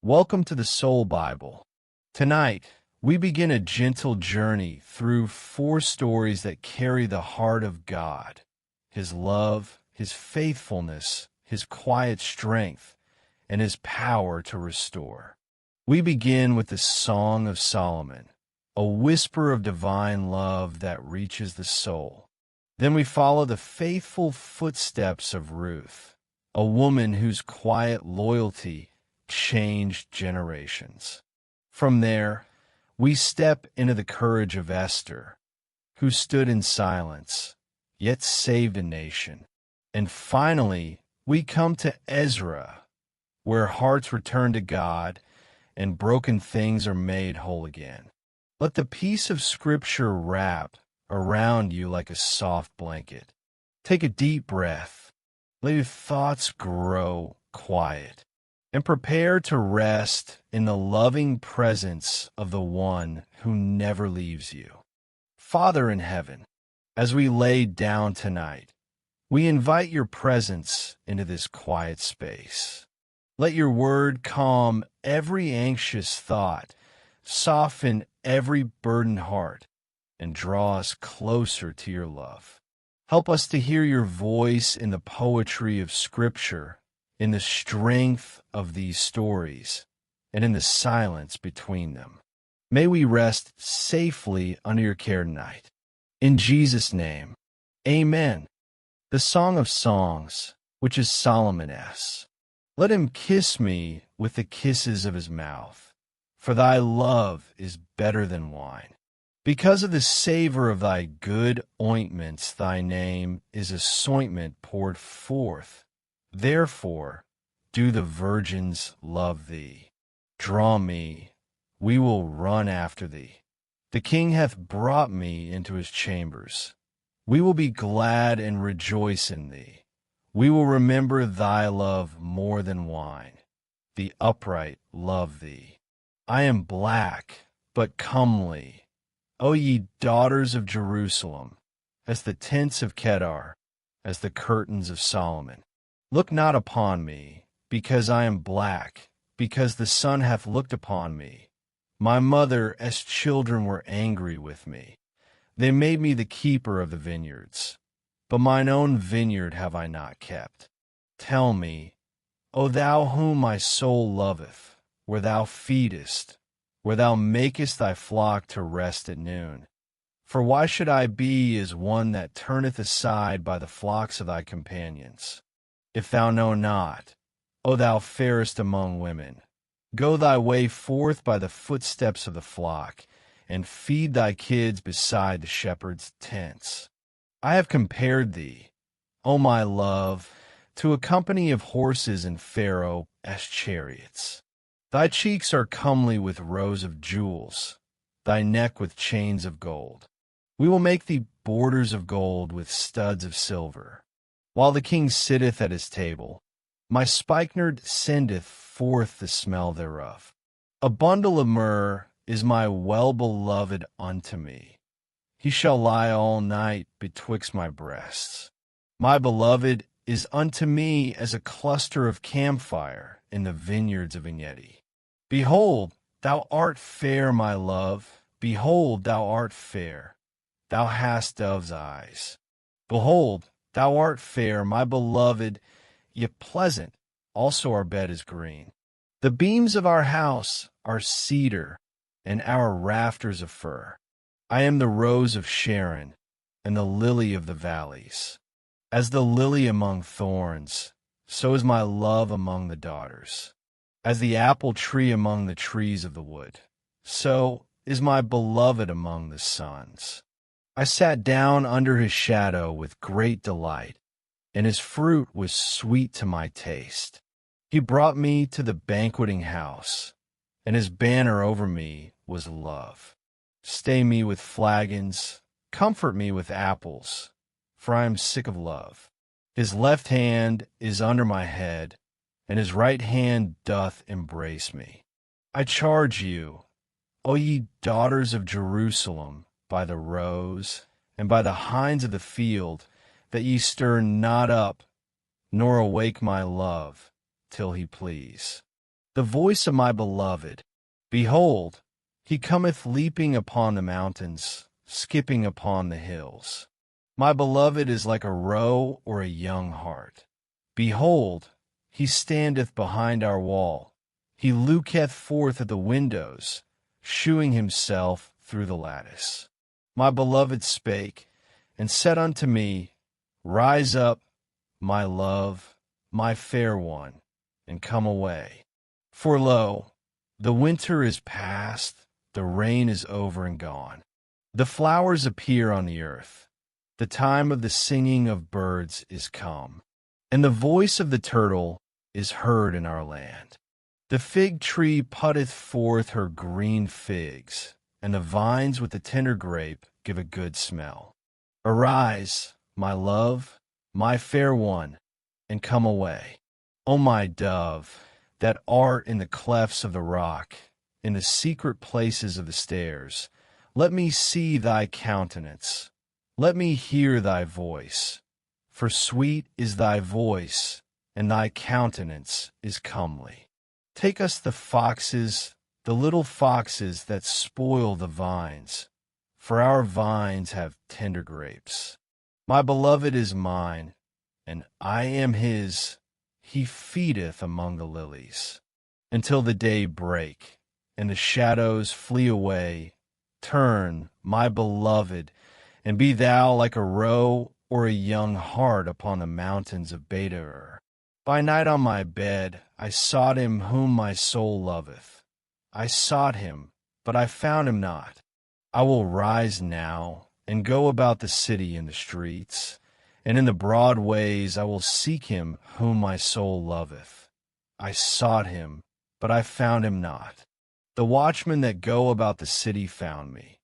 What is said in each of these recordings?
Welcome to the Soul Bible. Tonight, we begin a gentle journey through 4 stories that carry the heart of God, His love, His faithfulness, His quiet strength, and His power to restore. We begin with the Song of Solomon, a whisper of divine love that reaches the soul. Then we follow the faithful footsteps of Ruth, a woman whose quiet loyalty changed generations. From there, we step into the courage of Esther, who stood in silence, yet saved a nation. And finally, we come to Ezra, where hearts return to God and broken things are made whole again. Let the peace of Scripture wrap around you like a soft blanket. Take a deep breath. Let your thoughts grow quiet, and prepare to rest in the loving presence of the one who never leaves you. Father in heaven, as we lay down tonight, we invite your presence into this quiet space. Let your word calm every anxious thought, soften every burdened heart, and draw us closer to your love. Help us to hear your voice in the poetry of Scripture, in the strength of these stories, and in the silence between them. May we rest safely under your care tonight. In Jesus' name, amen. The Song of Songs, which is Solomon's. Let him kiss me with the kisses of his mouth, for thy love is better than wine. Because of the savor of thy good ointments, thy name is as ointment poured forth. Therefore, do the virgins love thee. Draw me, we will run after thee. The king hath brought me into his chambers. We will be glad and rejoice in thee. We will remember thy love more than wine. The upright love thee. I am black, but comely, O ye daughters of Jerusalem, as the tents of Kedar, as the curtains of Solomon. Look not upon me, because I am black, because the sun hath looked upon me. My mother, as children, were angry with me. They made me the keeper of the vineyards, but mine own vineyard have I not kept. Tell me, O thou whom my soul loveth, where thou feedest, where thou makest thy flock to rest at noon. For why should I be as one that turneth aside by the flocks of thy companions? If thou know not, O thou fairest among women, go thy way forth by the footsteps of the flock, and feed thy kids beside the shepherd's tents. I have compared thee, O my love, to a company of horses in Pharaoh as chariots. Thy cheeks are comely with rows of jewels, thy neck with chains of gold. We will make thee borders of gold with studs of silver. While the king sitteth at his table, my spikenard sendeth forth the smell thereof. A bundle of myrrh is my well-beloved unto me. He shall lie all night betwixt my breasts. My beloved is unto me as a cluster of camphire in the vineyards of Engedi. Behold, thou art fair, my love. Behold, thou art fair. Thou hast dove's eyes. Behold, thou art fair, my beloved, yet pleasant. Also our bed is green. The beams of our house are cedar, and our rafters of fir. I am the rose of Sharon, and the lily of the valleys. As the lily among thorns, so is my love among the daughters. As the apple tree among the trees of the wood, so is my beloved among the sons. I sat down under his shadow with great delight, and his fruit was sweet to my taste. He brought me to the banqueting house, and his banner over me was love. Stay me with flagons, comfort me with apples, for I am sick of love. His left hand is under my head, and his right hand doth embrace me. I charge you, O ye daughters of Jerusalem, by the roes, and by the hinds of the field, that ye stir not up, nor awake my love, till he please. the voice of my beloved. Behold, he cometh leaping upon the mountains, skipping upon the hills. My beloved is like a roe or a young hart. Behold, he standeth behind our wall. He looketh forth at the windows, shewing himself through the lattice. My beloved spake, and said unto me, Rise up, my love, my fair one, and come away. For lo, the winter is past, the rain is over and gone. The flowers appear on the earth. The time of the singing of birds is come, and the voice of the turtle is heard in our land. The fig tree putteth forth her green figs, and the vines with the tender grape give a good smell. Arise, my love, my fair one, and come away. O my dove, that art in the clefts of the rock, in the secret places of the stairs, let me see thy countenance. Let me hear thy voice. For sweet is thy voice, and thy countenance is comely. Take us the foxes, the little foxes that spoil the vines, for our vines have tender grapes. My beloved is mine, and I am his. He feedeth among the lilies. Until the day break, and the shadows flee away, turn, my beloved, and be thou like a roe or a young hart upon the mountains of Beta. By night on my bed I sought him whom my soul loveth. I sought him, but I found him not. I will rise now, and go about the city in the streets, and in the broad ways I will seek him whom my soul loveth. I sought him, but I found him not. The watchmen that go about the city found me,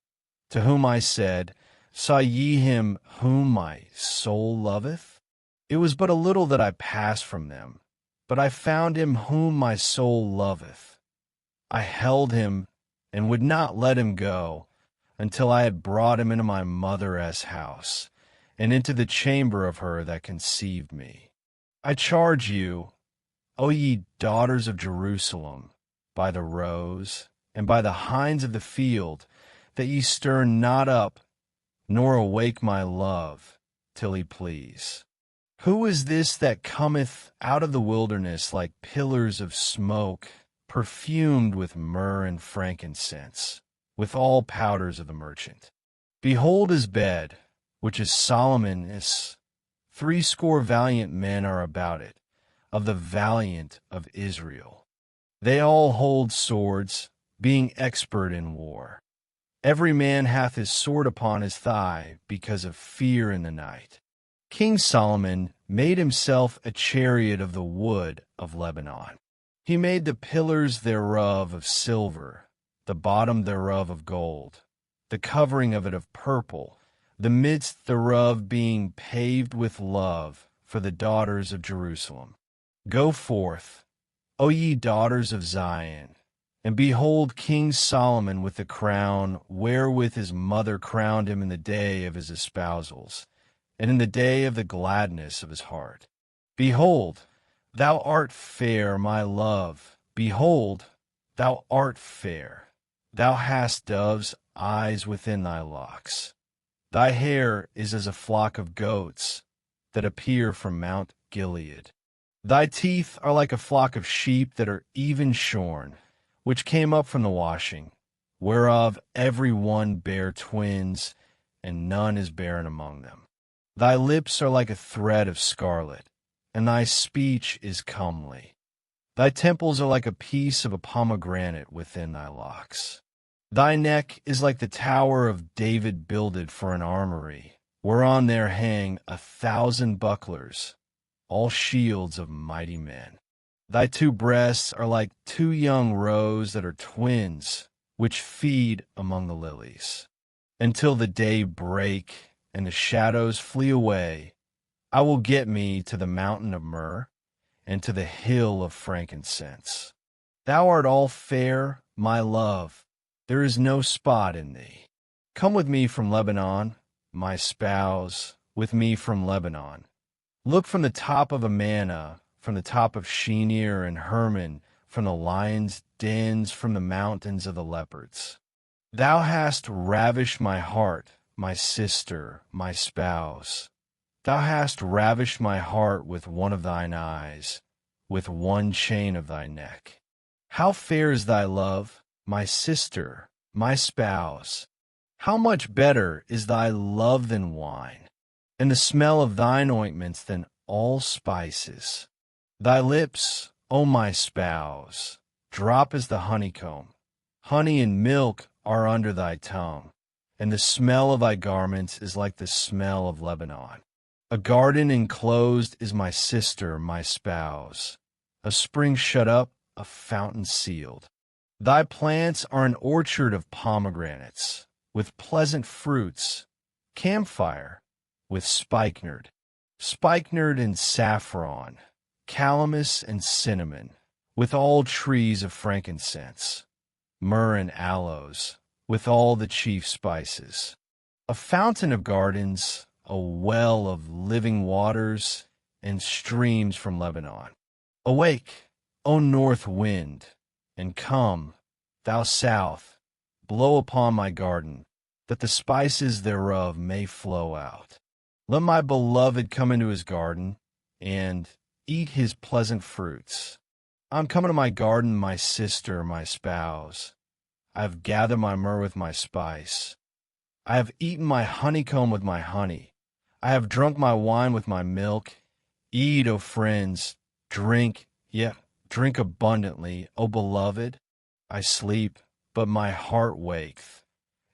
to whom I said, Saw ye him whom my soul loveth? It was but a little that I passed from them, but I found him whom my soul loveth. I held him and would not let him go until I had brought him into my mother's house and into the chamber of her that conceived me. I charge you, O ye daughters of Jerusalem, by the roes and by the hinds of the field, that ye stir not up, nor awake my love, till he please. Who is this that cometh out of the wilderness like pillars of smoke, perfumed with myrrh and frankincense, with all powders of the merchant? Behold his bed, which is Solomon's. 80 valiant men are about it, of the valiant of Israel. They all hold swords, being expert in war. Every man hath his sword upon his thigh, because of fear in the night. King Solomon made himself a chariot of the wood of Lebanon. He made the pillars thereof of silver, the bottom thereof of gold, the covering of it of purple, the midst thereof being paved with love for the daughters of Jerusalem. Go forth, O ye daughters of Zion, and behold King Solomon with the crown wherewith his mother crowned him in the day of his espousals, and in the day of the gladness of his heart. Behold, thou art fair, my love. Behold, thou art fair. Thou hast dove's eyes within thy locks. Thy hair is as a flock of goats that appear from Mount Gilead. Thy teeth are like a flock of sheep that are even shorn, which came up from the washing, whereof every one bare twins, and none is barren among them. Thy lips are like a thread of scarlet, and thy speech is comely. Thy temples are like a piece of a pomegranate within thy locks. Thy neck is like the tower of David builded for an armory, whereon there hang 1,000 bucklers, all shields of mighty men. Thy 2 breasts are like 2 young roes that are twins, which feed among the lilies. Until the day break and the shadows flee away, I will get me to the mountain of myrrh and to the hill of frankincense. Thou art all fair, my love. There is no spot in thee. Come with me from Lebanon, my spouse, with me from Lebanon. Look from the top of Amana, from the top of Shenir and Hermon, from the lions' dens, from the mountains of the leopards. Thou hast ravished my heart, my sister, my spouse. Thou hast ravished my heart with one of thine eyes, with one chain of thy neck. How fair is thy love, my sister, my spouse! How much better is thy love than wine, and the smell of thine ointments than all spices. Thy lips, O my spouse, drop as the honeycomb. Honey and milk are under thy tongue, and the smell of thy garments is like the smell of Lebanon. A garden enclosed is my sister, my spouse, a spring shut up, a fountain sealed. Thy plants are an orchard of pomegranates, with pleasant fruits, camphire, with spikenard, spikenard and saffron, calamus and cinnamon, with all trees of frankincense, myrrh and aloes, with all the chief spices. A fountain of gardens, a well of living waters, and streams from Lebanon. Awake, O north wind, and come, thou south, blow upon my garden, that the spices thereof may flow out. Let my beloved come into his garden, and eat his pleasant fruits. I'm coming to my garden, my sister, my spouse. I have gathered my myrrh with my spice. I have eaten my honeycomb with my honey. I have drunk my wine with my milk. Eat, O friends, drink, yea, drink abundantly, O beloved. I sleep, but my heart waketh.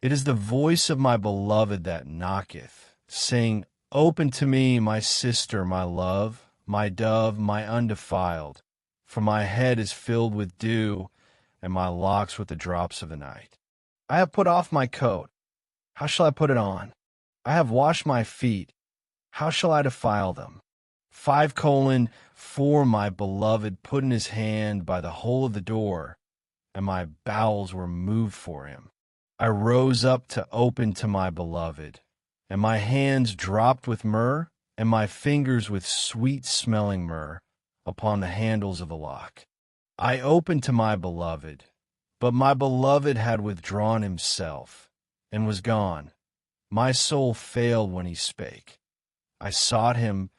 It is the voice of my beloved that knocketh, saying, Open to me, my sister, my love, my dove, my undefiled. For my head is filled with dew, and my locks with the drops of the night. I have put off my coat. How shall I put it on? I have washed my feet. How shall I defile them? 5:4 my beloved put in his hand by the hole of the door, and my bowels were moved for him. I rose up to open to my beloved, and my hands dropped with myrrh, and my fingers with sweet-smelling myrrh upon the handles of the lock. I opened to my beloved, but my beloved had withdrawn himself, and was gone. My soul failed when he spake. I sought him,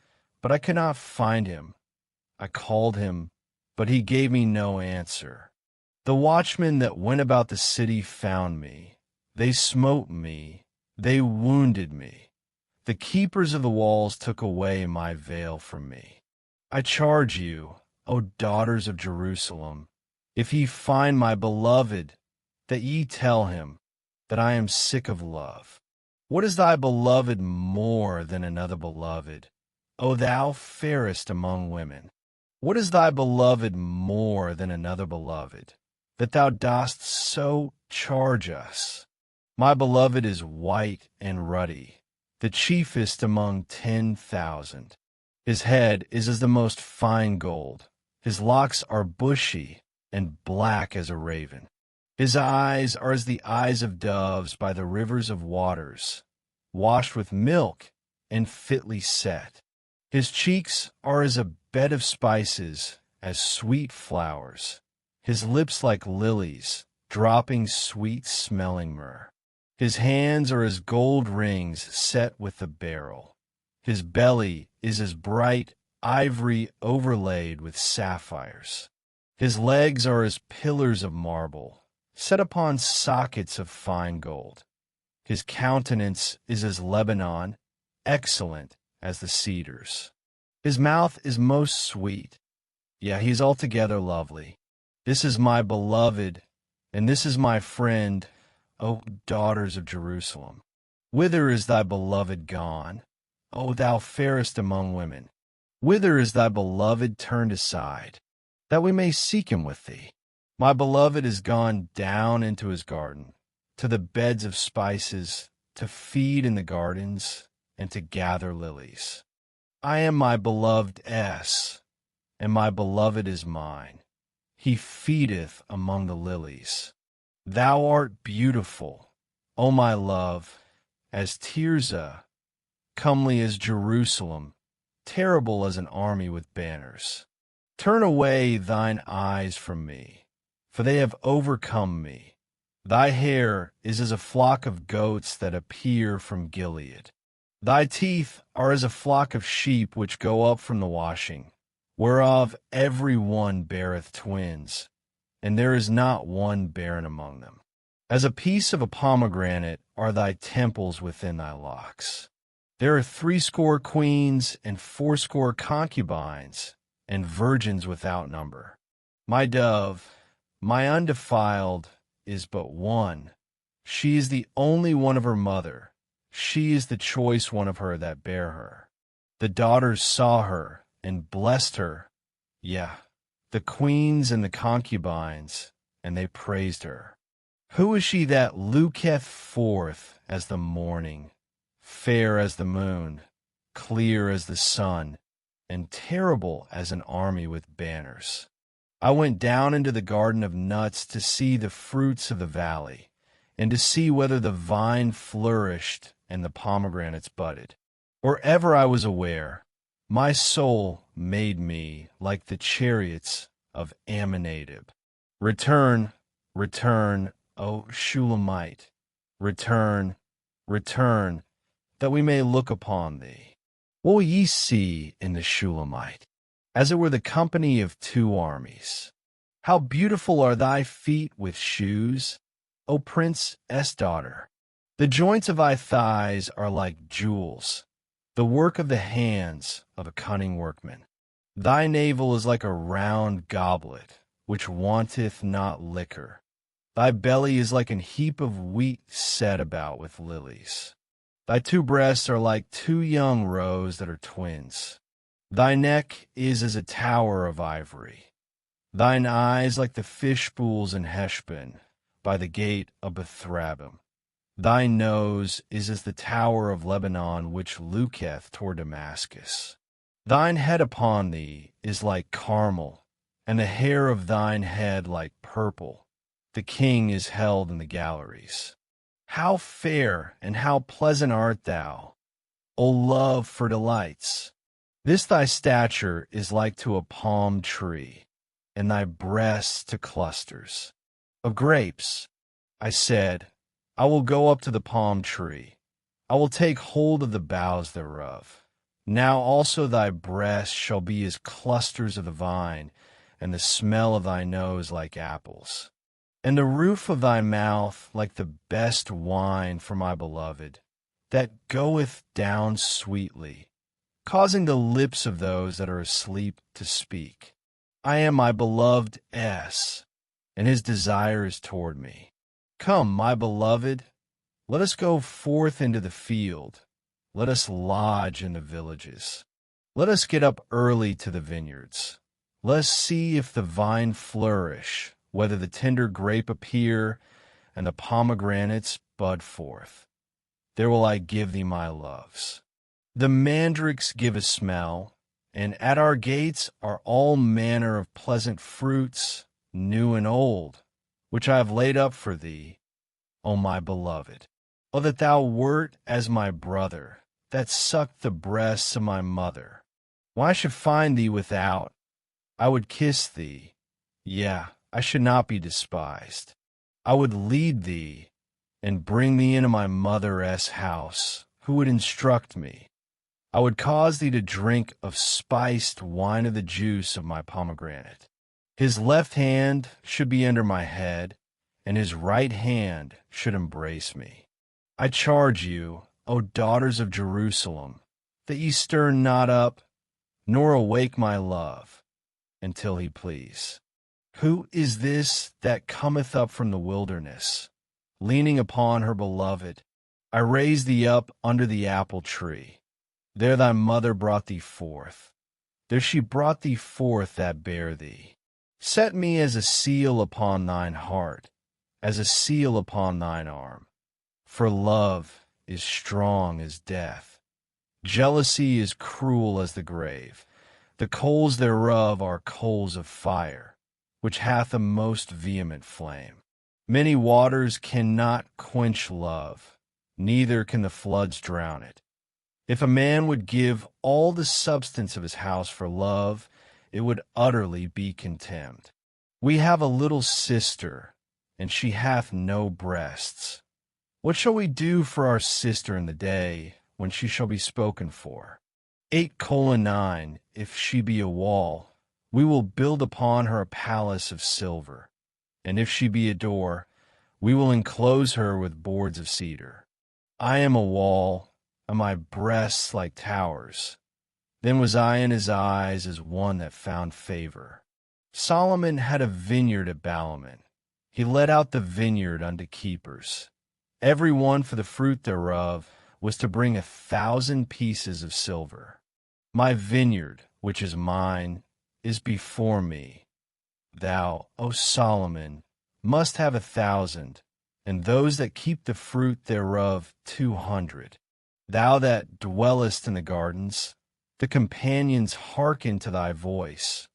but I could not find him. I called him, but he gave me no answer. The watchmen that went about the city found me. They smote me. They wounded me. The keepers of the walls took away my veil from me. I charge you, O daughters of Jerusalem, if ye find my beloved, that ye tell him that I am sick of love. What is thy beloved more than another beloved, O thou fairest among women? What is thy beloved more than another beloved, that thou dost so charge us? My beloved is white and ruddy, the chiefest among 10,000. His head is as the most fine gold. His locks are bushy and black as a raven. His eyes are as the eyes of doves by the rivers of waters, washed with milk and fitly set. His cheeks are as a bed of spices, as sweet flowers. His lips like lilies, dropping sweet-smelling myrrh. His hands are as gold rings set with a beryl. His belly is as bright ivory overlaid with sapphires. His legs are as pillars of marble, set upon sockets of fine gold. His countenance is as Lebanon, excellent as the cedars. His mouth is most sweet. Yeah, he is altogether lovely. This is my beloved, and this is my friend, O daughters of Jerusalem. Whither is thy beloved gone, O thou fairest among women? Whither is thy beloved turned aside, that we may seek him with thee? My beloved is gone down into his garden, to the beds of spices, to feed in the gardens, and to gather lilies. I am my beloved and my beloved is mine. He feedeth among the lilies. Thou art beautiful, O my love, as Tirzah, comely as Jerusalem, terrible as an army with banners. Turn away thine eyes from me, for they have overcome me. Thy hair is as a flock of goats that appear from Gilead. Thy teeth are as a flock of sheep which go up from the washing, whereof every one beareth twins, and there is not one barren among them. As a piece of a pomegranate are thy temples within thy locks. There are 80 queens and 80 concubines, and virgins without number. My dove, my undefiled, is but one. She is the only one of her mother. She is the choice one of her that bare her. The daughters saw her and blessed her. The queens and the concubines, and they praised her. Who is she that looketh forth as the morning, fair as the moon, clear as the sun, and terrible as an army with banners? I went down into the garden of nuts to see the fruits of the valley, and to see whether the vine flourished and the pomegranates budded. Or ever I was aware, my soul made me like the chariots of Amminadab. Return, return, O Shulamite, return, return, that we may look upon thee. What will ye see in the Shulamite? As it were the company of 2 armies. How beautiful are thy feet with shoes, O Prince daughter! The joints of thy thighs are like jewels, the work of the hands of a cunning workman. Thy navel is like a round goblet, which wanteth not liquor. Thy belly is like an heap of wheat set about with lilies. Thy 2 breasts are like 2 young roes that are twins. Thy neck is as a tower of ivory. Thine eyes like the fish pools in Heshbon, by the gate of Bethrabim. Thy nose is as the tower of Lebanon which looketh toward Damascus. Thine head upon thee is like Carmel, and the hair of thine head like purple. The king is held in the galleries. How fair and how pleasant art thou, O love for delights! This thy stature is like to a palm tree, and thy breasts to clusters of grapes. I said, I will go up to the palm tree. I will take hold of the boughs thereof. Now also thy breasts shall be as clusters of the vine, and the smell of thy nose like apples. And the roof of thy mouth like the best wine for my beloved, that goeth down sweetly, causing the lips of those that are asleep to speak. I am my beloved and his desire is toward me. Come, my beloved, let us go forth into the field. Let us lodge in the villages. Let us get up early to the vineyards. Let us see if the vine flourish, whether the tender grape appear, and the pomegranates bud forth. There will I give thee my loves. The mandrakes give a smell, and at our gates are all manner of pleasant fruits, new and old, which I have laid up for thee, O my beloved. O that thou wert as my brother, that sucked the breasts of my mother. When I should find thee without, I would kiss thee. I should not be despised. I would lead thee and bring thee into my mother's house, who would instruct me. I would cause thee to drink of spiced wine of the juice of my pomegranate. His left hand should be under my head, and his right hand should embrace me. I charge you, O daughters of Jerusalem, that ye stir not up, nor awake my love, until he please. Who is this that cometh up from the wilderness, leaning upon her beloved? I raised thee up under the apple tree. There thy mother brought thee forth. There she brought thee forth that bare thee. Set me as a seal upon thine heart, as a seal upon thine arm. For love is strong as death. Jealousy is cruel as the grave. The coals thereof are coals of fire, which hath a most vehement flame. Many waters cannot quench love, neither can the floods drown it. If a man would give all the substance of his house for love, it would utterly be contemned. We have a little sister, and she hath no breasts. What shall we do for our sister in the day when she shall be spoken for? 8:9 If she be a wall, we will build upon her a palace of silver. And if she be a door, we will enclose her with boards of cedar. I am a wall, and my breasts like towers. Then was I in his eyes as one that found favor. Solomon had a vineyard at Balaman. He let out the vineyard unto keepers. Every one for the fruit thereof was to bring 1,000 pieces of silver. My vineyard, which is mine, is before me. Thou, O Solomon, must have 1,000, and those that keep the fruit thereof 200. Thou that dwellest in the gardens, the companions hearken to thy voice.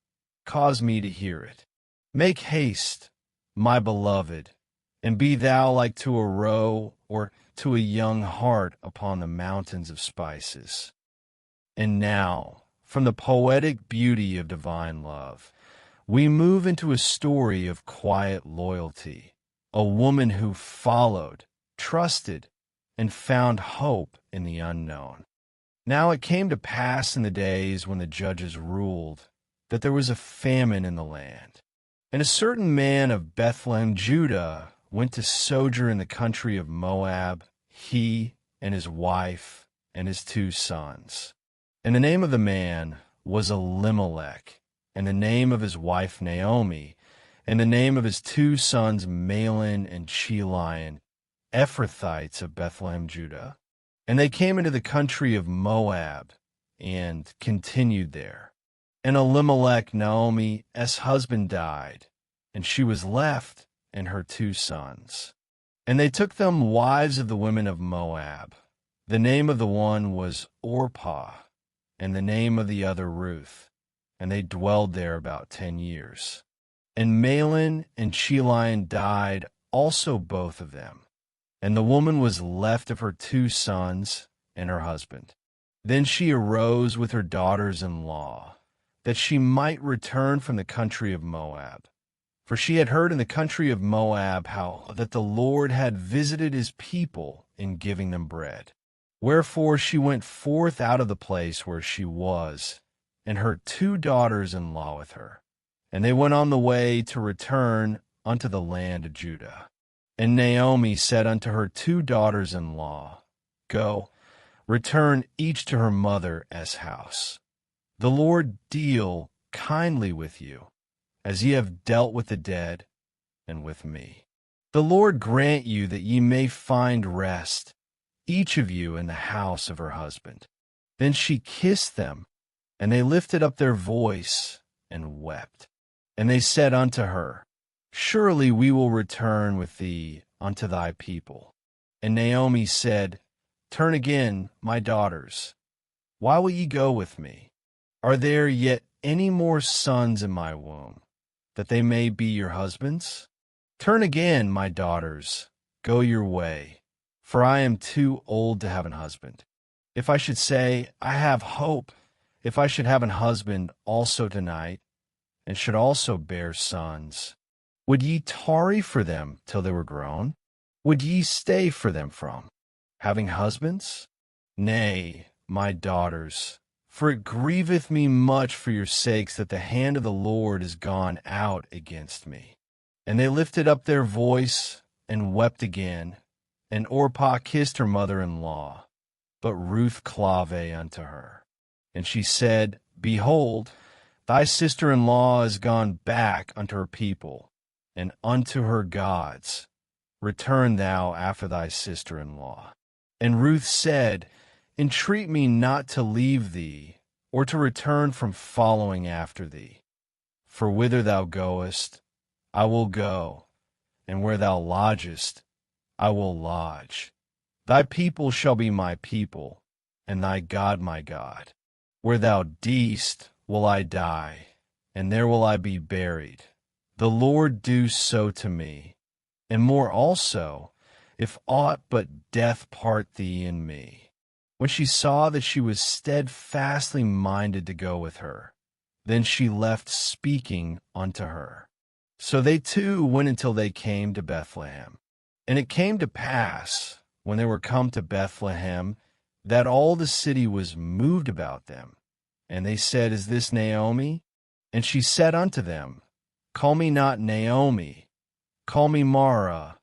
Cause me to hear it. Make haste, my beloved, and be thou like to a roe or to a young hart upon the mountains of spices. And now, from the poetic beauty of divine love, we move into a story of quiet loyalty, a woman who followed, trusted, and found hope in the unknown. Now it came to pass in the days when the judges ruled that there was a famine in the land. And a certain man of Bethlehem, Judah, went to sojourn in the country of Moab, he and his wife and his 2 sons. And the name of the man was Elimelech, and the name of his wife Naomi, and the name of his 2 sons Mahlon and Chilion, Ephrathites of Bethlehem, Judah. And they came into the country of Moab, and continued there. And Elimelech, Naomi's husband, died, and she was left and her 2 sons. And they took them wives of the women of Moab. The name of the one was Orpah, and the name of the other Ruth. And they dwelled there about 10 years. And Mahlon and Chilion died also, both of them. And the woman was left of her 2 sons and her husband. Then she arose with her daughters-in-law, that she might return from the country of Moab. For she had heard in the country of Moab how that the Lord had visited his people in giving them bread. Wherefore she went forth out of the place where she was, and her 2 daughters-in-law with her. And they went on the way to return unto the land of Judah. And Naomi said unto her 2 daughters-in-law, Go, return each to her mother's house. The Lord deal kindly with you, as ye have dealt with the dead and with me. The Lord grant you that ye may find rest, each of you in the house of her husband. Then she kissed them, and they lifted up their voice and wept. And they said unto her, Surely we will return with thee unto thy people. And Naomi said, Turn again, my daughters. Why will ye go with me? Are there yet any more sons in my womb, that they may be your husbands? Turn again, my daughters, go your way, for I am too old to have an husband. If I should say, I have hope, if I should have an husband also tonight, and should also bear sons, would ye tarry for them till they were grown? Would ye stay for them from having husbands? Nay, my daughters, for it grieveth me much for your sakes that the hand of the Lord is gone out against me. And they lifted up their voice and wept again. And Orpah kissed her mother-in-law, but Ruth clave unto her. And she said, Behold, thy sister-in-law is gone back unto her people, and unto her gods. Return thou after thy sister-in-law. And Ruth said, Entreat me not to leave thee, or to return from following after thee. For whither thou goest, I will go, and where thou lodgest, I will lodge. Thy people shall be my people, and thy God my God. Where thou deest will I die, and there will I be buried. The Lord do so to me, and more also, if aught but death part thee and me. When she saw that she was steadfastly minded to go with her, Then she left speaking unto her. So they two went until they came to Bethlehem. And it came to pass, when they were come to Bethlehem, that all the city was moved about them. And they said, Is this Naomi? And she said unto them, Call me not Naomi, call me Mara,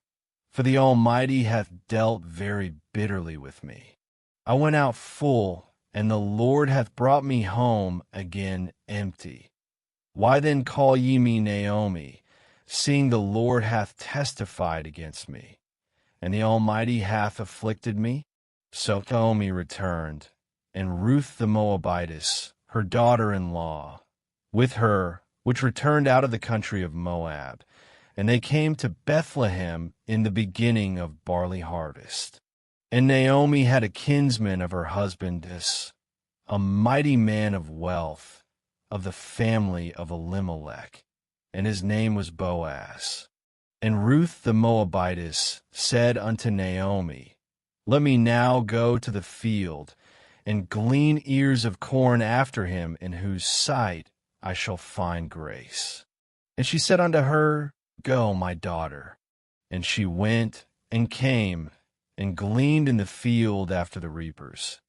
for the Almighty hath dealt very bitterly with me. I went out full, and the Lord hath brought me home again empty. Why then call ye me Naomi, seeing the Lord hath testified against me, and the Almighty hath afflicted me? So Naomi returned, and Ruth the Moabitess, her daughter-in-law, with her, which returned out of the country of Moab, and they came to Bethlehem in the beginning of barley harvest. And Naomi had a kinsman of her husbandess, a mighty man of wealth, of the family of Elimelech, and his name was Boaz. And Ruth the Moabitess said unto Naomi, Let me now go to the field, and glean ears of corn after him, in whose sight I shall find grace. And she said unto her, Go, my daughter. And she went and came, and gleaned in the field after the reapers.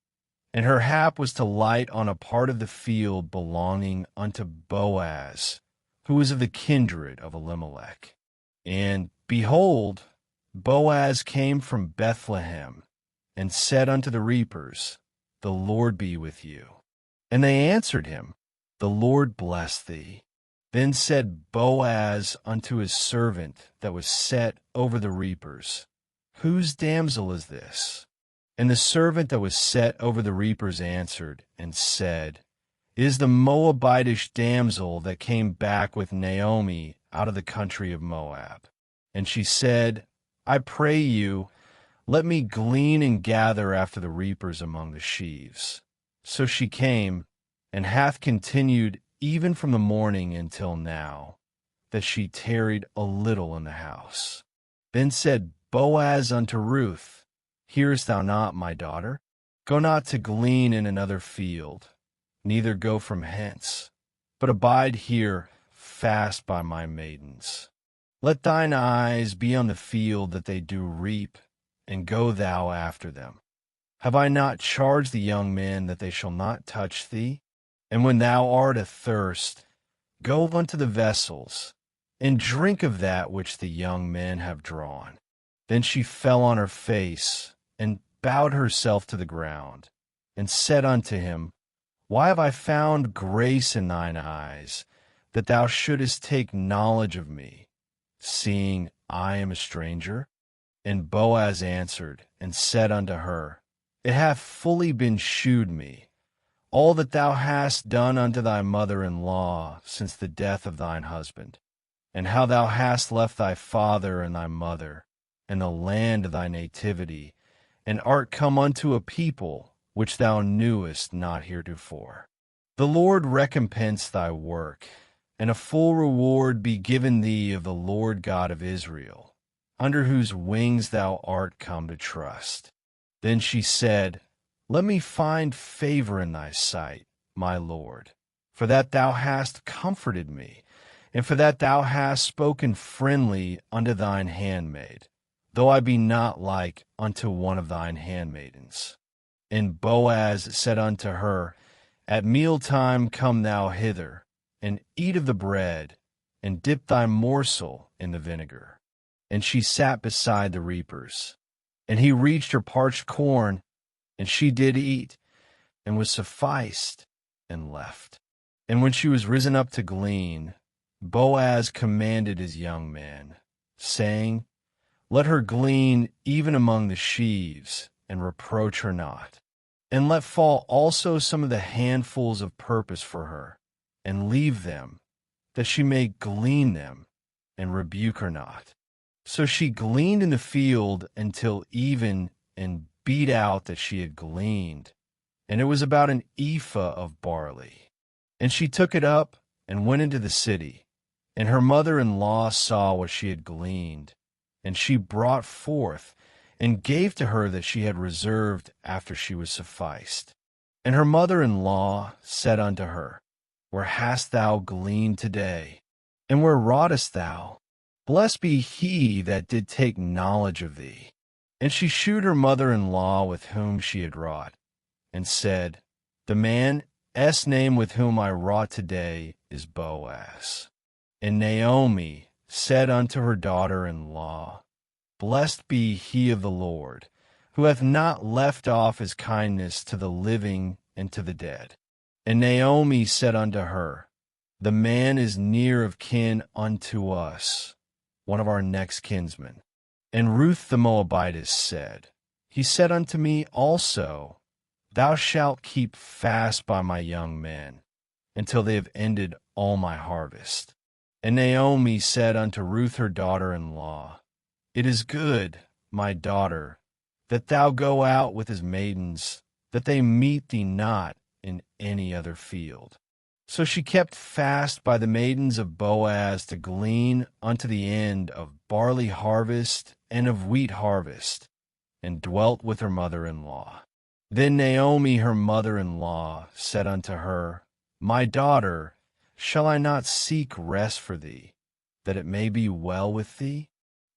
And her hap was to light on a part of the field belonging unto Boaz, who was of the kindred of Elimelech. And, behold, Boaz came from Bethlehem, and said unto the reapers, The Lord be with you. And they answered him, The Lord bless thee. Then said Boaz unto his servant that was set over the reapers, Whose damsel is this? And the servant that was set over the reapers answered and said, It is the Moabitish damsel that came back with Naomi out of the country of Moab. And she said, I pray you, let me glean and gather after the reapers among the sheaves. So she came, and hath continued even from the morning until now, that she tarried a little in the house. Then said Boaz unto Ruth, Hearest thou not, my daughter? Go not to glean in another field, neither go from hence, but abide here fast by my maidens. Let thine eyes be on the field that they do reap, and go thou after them. Have I not charged the young men that they shall not touch thee? And when thou art athirst, go unto the vessels, and drink of that which the young men have drawn. Then she fell on her face, and bowed herself to the ground, and said unto him, Why have I found grace in thine eyes, that thou shouldest take knowledge of me, seeing I am a stranger? And Boaz answered, and said unto her, It hath fully been shewed me, all that thou hast done unto thy mother-in-law since the death of thine husband, and how thou hast left thy father and thy mother, and the land of thy nativity, and art come unto a people which thou knewest not heretofore. The Lord recompense thy work, and a full reward be given thee of the Lord God of Israel, under whose wings thou art come to trust. Then she said, Let me find favor in thy sight, my Lord, for that thou hast comforted me, and for that thou hast spoken friendly unto thine handmaid, though I be not like unto one of thine handmaidens. And Boaz said unto her, At mealtime come thou hither, and eat of the bread, and dip thy morsel in the vinegar. And she sat beside the reapers. And he reached her parched corn, and she did eat, and was sufficed, and left. And when she was risen up to glean, Boaz commanded his young men, saying, Let her glean even among the sheaves, and reproach her not. And let fall also some of the handfuls of purpose for her, and leave them, that she may glean them, and rebuke her not. So she gleaned in the field until even, and beat out that she had gleaned, and it was about an ephah of barley. And she took it up, and went into the city, and her mother-in-law saw what she had gleaned, and she brought forth, and gave to her that she had reserved after she was sufficed. And her mother-in-law said unto her, Where hast thou gleaned today? And where wroughtest thou? Blessed be he that did take knowledge of thee. And she shewed her mother-in-law with whom she had wrought, and said, The man's name with whom I wrought today is Boaz. And Naomi said unto her daughter-in-law, Blessed be he of the Lord, who hath not left off his kindness to the living and to the dead. And Naomi said unto her, The man is near of kin unto us, one of our next kinsmen. And Ruth the Moabitess said, He said unto me also, Thou shalt keep fast by my young men, until they have ended all my harvest. And Naomi said unto Ruth her daughter-in-law, It is good, my daughter, that thou go out with his maidens, that they meet thee not in any other field. So she kept fast by the maidens of Boaz to glean unto the end of barley harvest and of wheat harvest, and dwelt with her mother-in-law. Then Naomi her mother-in-law said unto her, My daughter, shall I not seek rest for thee, that it may be well with thee?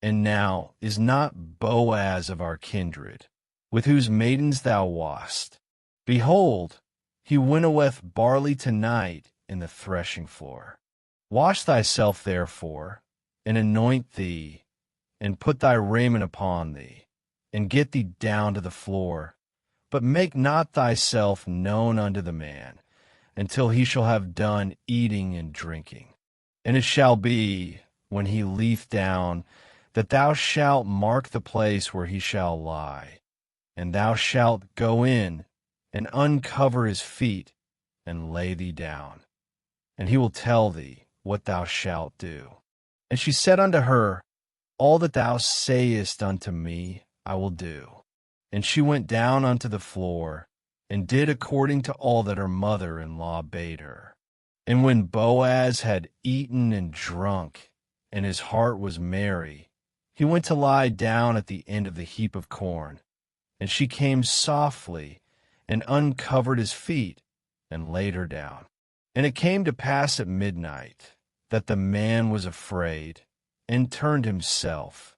And now is not Boaz of our kindred, with whose maidens thou wast? Behold, he winnoweth barley tonight in the threshing floor. Wash thyself therefore, and anoint thee, and put thy raiment upon thee, and get thee down to the floor. But make not thyself known unto the man, until he shall have done eating and drinking. And it shall be, when he leeth down, that thou shalt mark the place where he shall lie, and thou shalt go in, and uncover his feet, and lay thee down. And he will tell thee what thou shalt do. And she said unto her, All that thou sayest unto me I will do. And she went down unto the floor, and did according to all that her mother-in-law bade her. And when Boaz had eaten and drunk, and his heart was merry, he went to lie down at the end of the heap of corn. And she came softly, and uncovered his feet, and laid her down. And it came to pass at midnight, that the man was afraid, and turned himself.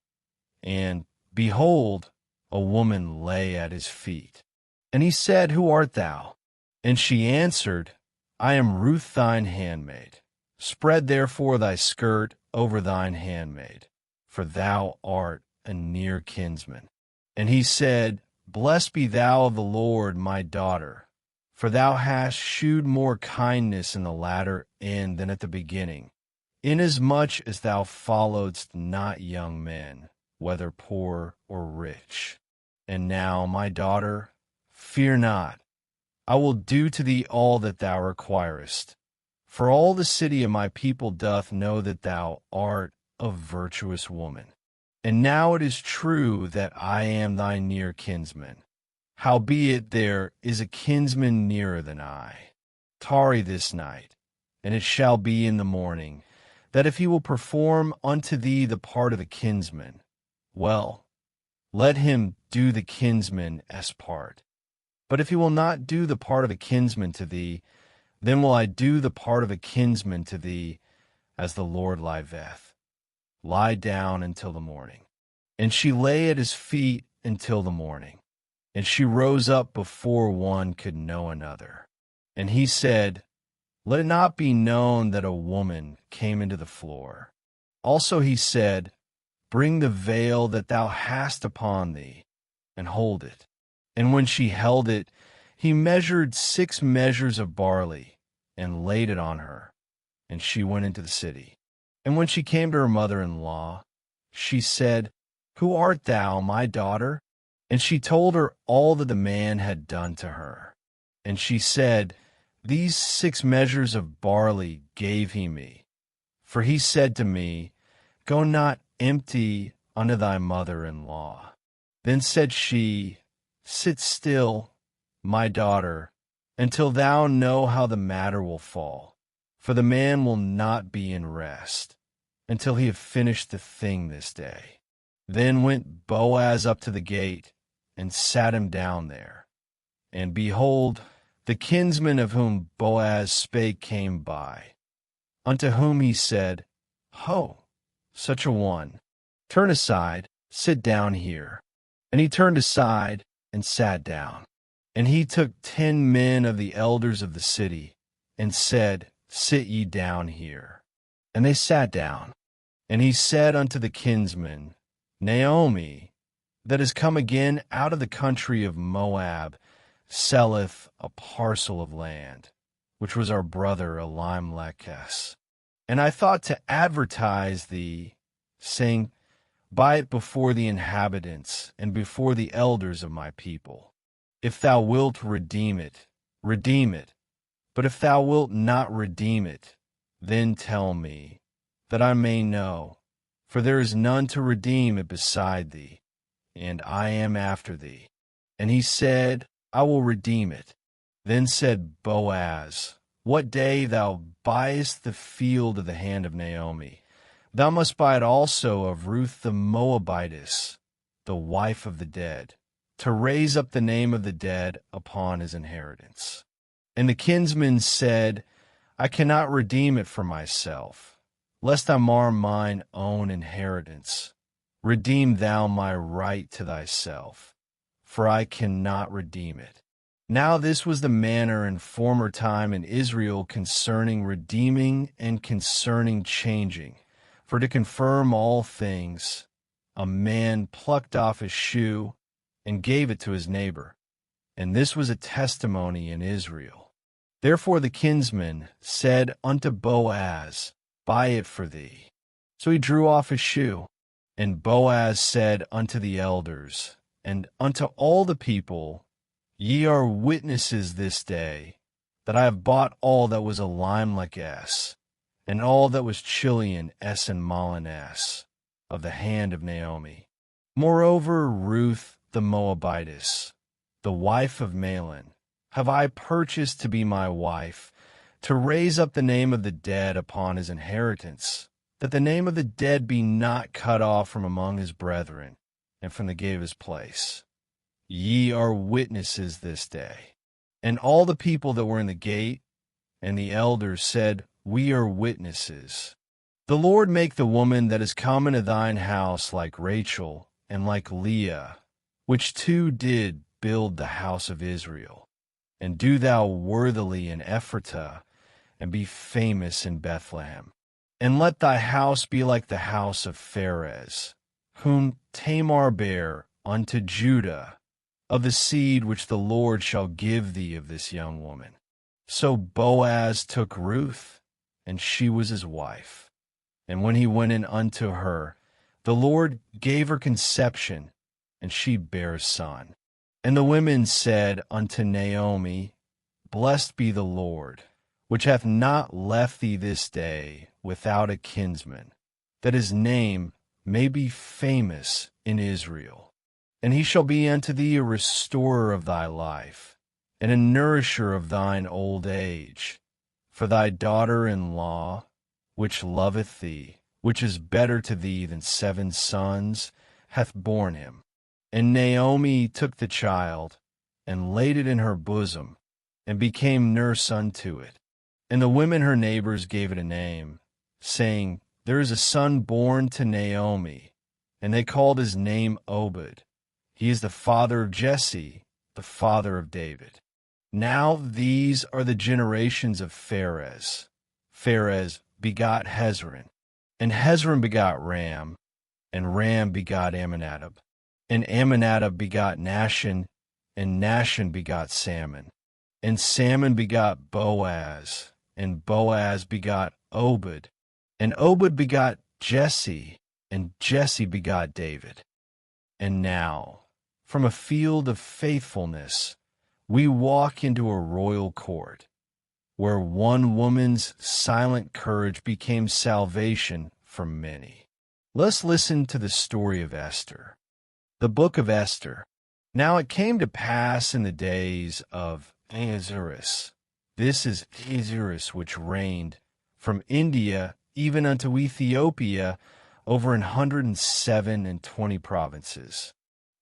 And, behold, a woman lay at his feet. And he said, Who art thou? And she answered, I am Ruth thine handmaid. Spread therefore thy skirt over thine handmaid, for thou art a near kinsman. And he said, Blessed be thou of the Lord, my daughter, for thou hast shewed more kindness in the latter end than at the beginning, inasmuch as thou followedst not young men, whether poor or rich. And now, my daughter, fear not. I will do to thee all that thou requirest. For all the city of my people doth know that thou art a virtuous woman. And now it is true that I am thy near kinsman. Howbeit there is a kinsman nearer than I. Tarry this night, and it shall be in the morning, that if he will perform unto thee the part of a kinsman, well, let him do the kinsman's part. But if he will not do the part of a kinsman to thee, then will I do the part of a kinsman to thee, as the Lord liveth. Lie down until the morning. And she lay at his feet until the morning. And she rose up before one could know another. And he said, Let it not be known that a woman came into the floor. Also he said, Bring the veil that thou hast upon thee, and hold it. And when she held it, he measured 6 measures of barley, and laid it on her. And she went into the city. And when she came to her mother-in-law, she said, Who art thou, my daughter? And she told her all that the man had done to her. And she said, These 6 measures of barley gave he me. For he said to me, Go not empty unto thy mother-in-law. Then said she, Sit still, my daughter, until thou know how the matter will fall. For the man will not be in rest, until he have finished the thing this day. Then went Boaz up to the gate, and sat him down there. And behold, the kinsman of whom Boaz spake came by, unto whom he said, Ho, such a one, turn aside, sit down here. And he turned aside and sat down. And he took 10 men of the elders of the city, and said, Sit ye down here. And they sat down. And he said unto the kinsman, Naomi, that is come again out of the country of Moab, selleth a parcel of land, which was our brother Elimelech's. And I thought to advertise thee, saying, Buy it before the inhabitants, and before the elders of my people. If thou wilt redeem it, redeem it. But if thou wilt not redeem it, then tell me, that I may know. For there is none to redeem it beside thee, and I am after thee. And he said, I will redeem it. Then said Boaz, What day thou buyest the field of the hand of Naomi, thou must buy it also of Ruth the Moabitess, the wife of the dead, to raise up the name of the dead upon his inheritance. And the kinsman said, I cannot redeem it for myself, lest I mar mine own inheritance. Redeem thou my right to thyself, for I cannot redeem it. Now this was the manner in former time in Israel concerning redeeming and concerning changing. For to confirm all things, a man plucked off his shoe and gave it to his neighbor. And this was a testimony in Israel. Therefore the kinsman said unto Boaz, Buy it for thee. So he drew off his shoe. And Boaz said unto the elders, and unto all the people, Ye are witnesses this day, that I have bought all that was Elimelech's, and all that was Chilion Essenmalin's, of the hand of Naomi. Moreover, Ruth the Moabitess, the wife of Mahlon, have I purchased to be my wife, to raise up the name of the dead upon his inheritance, that the name of the dead be not cut off from among his brethren, and from the gate of his place. Ye are witnesses this day. And all the people that were in the gate, and the elders said, We are witnesses. The Lord make the woman that is come into thine house like Rachel, and like Leah, which two did build the house of Israel. And do thou worthily in Ephratah, and be famous in Bethlehem. And let thy house be like the house of Pharez, whom Tamar bare unto Judah, of the seed which the Lord shall give thee of this young woman. So Boaz took Ruth, and she was his wife. And when he went in unto her, the Lord gave her conception, and she bare a son. And the women said unto Naomi, Blessed be the Lord, which hath not left thee this day without a kinsman, that his name may be famous in Israel. And he shall be unto thee a restorer of thy life, and a nourisher of thine old age. For thy daughter-in-law, which loveth thee, which is better to thee than 7 sons, hath borne him. And Naomi took the child, and laid it in her bosom, and became nurse unto it. And the women her neighbors gave it a name, saying, There is a son born to Naomi. And they called his name Obed. He is the father of Jesse, the father of David. Now these are the generations of Pharez. Pharez begot Hezron, and Hezron begot Ram, and Ram begot Amminadab. And Amminadab begot Nahshon, and Nahshon begot Salmon. And Salmon begot Boaz, and Boaz begot Obed. And Obed begot Jesse, and Jesse begot David. And now, from a field of faithfulness, we walk into a royal court, where one woman's silent courage became salvation for many. Let's listen to the story of Esther. The Book of Esther. Now it came to pass in the days of Ahasuerus. This is Ahasuerus which reigned from India even unto Ethiopia over 127 provinces.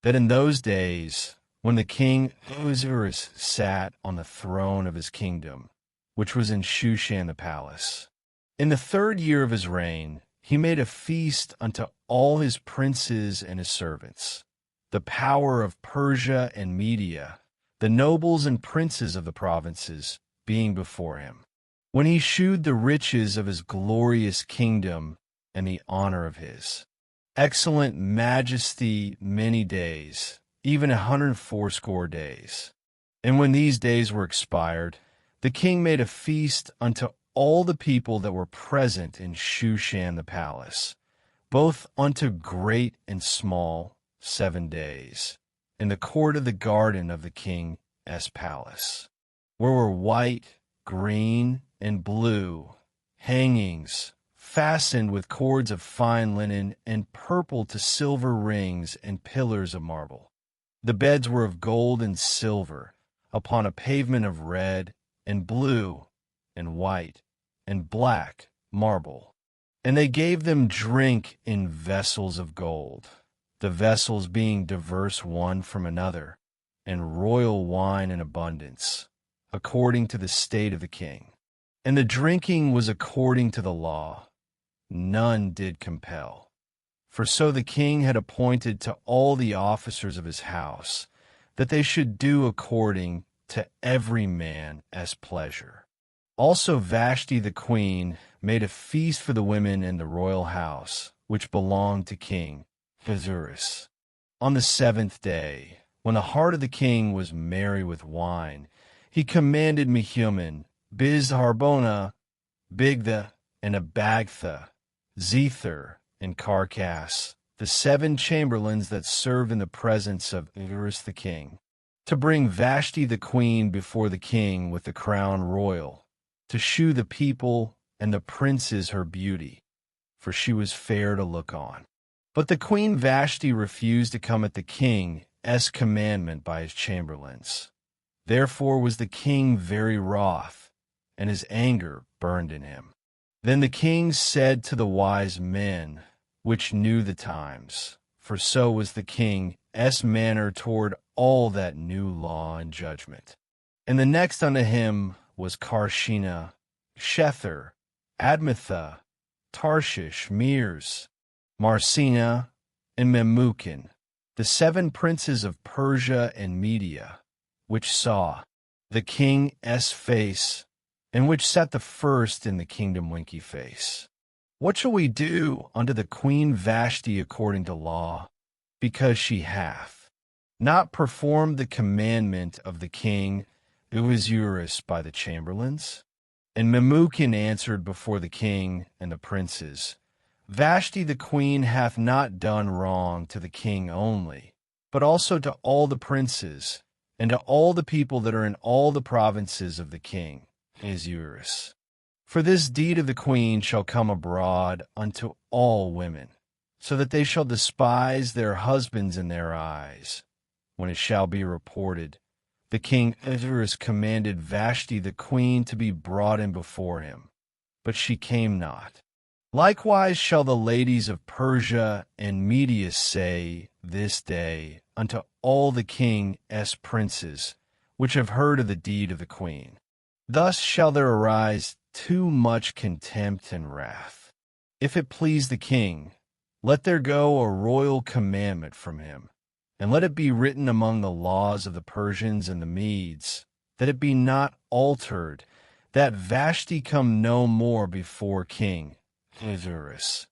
That in those days when the king Ahasuerus sat on the throne of his kingdom, which was in Shushan the palace. In the 3rd year of his reign, he made a feast unto all his princes and his servants, the power of Persia and Media, the nobles and princes of the provinces, being before him. When he shewed the riches of his glorious kingdom and the honor of his excellent majesty many days, even 180 days. And when these days were expired, the king made a feast unto all the people that were present in Shushan the palace, both unto great and small, 7 days, in the court of the garden of the king's palace, where were white, green, and blue hangings, fastened with cords of fine linen, and purple to silver rings and pillars of marble. The beds were of gold and silver, upon a pavement of red, and blue, and white, and black marble. And they gave them drink in vessels of gold, the vessels being diverse one from another, and royal wine in abundance, according to the state of the king. And the drinking was according to the law. None did compel. For so the king had appointed to all the officers of his house, that they should do according to every man as pleasure. Also Vashti the queen made a feast for the women in the royal house, which belonged to King Ahasuerus. On the 7th day, when the heart of the king was merry with wine, he commanded Mehuman, Bizharbona, Bigtha, and Abagtha, Zethar, and Carcass, the 7 chamberlains that served in the presence of Ahasuerus the king, to bring Vashti the queen before the king with the crown royal, to shew the people and the princes her beauty, for she was fair to look on. But the queen Vashti refused to come at the king's commandment by his chamberlains. Therefore was the king very wroth, and his anger burned in him. Then the king said to the wise men, which knew the times, for so was the king's manner toward all that knew law and judgment. And the next unto him was Karshena, Shether, Admatha, Tarshish, Meres, Marsena, and Memucan, the 7 princes of Persia and Media, which saw the king's face, and which sat the first in the kingdom winky face. What shall we do unto the queen Vashti according to law, because she hath not performed the commandment of the king Ahasuerus by the chamberlains? And Memucan answered before the king and the princes, Vashti the queen hath not done wrong to the king only, but also to all the princes, and to all the people that are in all the provinces of the king Ahasuerus. For this deed of the queen shall come abroad unto all women, so that they shall despise their husbands in their eyes. When it shall be reported, the king Ahasuerus commanded Vashti the queen to be brought in before him, but she came not. Likewise shall the ladies of Persia and Media say this day unto all the king's princes, which have heard of the deed of the queen. Thus shall there arise too much contempt and wrath. If it please the king, let there go a royal commandment from him, and let it be written among the laws of the Persians and the Medes, that it be not altered, that Vashti come no more before King Ahasuerus.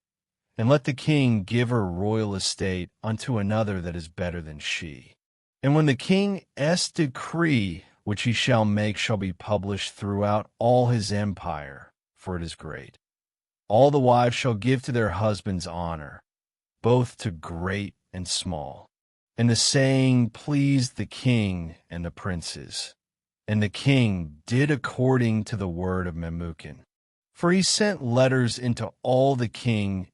And let the king give her royal estate unto another that is better than she. And when the king's decree which he shall make shall be published throughout all his empire, for it is great, all the wives shall give to their husbands honor, both to great and small. And the saying pleased the king and the princes. And the king did according to the word of Memucan. For he sent letters into all the king's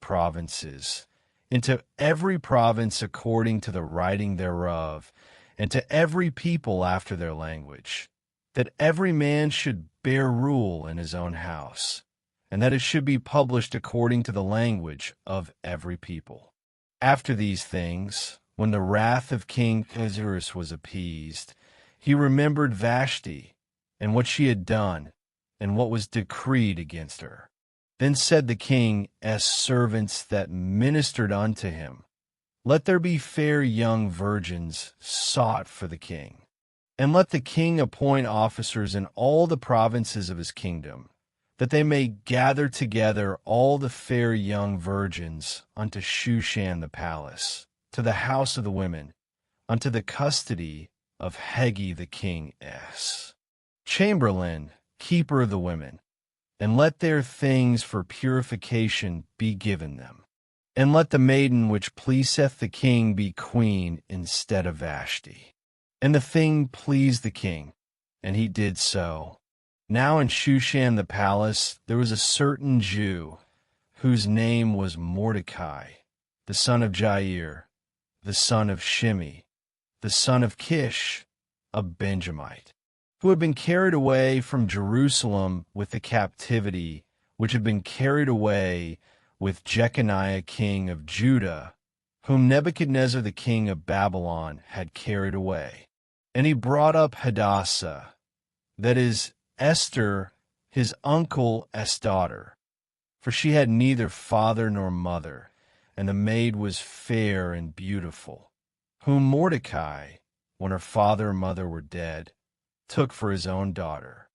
provinces, into every province according to the writing thereof, and to every people after their language, that every man should bear rule in his own house, and that it should be published according to the language of every people. After these things, when the wrath of King Ahasuerus was appeased, he remembered Vashti and what she had done and what was decreed against her. Then said the king as servants that ministered unto him, Let there be fair young virgins sought for the king, and let the king appoint officers in all the provinces of his kingdom, that they may gather together all the fair young virgins unto Shushan the palace, to the house of the women, unto the custody of Hegi the king's chamberlain, keeper of the women, and let their things for purification be given them. And let the maiden which pleaseth the king be queen instead of Vashti. And the thing pleased the king, and he did so. Now in Shushan the palace there was a certain Jew, whose name was Mordecai, the son of Jair, the son of Shimei, the son of Kish, a Benjamite, who had been carried away from Jerusalem with the captivity which had been carried away with Jeconiah king of Judah, whom Nebuchadnezzar the king of Babylon had carried away. And he brought up Hadassah, that is, Esther, his uncle's daughter, for she had neither father nor mother, and the maid was fair and beautiful, whom Mordecai, when her father and mother were dead, took for his own daughter.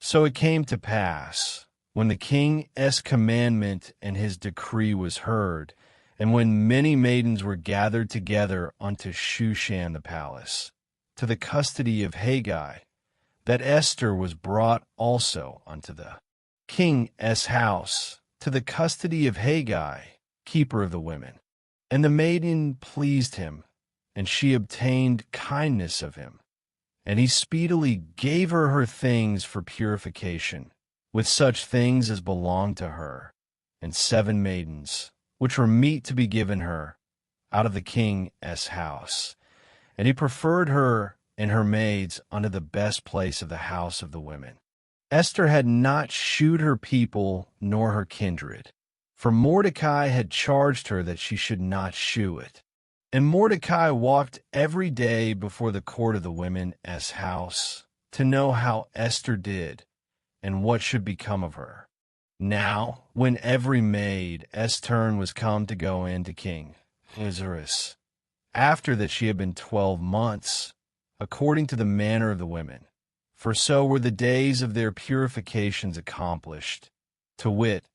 So it came to pass, when the king's commandment and his decree was heard, and when many maidens were gathered together unto Shushan the palace, to the custody of Hagi, that Esther was brought also unto the king's house, to the custody of Hagi, keeper of the women. And the maiden pleased him, and she obtained kindness of him. And he speedily gave her things for purification, with such things as belonged to her, and 7 maidens, which were meet to be given her, out of the king's house. And he preferred her and her maids unto the best place of the house of the women. Esther had not shewed her people nor her kindred, for Mordecai had charged her that she should not shew it. And Mordecai walked every day before the court of the women's house, to know how Esther did, and what should become of her. Now, when every maid's turn was come to go in to King Ahasuerus, after that she had been 12 months, according to the manner of the women, for so were the days of their purifications accomplished, to wit,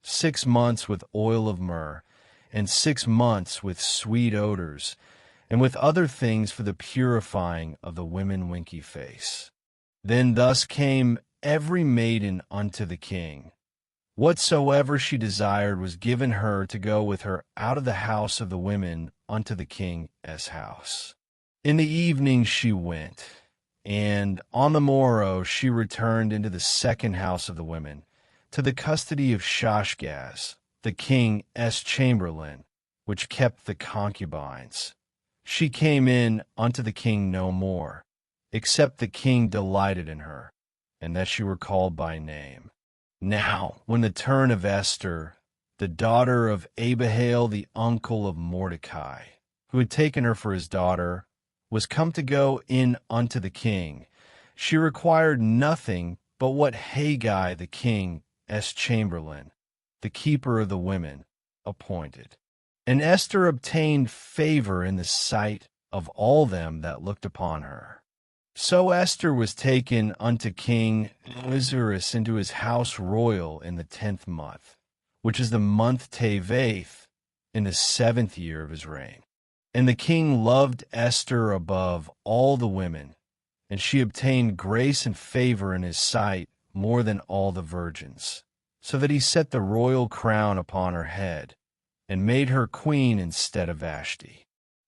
6 months with oil of myrrh, and 6 months with sweet odors, and with other things for the purifying of the women winky face. Then thus came every maiden unto the king. Whatsoever she desired was given her to go with her out of the house of the women unto the king's house. In the evening she went, and on the morrow she returned into the second house of the women, to the custody of Shashgaz, the king's chamberlain, which kept the concubines. She came in unto the king no more, except the king delighted in her, and that she were called by name. Now, when the turn of Esther, the daughter of Abihail, the uncle of Mordecai, who had taken her for his daughter, was come to go in unto the king, she required nothing but what Hagi the king's chamberlain, the keeper of the women, appointed. And Esther obtained favor in the sight of all them that looked upon her. So Esther was taken unto King Ahasuerus into his house royal in the 10th month, which is the month Teveth, in the 7th year of his reign. And the king loved Esther above all the women, and she obtained grace and favor in his sight more than all the virgins, so that he set the royal crown upon her head, and made her queen instead of Vashti.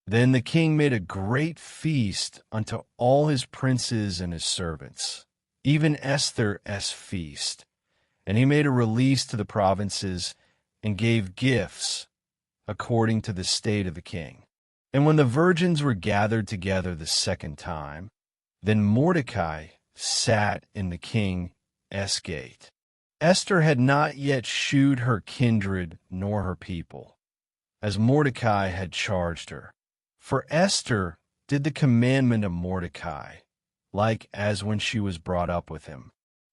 Then the king made a great feast unto all his princes and his servants, even Esther's feast. And he made a release to the provinces, and gave gifts according to the state of the king. And when the virgins were gathered together the second time, then Mordecai sat in the king's gate. Esther had not yet shewed her kindred nor her people, as Mordecai had charged her, For Esther did the commandment of Mordecai, like as when she was brought up with him.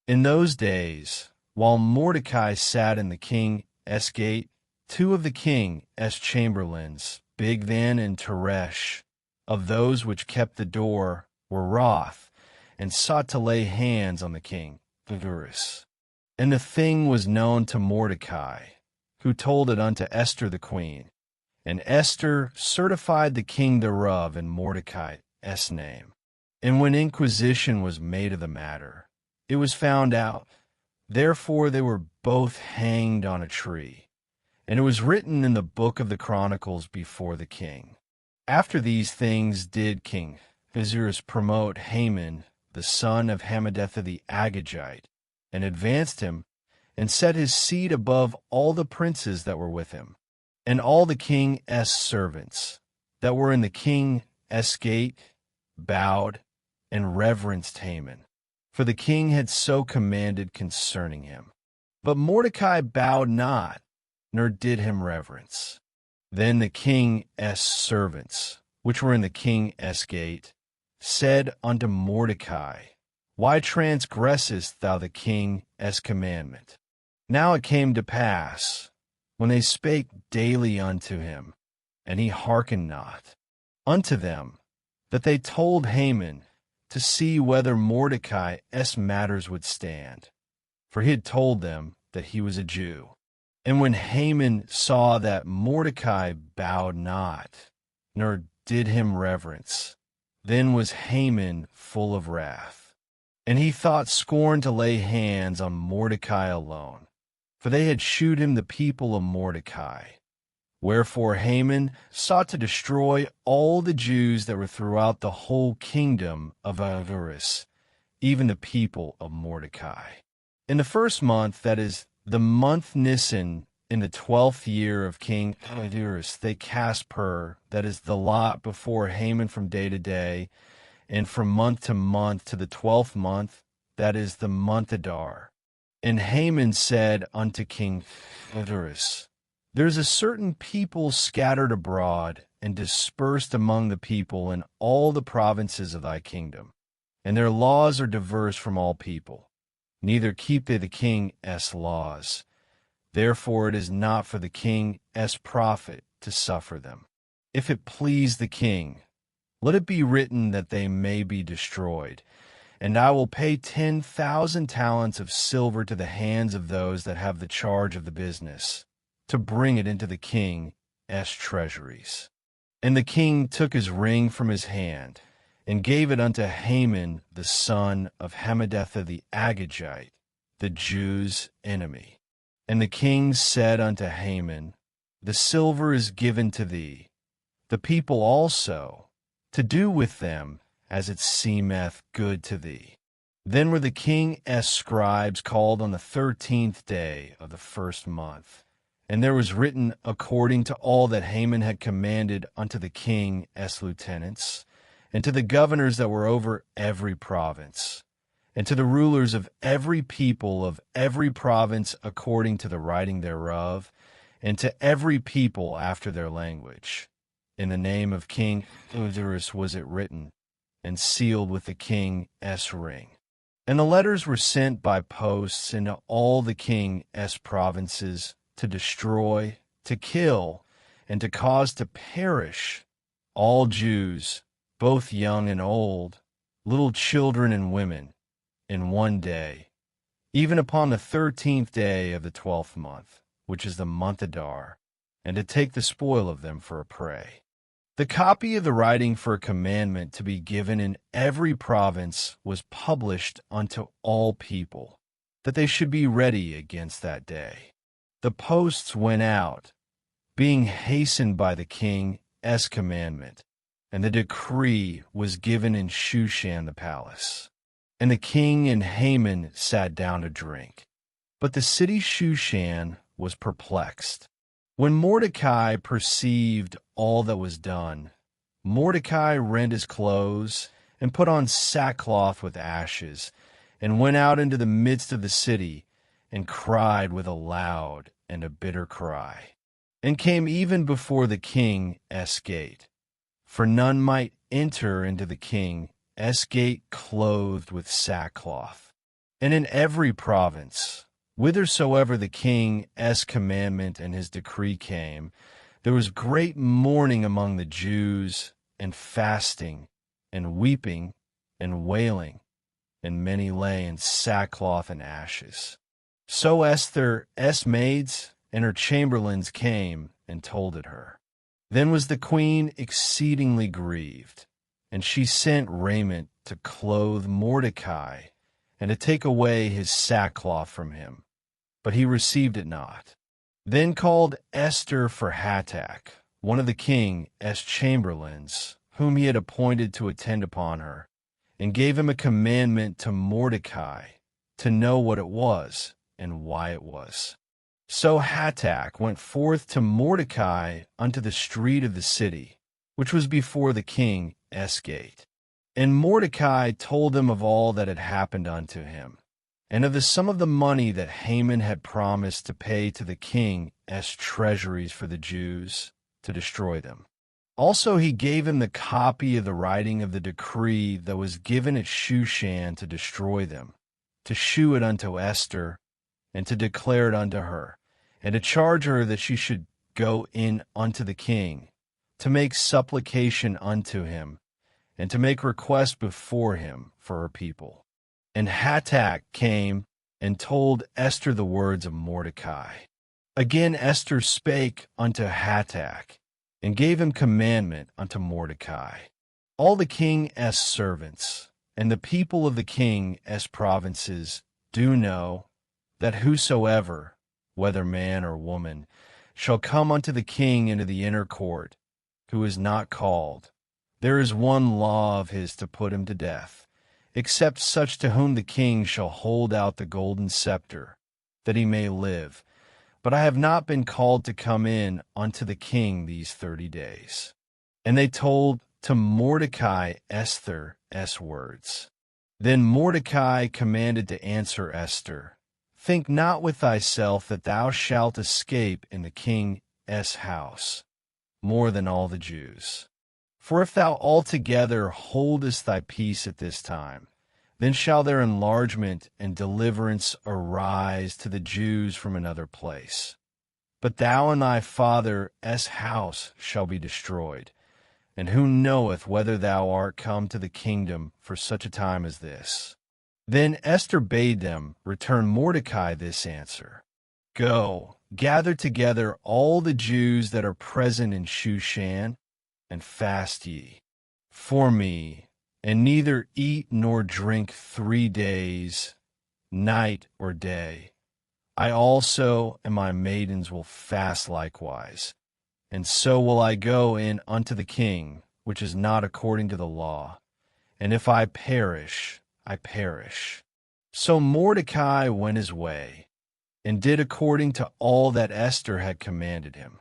In those days, while Mordecai sat in the king's gate, two of the king's chamberlains, Bigthan and Teresh, of those which kept the door, were wroth, and sought to lay hands on the king, Ahasuerus. And the thing was known to Mordecai, who told it unto Esther the queen. And Esther certified the king thereof in Mordecai's name. And when inquisition was made of the matter, it was found out. Therefore they were both hanged on a tree. And it was written in the book of the Chronicles before the king. After these things did King Ahasuerus promote Haman, the son of Hammedatha the Agagite, and advanced him, and set his seat above all the princes that were with him. And all the king's servants that were in the king's gate bowed and reverenced Haman, for the king had so commanded concerning him. But Mordecai bowed not, nor did him reverence. Then the king's servants, which were in the king's gate, said unto Mordecai, Why transgressest thou the king's commandment? Now it came to pass, when they spake daily unto him, and he hearkened not unto them, that they told Haman to see whether Mordecai's matters would stand, for he had told them that he was a Jew. And when Haman saw that Mordecai bowed not, nor did him reverence, then was Haman full of wrath. And he thought scorn to lay hands on Mordecai alone, for they had shewed him the people of Mordecai. Wherefore Haman sought to destroy all the Jews that were throughout the whole kingdom of Ahasuerus, even the people of Mordecai. In the first month, that is, the month Nisan, in the 12th year of King Ahasuerus, they cast pur, that is, the lot before Haman from day to day, and from month to the 12th month, that is, the month Adar. And Haman said unto King Ahasuerus, There is a certain people scattered abroad and dispersed among the people in all the provinces of thy kingdom, and their laws are diverse from all people. Neither keep they the king's laws. Therefore it is not for the king's profit to suffer them. If it please the king, let it be written that they may be destroyed. And I will pay 10,000 talents of silver to the hands of those that have the charge of the business, to bring it into the king's treasuries. And the king took his ring from his hand, and gave it unto Haman the son of Hammedatha the Agagite, the Jews' enemy. And the king said unto Haman, The silver is given to thee, the people also, to do with them as it seemeth good to thee. Then were the king's scribes called on the 13th day of the first month, and there was written according to all that Haman had commanded unto the king's lieutenants, and to the governors that were over every province, and to the rulers of every people of every province according to the writing thereof, and to every people after their language. In the name of King Ahasuerus was it written, and sealed with the king's ring. And the letters were sent by posts into all the king's provinces to destroy, to kill, and to cause to perish all Jews, both young and old, little children and women, in one day, even upon the 13th day of the 12th month, which is the month Adar, and to take the spoil of them for a prey. The copy of the writing for a commandment to be given in every province was published unto all people, that they should be ready against that day. The posts went out, being hastened by the king's commandment, and the decree was given in Shushan the palace. And the king and Haman sat down to drink. But the city Shushan was perplexed. When Mordecai perceived all that was done, Mordecai rent his clothes, and put on sackcloth with ashes, and went out into the midst of the city, and cried with a loud and a bitter cry, and came even before the king's gate. for none might enter into the king's gate clothed with sackcloth. And in every province, whithersoever the king's commandment and his decree came, there was great mourning among the Jews, and fasting, and weeping, and wailing, and many lay in sackcloth and ashes. So Esther's maids and her chamberlains came and told it her. Then was the queen exceedingly grieved, and she sent raiment to clothe Mordecai, and to take away his sackcloth from him. But he received it not. Then called Esther for Hatach, one of the king's chamberlains, whom he had appointed to attend upon her, and gave him a commandment to Mordecai, to know what it was, and why it was. So Hatach went forth to Mordecai unto the street of the city, which was before the king's gate. And Mordecai told them of all that had happened unto him, and of the sum of the money that Haman had promised to pay to the king's treasuries for the Jews, to destroy them. Also he gave him the copy of the writing of the decree that was given at Shushan to destroy them, to shew it unto Esther, and to declare it unto her, and to charge her that she should go in unto the king, to make supplication unto him, and to make request before him for her people. And Hatach came and told Esther the words of Mordecai. Again Esther spake unto Hatach, and gave him commandment unto Mordecai. All the king's servants, and the people of the king's provinces, do know that whosoever, whether man or woman, shall come unto the king into the inner court, who is not called, there is one law of his to put him to death, except such to whom the king shall hold out the golden scepter, that he may live. But I have not been called to come in unto the king these 30 days. And they told to Mordecai Esther's words. Then Mordecai commanded to answer Esther, Think not with thyself that thou shalt escape in the king's house, more than all the Jews. For if thou altogether holdest thy peace at this time, then shall their enlargement and deliverance arise to the Jews from another place. But thou and thy father's house shall be destroyed. And who knoweth whether thou art come to the kingdom for such a time as this? Then Esther bade them return Mordecai this answer. Go, gather together all the Jews that are present in Shushan, and fast ye for me, and neither eat nor drink 3 days, night or day. I also and my maidens will fast likewise, and so will I go in unto the king, which is not according to the law. And if I perish, I perish. So Mordecai went his way, and did according to all that Esther had commanded him.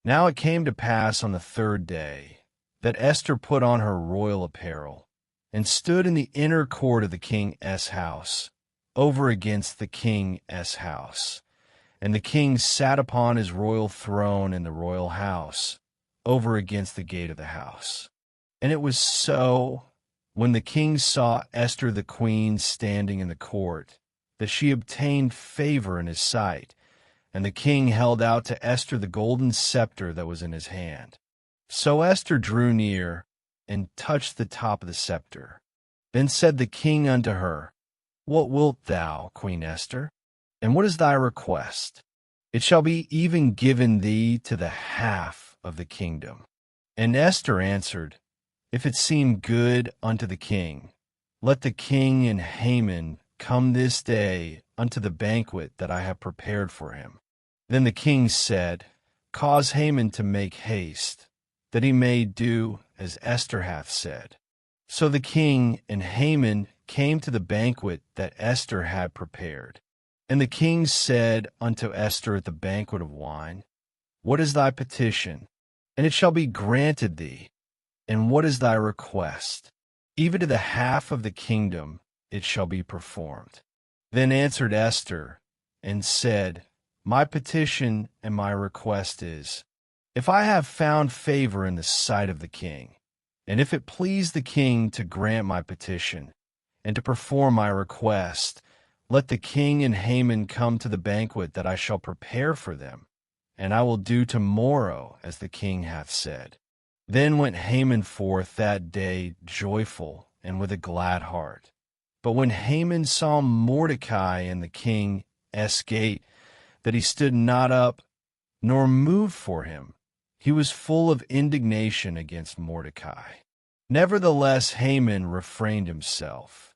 Now it came to pass on the 3rd day, that Esther put on her royal apparel, and stood in the inner court of the king's house, over against the king's house. And the king sat upon his royal throne in the royal house, over against the gate of the house. And it was so, when the king saw Esther the queen standing in the court, that she obtained favor in his sight, and the king held out to Esther the golden scepter that was in his hand. So Esther drew near, and touched the top of the scepter. Then said the king unto her, What wilt thou, Queen Esther? And what is thy request? It shall be even given thee to the half of the kingdom. And Esther answered, If it seem good unto the king, let the king and Haman come this day unto the banquet that I have prepared for him. Then the king said, Cause Haman to make haste, that he may do as Esther hath said. So the king and Haman came to the banquet that Esther had prepared. And the king said unto Esther at the banquet of wine, What is thy petition? And it shall be granted thee. And what is thy request? Even to the half of the kingdom it shall be performed. Then answered Esther, and said, My petition and my request is, if I have found favor in the sight of the king, And if it please the king to grant my petition, and to perform my request, let the king and Haman come to the banquet that I shall prepare for them, and I will do tomorrow as the king hath said. Then went Haman forth that day joyful and with a glad heart. But when Haman saw Mordecai in the king's gate, that he stood not up, nor moved for him, he was full of indignation against Mordecai. Nevertheless Haman refrained himself.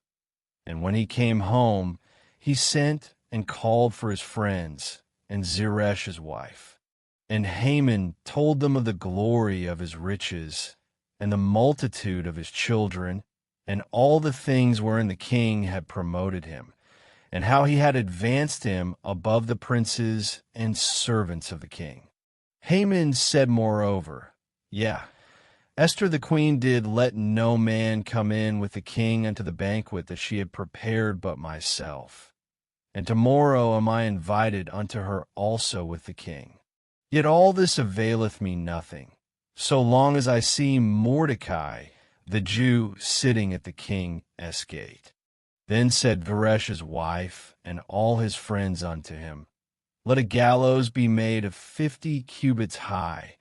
And when he came home, he sent and called for his friends and Zeresh his wife. And Haman told them of the glory of his riches, and the multitude of his children, and all the things wherein the king had promoted him, and how he had advanced him above the princes and servants of the king. Haman said moreover, Esther the queen did let no man come in with the king unto the banquet that she had prepared but myself. And tomorrow am I invited unto her also with the king. Yet all this availeth me nothing, so long as I see Mordecai, the Jew, sitting at the king's gate. Then said Zeresh wife and all his friends unto him, Let a gallows be made of 50 cubits high,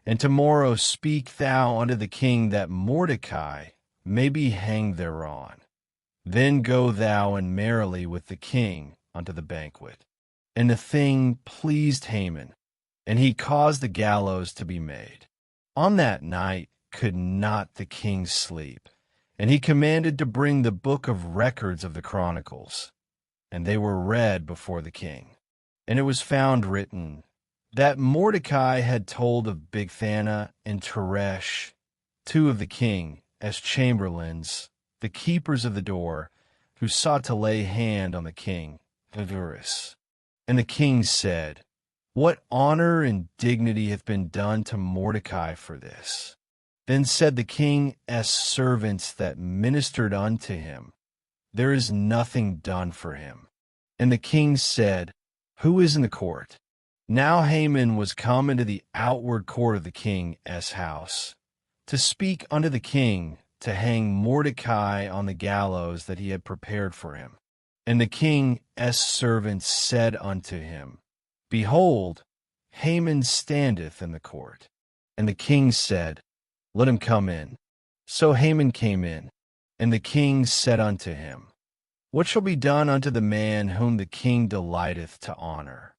and tomorrow speak thou unto the king that Mordecai may be hanged thereon. Then go thou and merrily with the king unto the banquet. And the thing pleased Haman, and he caused the gallows to be made. On that night could not the king sleep, and he commanded to bring the book of records of the chronicles, and they were read before the king. And it was found written that Mordecai had told of Bigthana and Teresh, two of the king, as chamberlains, the keepers of the door, who sought to lay hand on the king, Vivarus. And the king said, What honor and dignity hath been done to Mordecai for this? Then said the king's servants that ministered unto him, There is nothing done for him. And the king said, Who is in the court? Now Haman was come into the outward court of the king's house, to speak unto the king, to hang Mordecai on the gallows that he had prepared for him. And the king's servants said unto him, Behold, Haman standeth in the court. And the king said, Let him come in. So Haman came in, and the king said unto him, What shall be done unto the man whom the king delighteth to honor?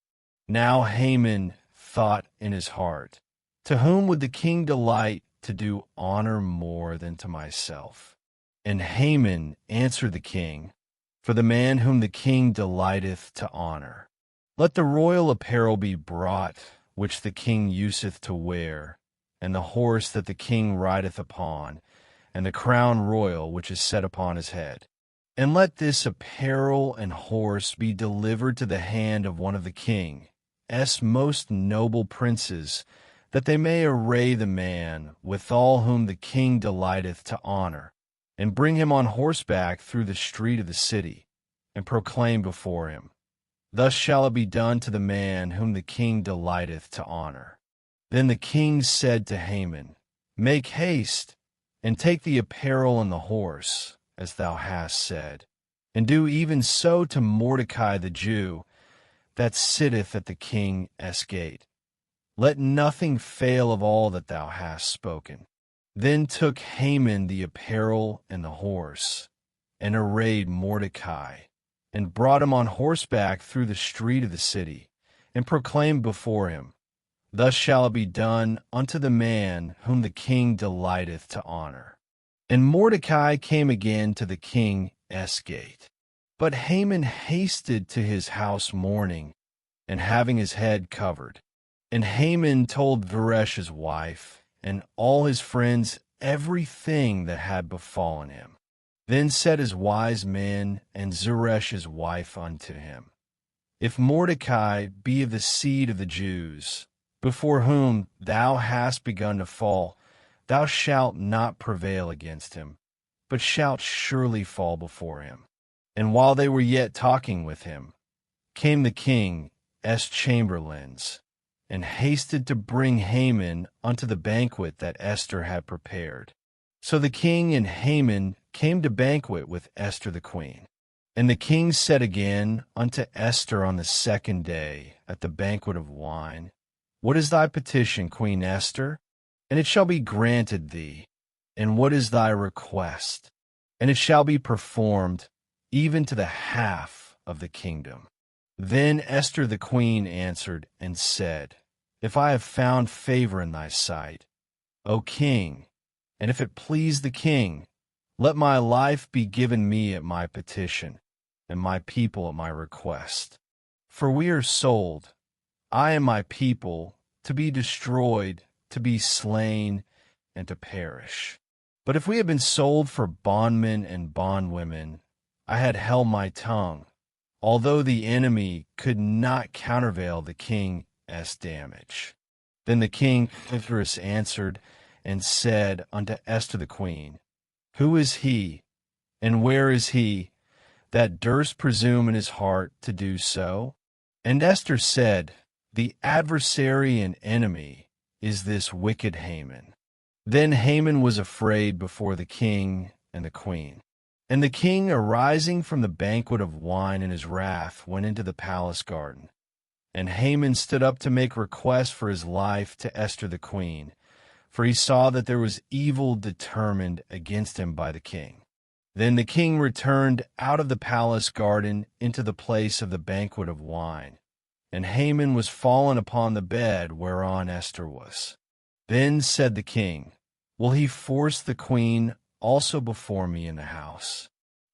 Now Haman thought in his heart, To whom would the king delight to do honor more than to myself? And Haman answered the king, For the man whom the king delighteth to honor. Let the royal apparel be brought, which the king useth to wear, and the horse that the king rideth upon, and the crown royal which is set upon his head. And let this apparel and horse be delivered to the hand of one of the king's most noble princes, that they may array the man withal whom the king delighteth to honor, and bring him on horseback through the street of the city, and proclaim before him, Thus shall it be done to the man whom the king delighteth to honor. Then the king said to Haman, Make haste, and take the apparel and the horse, as thou hast said, and do even so to Mordecai the Jew, that sitteth at the king's gate. Let nothing fail of all that thou hast spoken. Then took Haman the apparel and the horse, and arrayed Mordecai, and brought him on horseback through the street of the city, and proclaimed before him, Thus shall it be done unto the man whom the king delighteth to honor. And Mordecai came again to the king's gate. But Haman hasted to his house mourning, and having his head covered. And Haman told Zeresh wife, and all his friends, everything that had befallen him. Then said his wise men and Zeresh wife unto him, If Mordecai be of the seed of the Jews, before whom thou hast begun to fall, thou shalt not prevail against him, but shalt surely fall before him. And while they were yet talking with him, came the king's chamberlains, and hasted to bring Haman unto the banquet that Esther had prepared. So the king and Haman came to banquet with Esther the queen. And the king said again unto Esther on the second day at the banquet of wine, What is thy petition, Queen Esther? And it shall be granted thee. And what is thy request? And it shall be performed, even to the half of the kingdom. Then Esther the queen answered and said, If I have found favor in thy sight, O king, and if it please the king, let my life be given me at my petition, and my people at my request. For we are sold, I and my people, to be destroyed, to be slain, and to perish. But if we had been sold for bondmen and bondwomen, I had held my tongue, although the enemy could not countervail the king's damage. Then the king Ahasuerus answered and said unto Esther the queen, Who is he, and where is he, that durst presume in his heart to do so? And Esther said, The adversary and enemy is this wicked Haman. Then Haman was afraid before the king and the queen. And the king, arising from the banquet of wine in his wrath, went into the palace garden. And Haman stood up to make request for his life to Esther the queen, for he saw that there was evil determined against him by the king. Then the king returned out of the palace garden into the place of the banquet of wine, and Haman was fallen upon the bed whereon Esther was. Then said the king, Will he force the queen also before me in the house?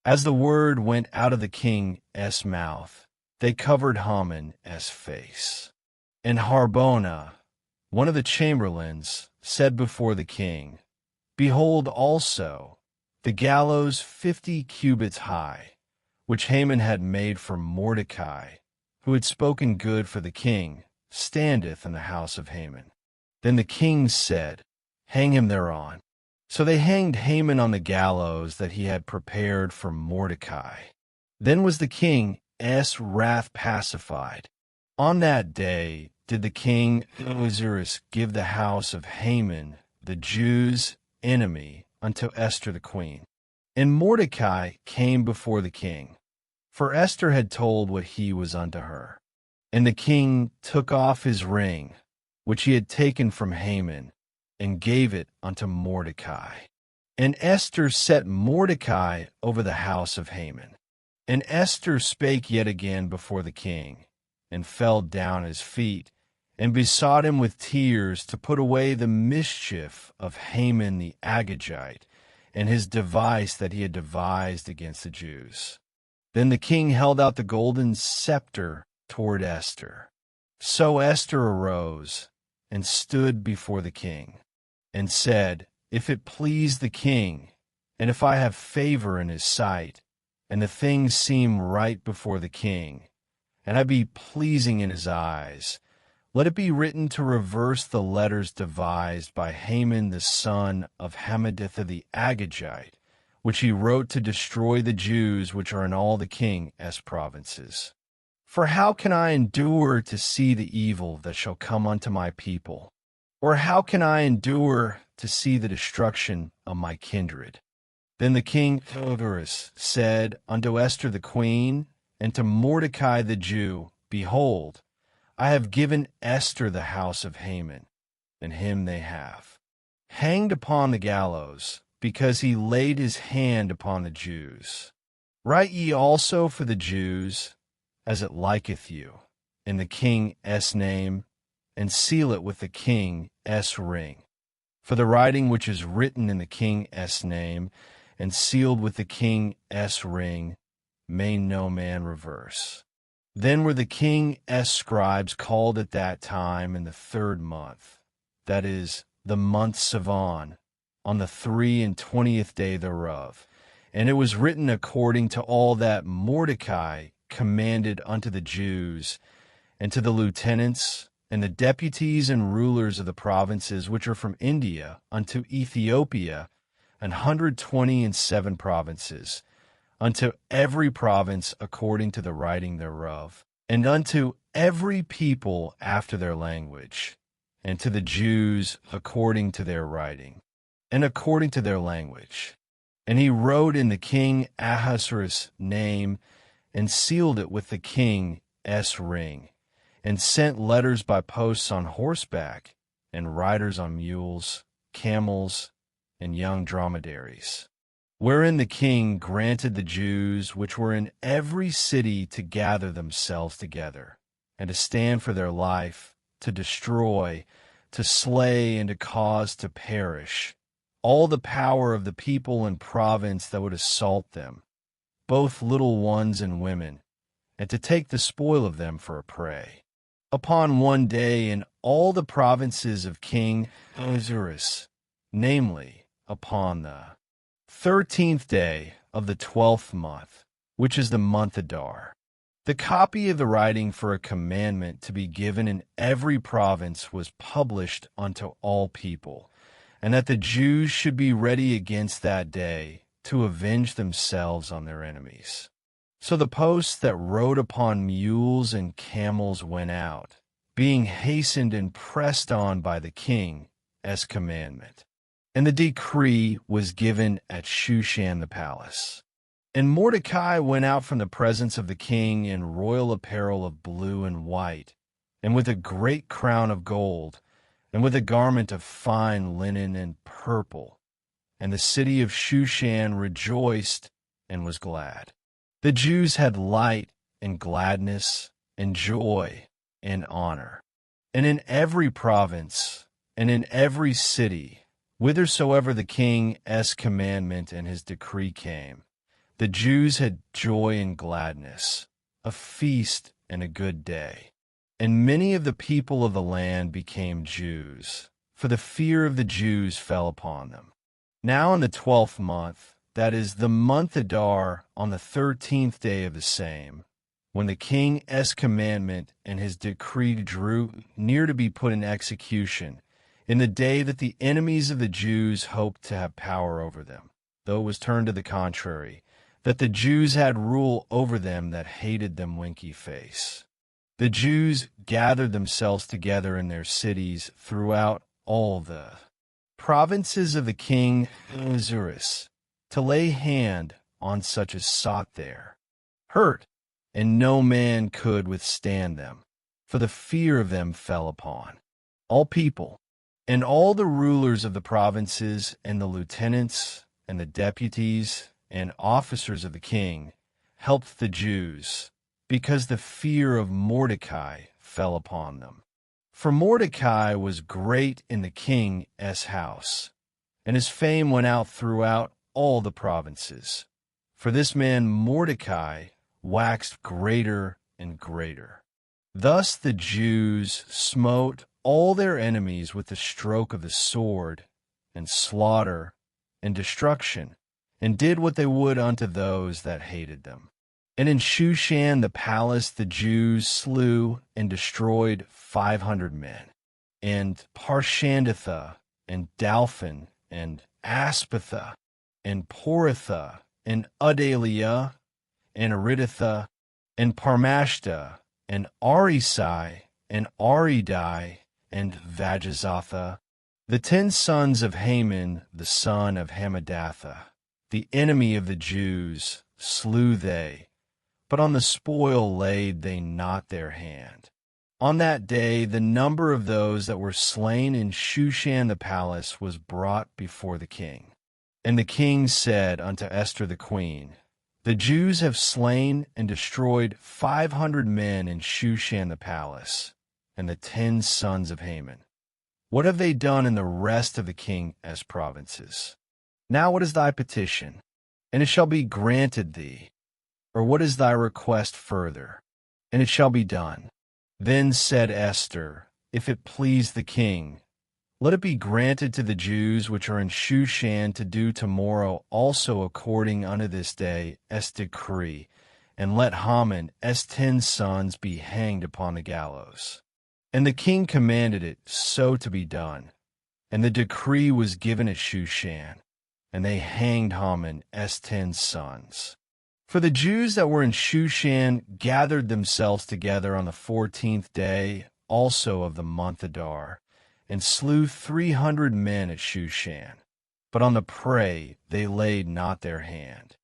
As the word went out of the king's mouth, they covered Haman's face. And Harbona, one of the chamberlains, said before the king, Behold also, the gallows 50 cubits high, which Haman had made for Mordecai, who had spoken good for the king, standeth in the house of Haman. Then the king said, Hang him thereon. So they hanged Haman on the gallows that he had prepared for Mordecai. Then was the king's wrath pacified. On that day did the king Ahasuerus give the house of Haman, the Jews' enemy, unto Esther the queen. And Mordecai came before the king, for Esther had told what he was unto her. And the king took off his ring, which he had taken from Haman, and gave it unto Mordecai. And Esther set Mordecai over the house of Haman. And Esther spake yet again before the king, and fell down at his feet, and besought him with tears to put away the mischief of Haman the Agagite, and his device that he had devised against the Jews. Then the king held out the golden scepter toward Esther. So Esther arose, and stood before the king, and said, If it please the king, and if I have favor in his sight, and the things seem right before the king, and I be pleasing in his eyes, let it be written to reverse the letters devised by Haman the son of Hammedatha the Agagite, which he wrote to destroy the Jews which are in all the king's provinces. For how can I endure to see the evil that shall come unto my people? Or how can I endure to see the destruction of my kindred? Then the king Ahasuerus said unto Esther the queen, and to Mordecai the Jew, Behold, I have given Esther the house of Haman, and him they have hanged upon the gallows, because he laid his hand upon the Jews. Write ye also for the Jews, as it liketh you, in the king's name, and seal it with the king's ring. For the writing which is written in the king's name, and sealed with the king's ring, may no man reverse. Then were the king's scribes called at that time in the 3rd month, that is, the month Sivan, on the 23 day thereof. And it was written according to all that Mordecai commanded unto the Jews, and to the lieutenants, and the deputies and rulers of the provinces which are from India unto Ethiopia, 127 provinces, unto every province according to the writing thereof, and unto every people after their language, and to the Jews according to their writing. and according to their language. And he wrote in the king Ahasuerus' name, and sealed it with the king's ring, and sent letters by posts on horseback, and riders on mules, camels, and young dromedaries, wherein the king granted the Jews which were in every city to gather themselves together, and to stand for their life, to destroy, to slay, and to cause to perish all the power of the people and province that would assault them, both little ones and women, and to take the spoil of them for a prey. Upon one day in all the provinces of King Ahasuerus, namely, upon the 13th day of the 12th month, which is the month Adar, the copy of the writing for a commandment to be given in every province was published unto all people, and that the Jews should be ready against that day to avenge themselves on their enemies. So the posts that rode upon mules and camels went out, being hastened and pressed on by the king as commandment. And the decree was given at Shushan the palace. And Mordecai went out from the presence of the king in royal apparel of blue and white, and with a great crown of gold, and with a garment of fine linen and purple. And the city of Shushan rejoiced and was glad. The Jews had light and gladness and joy and honor. And in every province and in every city, whithersoever the king's commandment and his decree came, the Jews had joy and gladness, a feast and a good day. And many of the people of the land became Jews, for the fear of the Jews fell upon them. Now in the 12th month, that is the month Adar, on the 13th day of the same, when the king's commandment and his decree drew near to be put in execution, in the day that the enemies of the Jews hoped to have power over them, though it was turned to the contrary, that the Jews had rule over them that hated them winky face. The Jews gathered themselves together in their cities throughout all the provinces of the king Ahasuerus, to lay hand on such as sought there, hurt, and no man could withstand them, for the fear of them fell upon all people. And all the rulers of the provinces, and the lieutenants, and the deputies, and officers of the king helped the Jews, because the fear of Mordecai fell upon them. For Mordecai was great in the king's house, and his fame went out throughout all the provinces. For this man Mordecai waxed greater and greater. Thus the Jews smote all their enemies with the stroke of the sword, and slaughter, and destruction, and did what they would unto those that hated them. And in Shushan the palace the Jews slew and destroyed 500 men, and Parshandatha, and Dalphin, and Aspatha, and Poratha, and Adalia, and Aridatha, and Parmashta, and Arisai, and Aridai, and Vajazatha, the 10 sons of Haman, the son of Hammedatha, the enemy of the Jews, slew they, but on the spoil laid they not their hand. On that day the number of those that were slain in Shushan the palace was brought before the king. And the king said unto Esther the queen, The Jews have slain and destroyed 500 men in Shushan the palace, and the 10 sons of Haman. What have they done in the rest of the king's provinces? Now what is thy petition? And it shall be granted thee. Or what is thy request further? And it shall be done. Then said Esther, If it please the king, let it be granted to the Jews which are in Shushan to do tomorrow also according unto this day as decree, and let Haman's 10 sons be hanged upon the gallows. And the king commanded it so to be done. And the decree was given at Shushan, and they hanged Haman's 10 sons. For the Jews that were in Shushan gathered themselves together on the 14th day also of the month Adar, and slew 300 men at Shushan. but on the prey they laid not their hand.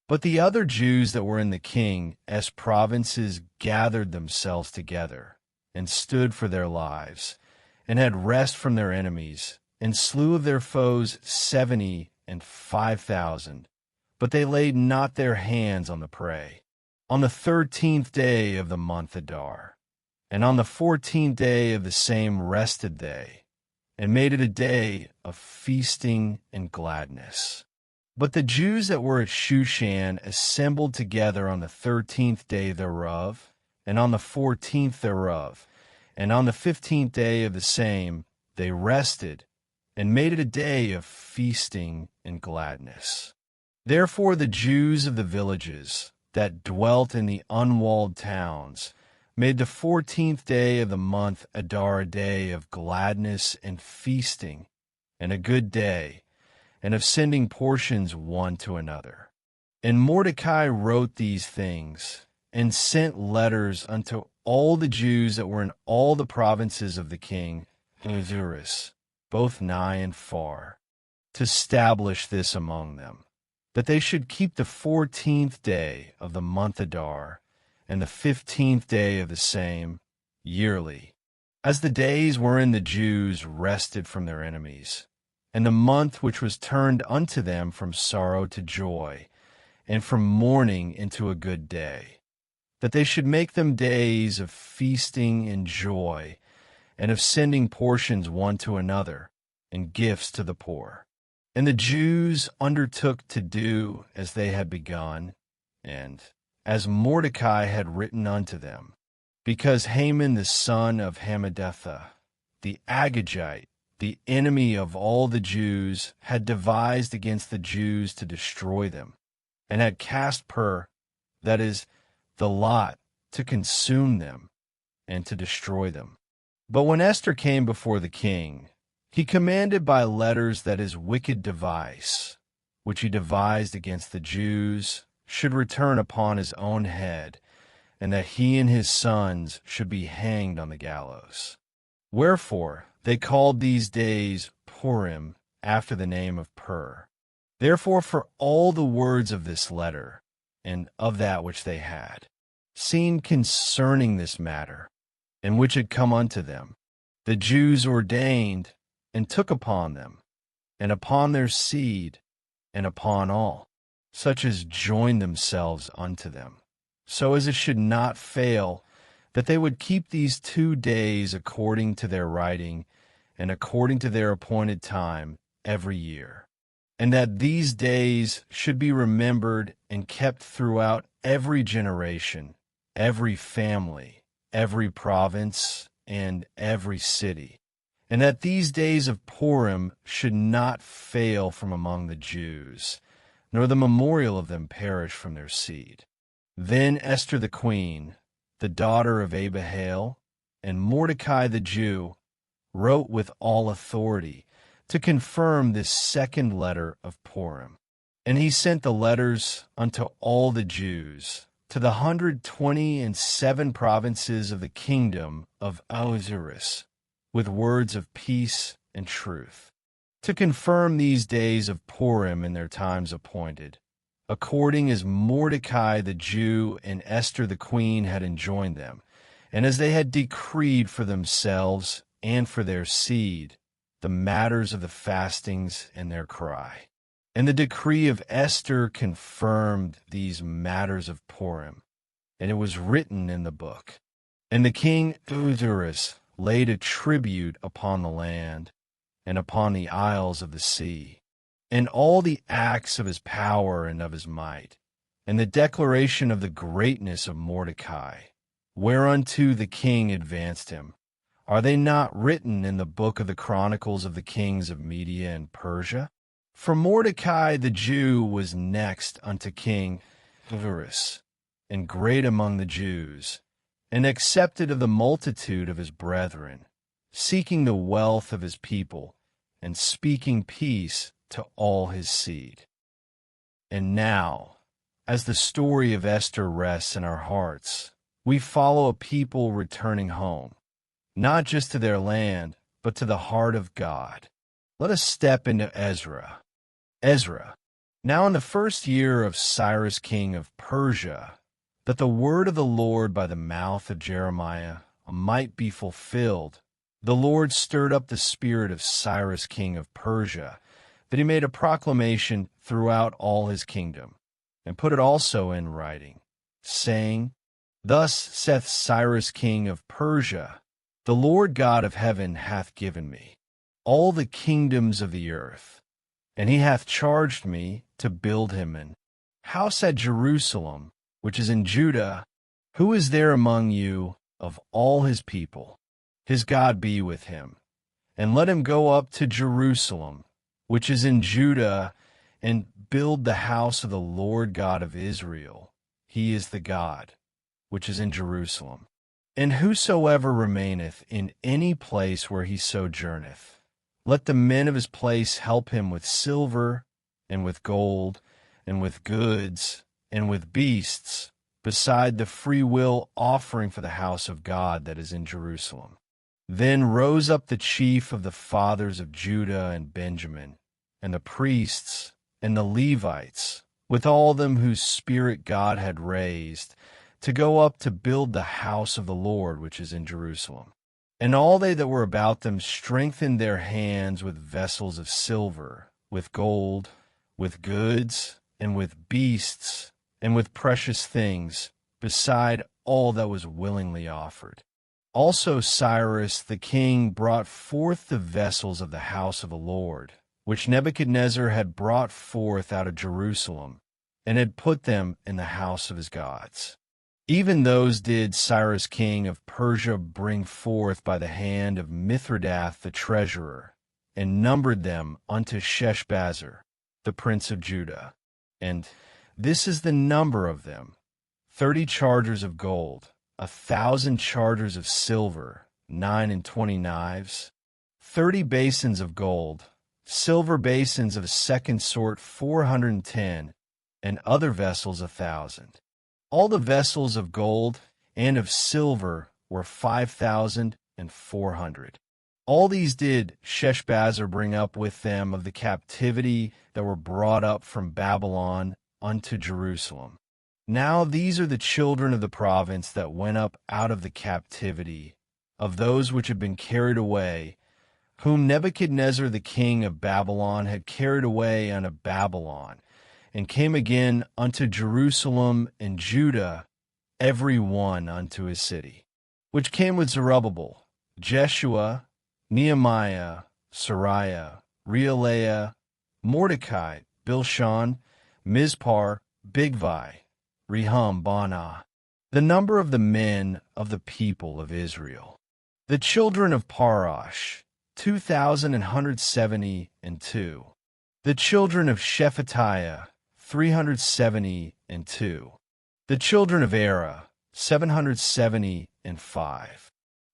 But the other Jews that were in the king's provinces gathered themselves together, and stood for their lives, and had rest from their enemies, and slew of their foes 75,000. But they laid not their hands on the prey. On the 13th day of the month Adar, and on the 14th day of the same rested they, and made it a day of feasting and gladness. But the Jews that were at Shushan assembled together on the 13th day thereof, and on the 14th thereof, and on the 15th day of the same they rested, and made it a day of feasting and gladness. Therefore the Jews of the villages that dwelt in the unwalled towns made the 14th day of the month Adar a day of gladness and feasting, and a good day, and of sending portions one to another. And Mordecai wrote these things, and sent letters unto all the Jews that were in all the provinces of the king Ahasuerus, both nigh and far, to establish this among them, that they should keep the 14th day of the month Adar, and the 15th day of the same, yearly, as the days wherein the Jews rested from their enemies, and the month which was turned unto them from sorrow to joy, and from mourning into a good day, that they should make them days of feasting and joy, and of sending portions one to another, and gifts to the poor. And the Jews undertook to do as they had begun, and as Mordecai had written unto them, because Haman the son of Hammedatha, the Agagite, the enemy of all the Jews, had devised against the Jews to destroy them, and had cast that is, the lot, to consume them, and to destroy them. But when Esther came before the king, he commanded by letters that his wicked device, which he devised against the Jews, should return upon his own head, and that he and his sons should be hanged on the gallows. Wherefore they called these days Purim, after the name of Pur. Therefore for all the words of this letter, and of that which they had seen concerning this matter, and which had come unto them, the Jews ordained, and took upon them, and upon their seed, and upon all, such as joined themselves unto them, so as it should not fail, that they would keep these 2 days according to their writing, and according to their appointed time every year, and that these days should be remembered and kept throughout every generation, every family, every province, and every city, and that these days of Purim should not fail from among the Jews, nor the memorial of them perish from their seed. Then Esther the queen, the daughter of Abihail, and Mordecai the Jew, wrote with all authority to confirm this second letter of Purim. And he sent the letters unto all the Jews, to the 127 provinces of the kingdom of Ahasuerus, with words of peace and truth, to confirm these days of Purim in their times appointed, according as Mordecai the Jew and Esther the queen had enjoined them, and as they had decreed for themselves and for their seed the matters of the fastings and their cry. And the decree of Esther confirmed these matters of Purim, and it was written in the book. And the king Ahasuerus laid a tribute upon the land, and upon the isles of the sea, and all the acts of his power and of his might, and the declaration of the greatness of Mordecai, whereunto the king advanced him. Are they not written in the book of the chronicles of the kings of Media and Persia? For Mordecai the Jew was next unto King Ahasuerus, and great among the Jews, and accepted of the multitude of his brethren, seeking the wealth of his people, and speaking peace to all his seed. And now, as the story of Esther rests in our hearts, we follow a people returning home, not just to their land, but to the heart of God. Let us step into Ezra, Ezra. Now in the first year of Cyrus king of Persia, that the word of the Lord by the mouth of Jeremiah might be fulfilled, the Lord stirred up the spirit of Cyrus king of Persia, that he made a proclamation throughout all his kingdom, and put it also in writing, saying, Thus saith Cyrus king of Persia, The Lord God of heaven hath given me all the kingdoms of the earth, and he hath charged me to build him an house at Jerusalem, which is in Judah. Who is there among you of all his people? His God be with him. And let him go up to Jerusalem, which is in Judah, and build the house of the Lord God of Israel. He is the God which is in Jerusalem. And whosoever remaineth in any place where he sojourneth, let the men of his place help him with silver, and with gold, and with goods, and with beasts, beside the freewill offering for the house of God that is in Jerusalem. Then rose up the chief of the fathers of Judah and Benjamin, and the priests, and the Levites, with all them whose spirit God had raised, to go up to build the house of the Lord which is in Jerusalem. And all they that were about them strengthened their hands with vessels of silver, with gold, with goods, and with beasts, and with precious things, beside all that was willingly offered. Also Cyrus the king brought forth the vessels of the house of the Lord, which Nebuchadnezzar had brought forth out of Jerusalem, and had put them in the house of his gods. Even those did Cyrus king of Persia bring forth by the hand of Mithridath the treasurer, and numbered them unto Sheshbazzar, the prince of Judah. And this is the number of them: 30 chargers of gold, 1,000 chargers of silver, 29 knives, 30 basins of gold, silver basins of second sort 410, and other vessels 1,000. All the vessels of gold and of silver were 5,400. All these did Sheshbazzar bring up with them of the captivity that were brought up from Babylon unto Jerusalem. Now these are the children of the province that went up out of the captivity, of those which had been carried away, whom Nebuchadnezzar the king of Babylon had carried away unto Babylon, and came again unto Jerusalem and Judah, every one unto his city, which came with Zerubbabel, Jeshua, Nehemiah, Sariah, Reelaiah, Mordecai, Bilshan, Mizpar, Bigvai, Rehum, Baanah, the number of the men of the people of Israel. The children of Parosh, 2,172. The children of Shephatiah, 372. The children of Era, 775.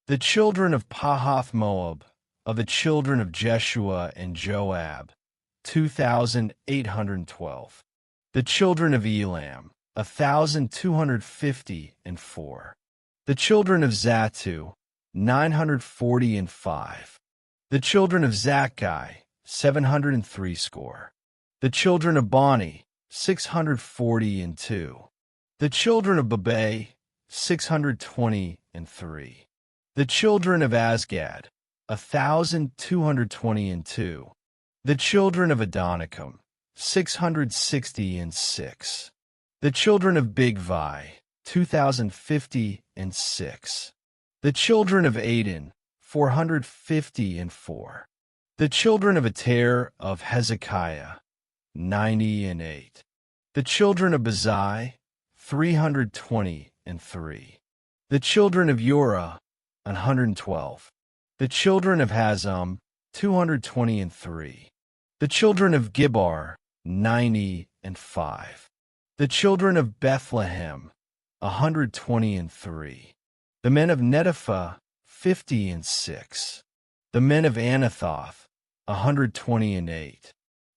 The children of Pahath Moab, of the children of Jeshua and Joab, 2,812. The children of Elam, 1,254. The children of Zattu, 945. The children of Zakkai, 703 score. The children of Bani, 642. The children of Babai, 623. The children of Asgad, 1,222. The children of Adonicum, 666. The children of Bigvai, 2,056. The children of Adin, 454. The children of Ater of Hezekiah, 98. The children of Bazai, 323. The children of Ura, 112. The children of Hazam, 223. The children of Gibbar, 95. The children of Bethlehem, 123. The men of Netopha, 56. The men of Anathoth, 128.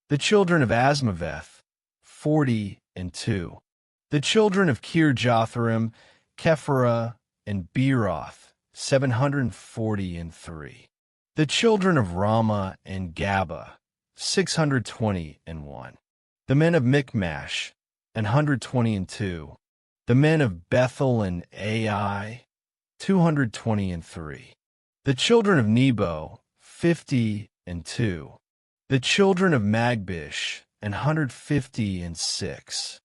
The children of Asmaveth, 42. The children of Kirjatharim, Kephirah, and Beeroth, 743. The children of Ramah and Gaba, 620. The men of Michmash, 122. The men of Bethel and Ai, 223. The children of Nebo, 50. The children of Magbish, 156.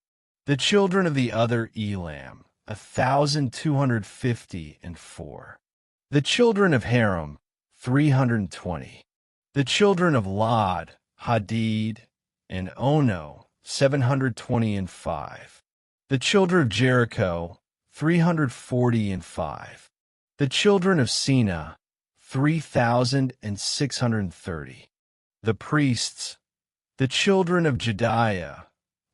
The children of the other Elam, 1,254. The children of Haram, 320. The children of Lod, Hadid, and Ono, 725. The children of Jericho, 345. The children of Sina, 3,630. The priests, the children of Jediah,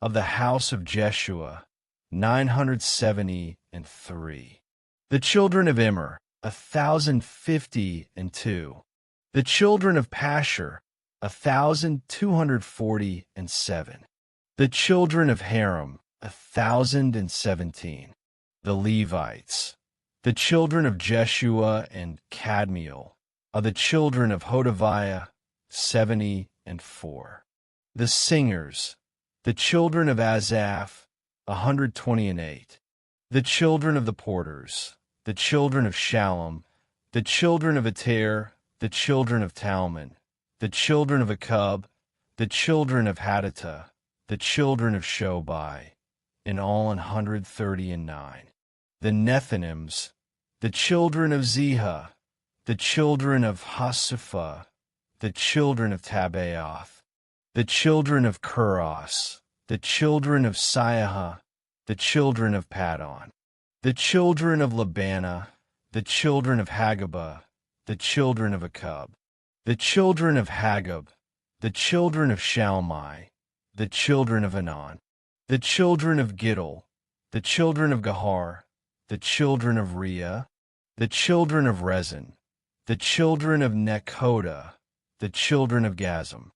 of the house of Jeshua, 973. The children of Immer, 1,052. The children of Pashur, 1,247. The children of Haram, 1,017. The Levites, the children of Jeshua and Kadmiel, of the children of Hodaviah, 74. The singers, the children of Asaph, 128. The children of the porters, the children of Shallum, the children of Ater, the children of Talmon, the children of Akub, the children of Hadattah, the children of Shobai, in all 139. The Nethinims, the children of Ziha, the children of Hasupha, the children of Tabaoth, the children of Kuros, the children of Siaha, the children of Padon, the children of Labana, the children of Hagabah, the children of Akub, the children of Hagab, the children of Shalmai, the children of Anan, the children of Giddel, the children of Gahar, the children of Rhea, the children of Rezin, the children of Nekoda, the children of Gazam,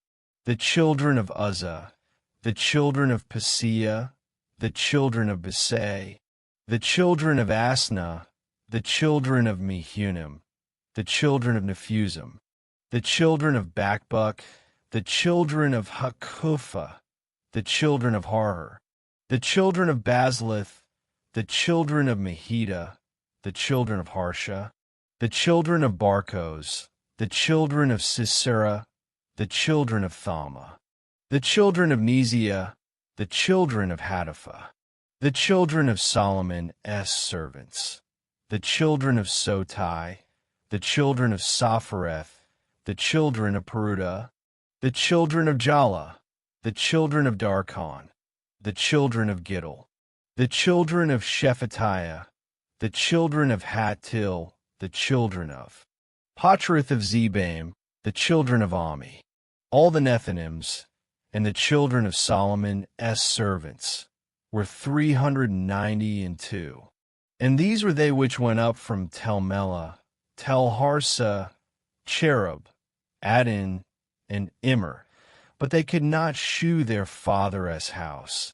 the children of Uzzah, the children of Paseah, the children of Besai, the children of Asna, the children of Mehunim, the children of Nephusim, the children of Bakbuk, the children of Hakupha, the children of Harher, the children of Bazlith, the children of Mehida, the children of Harsha, the children of Barkos, the children of Sisera, the children of Thama, the children of Neziah, the children of Hatapha, the children of Solomon's servants, the children of Sotai, the children of Sophereth, the children of Peruda, the children of Jala, the children of Darkon, the children of Giddel, the children of Shephatiah, the children of Hattil, the children of Patrith of Zebaim, the children of Ami, all the Nethinims, and the children of Solomon's servants were 392. And these were they which went up from Telmela, Telharsa, Cherub, Adin, and Immer, but they could not shew their father's house,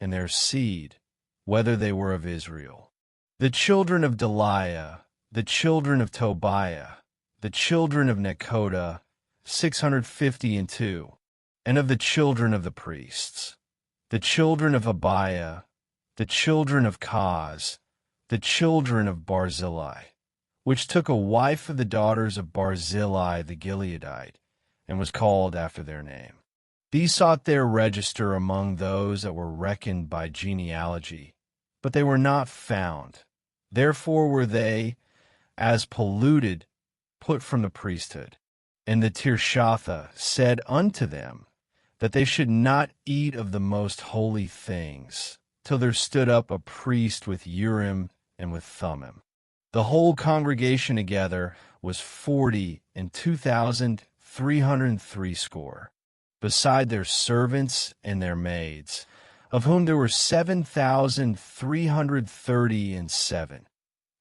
and their seed, whether they were of Israel. The children of Deliah, the children of Tobiah, the children of Nekoda, 652, and of the children of the priests, the children of Abiah, the children of Kaz, the children of Barzillai, which took a wife of the daughters of Barzillai the Gileadite, and was called after their name. These sought their register among those that were reckoned by genealogy, but they were not found. Therefore were they, as polluted, put from the priesthood. And the Tirshatha said unto them that they should not eat of the most holy things, till there stood up a priest with Urim and with Thummim. The whole congregation together was 40,002,303 score, beside their servants and their maids, of whom there were 7,337,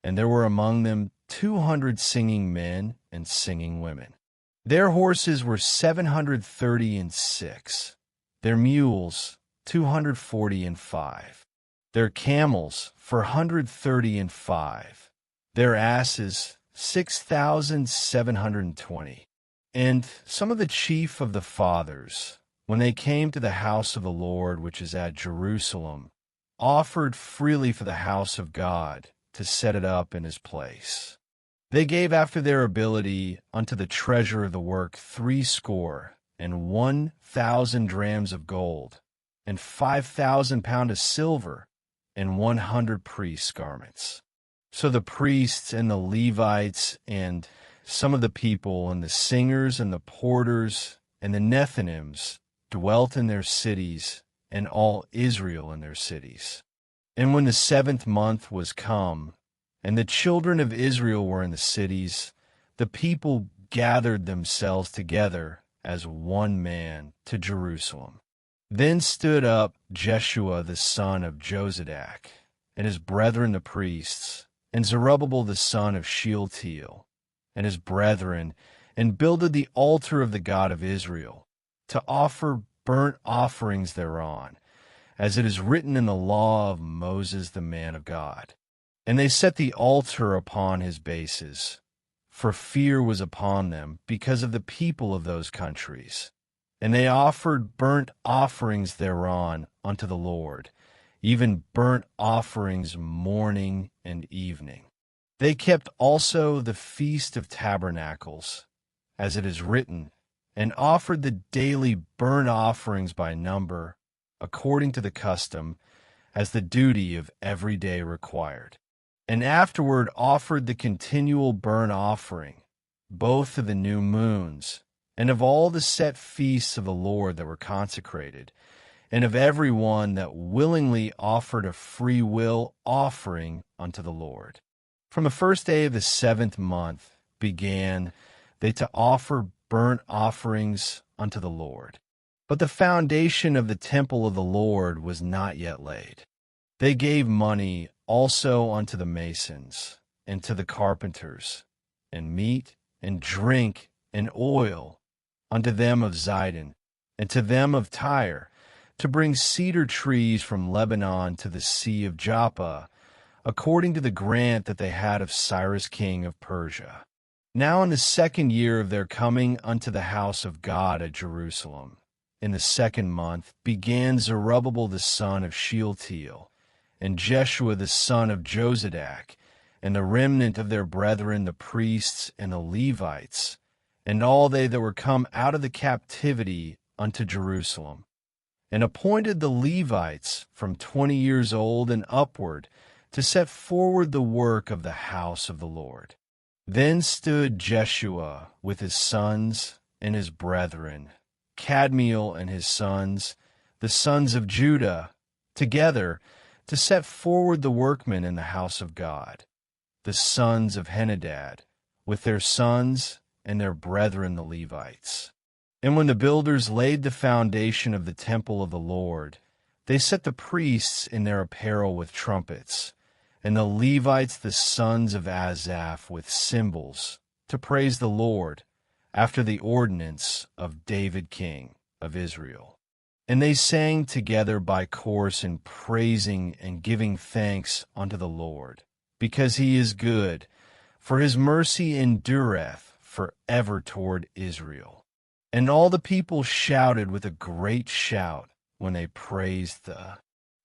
and there were among them 200 singing men and singing women. Their horses were 736, their mules 245, their camels 435, their asses 6,720, And some of the chief of the fathers, when they came to the house of the Lord which is at Jerusalem, offered freely for the house of God to set it up in his place. They gave after their ability unto the treasure of the work 61,000 drams of gold, and 5,000 pounds of silver, and 100 priests' garments. So the priests and the Levites and some of the people and the singers and the porters and the Nethinims dwelt in their cities, and all Israel in their cities. And when the 7th month was come, and the children of Israel were in the cities, the people gathered themselves together as one man to Jerusalem. Then stood up Jeshua the son of Jozadak, and his brethren the priests, and Zerubbabel the son of Shealtiel, and his brethren, and builded the altar of the God of Israel, to offer burnt offerings thereon, as it is written in the law of Moses the man of God. And they set the altar upon his bases, for fear was upon them because of the people of those countries. And they offered burnt offerings thereon unto the Lord, even burnt offerings morning and evening. They kept also the Feast of Tabernacles, as it is written, and offered the daily burnt offerings by number, according to the custom, as the duty of every day required. And afterward offered the continual burnt offering, both of the new moons, and of all the set feasts of the Lord that were consecrated, and of every one that willingly offered a free will offering unto the Lord. From the first day of the 7th month began they to offer burnt offerings unto the Lord. But the foundation of the temple of the Lord was not yet laid. They gave money also unto the masons, and to the carpenters, and meat, and drink, and oil, unto them of Zidon, and to them of Tyre, to bring cedar trees from Lebanon to the sea of Joppa, according to the grant that they had of Cyrus king of Persia. Now in the 2nd year of their coming unto the house of God at Jerusalem, in the 2nd month, began Zerubbabel the son of Shealtiel, and Jeshua the son of Jozadak, and the remnant of their brethren the priests and the Levites, and all they that were come out of the captivity unto Jerusalem, and appointed the Levites from 20 years old and upward to set forward the work of the house of the Lord. Then stood Jeshua with his sons and his brethren, Kadmiel and his sons, the sons of Judah, together to set forward the workmen in the house of God, the sons of Henadad, with their sons and their brethren the Levites. And when the builders laid the foundation of the temple of the Lord, they set the priests in their apparel with trumpets, and the Levites the sons of Asaph with cymbals, to praise the Lord, after the ordinance of David king of Israel. And they sang together by course in praising and giving thanks unto the Lord, because he is good, for his mercy endureth forever toward Israel. And all the people shouted with a great shout when they praised the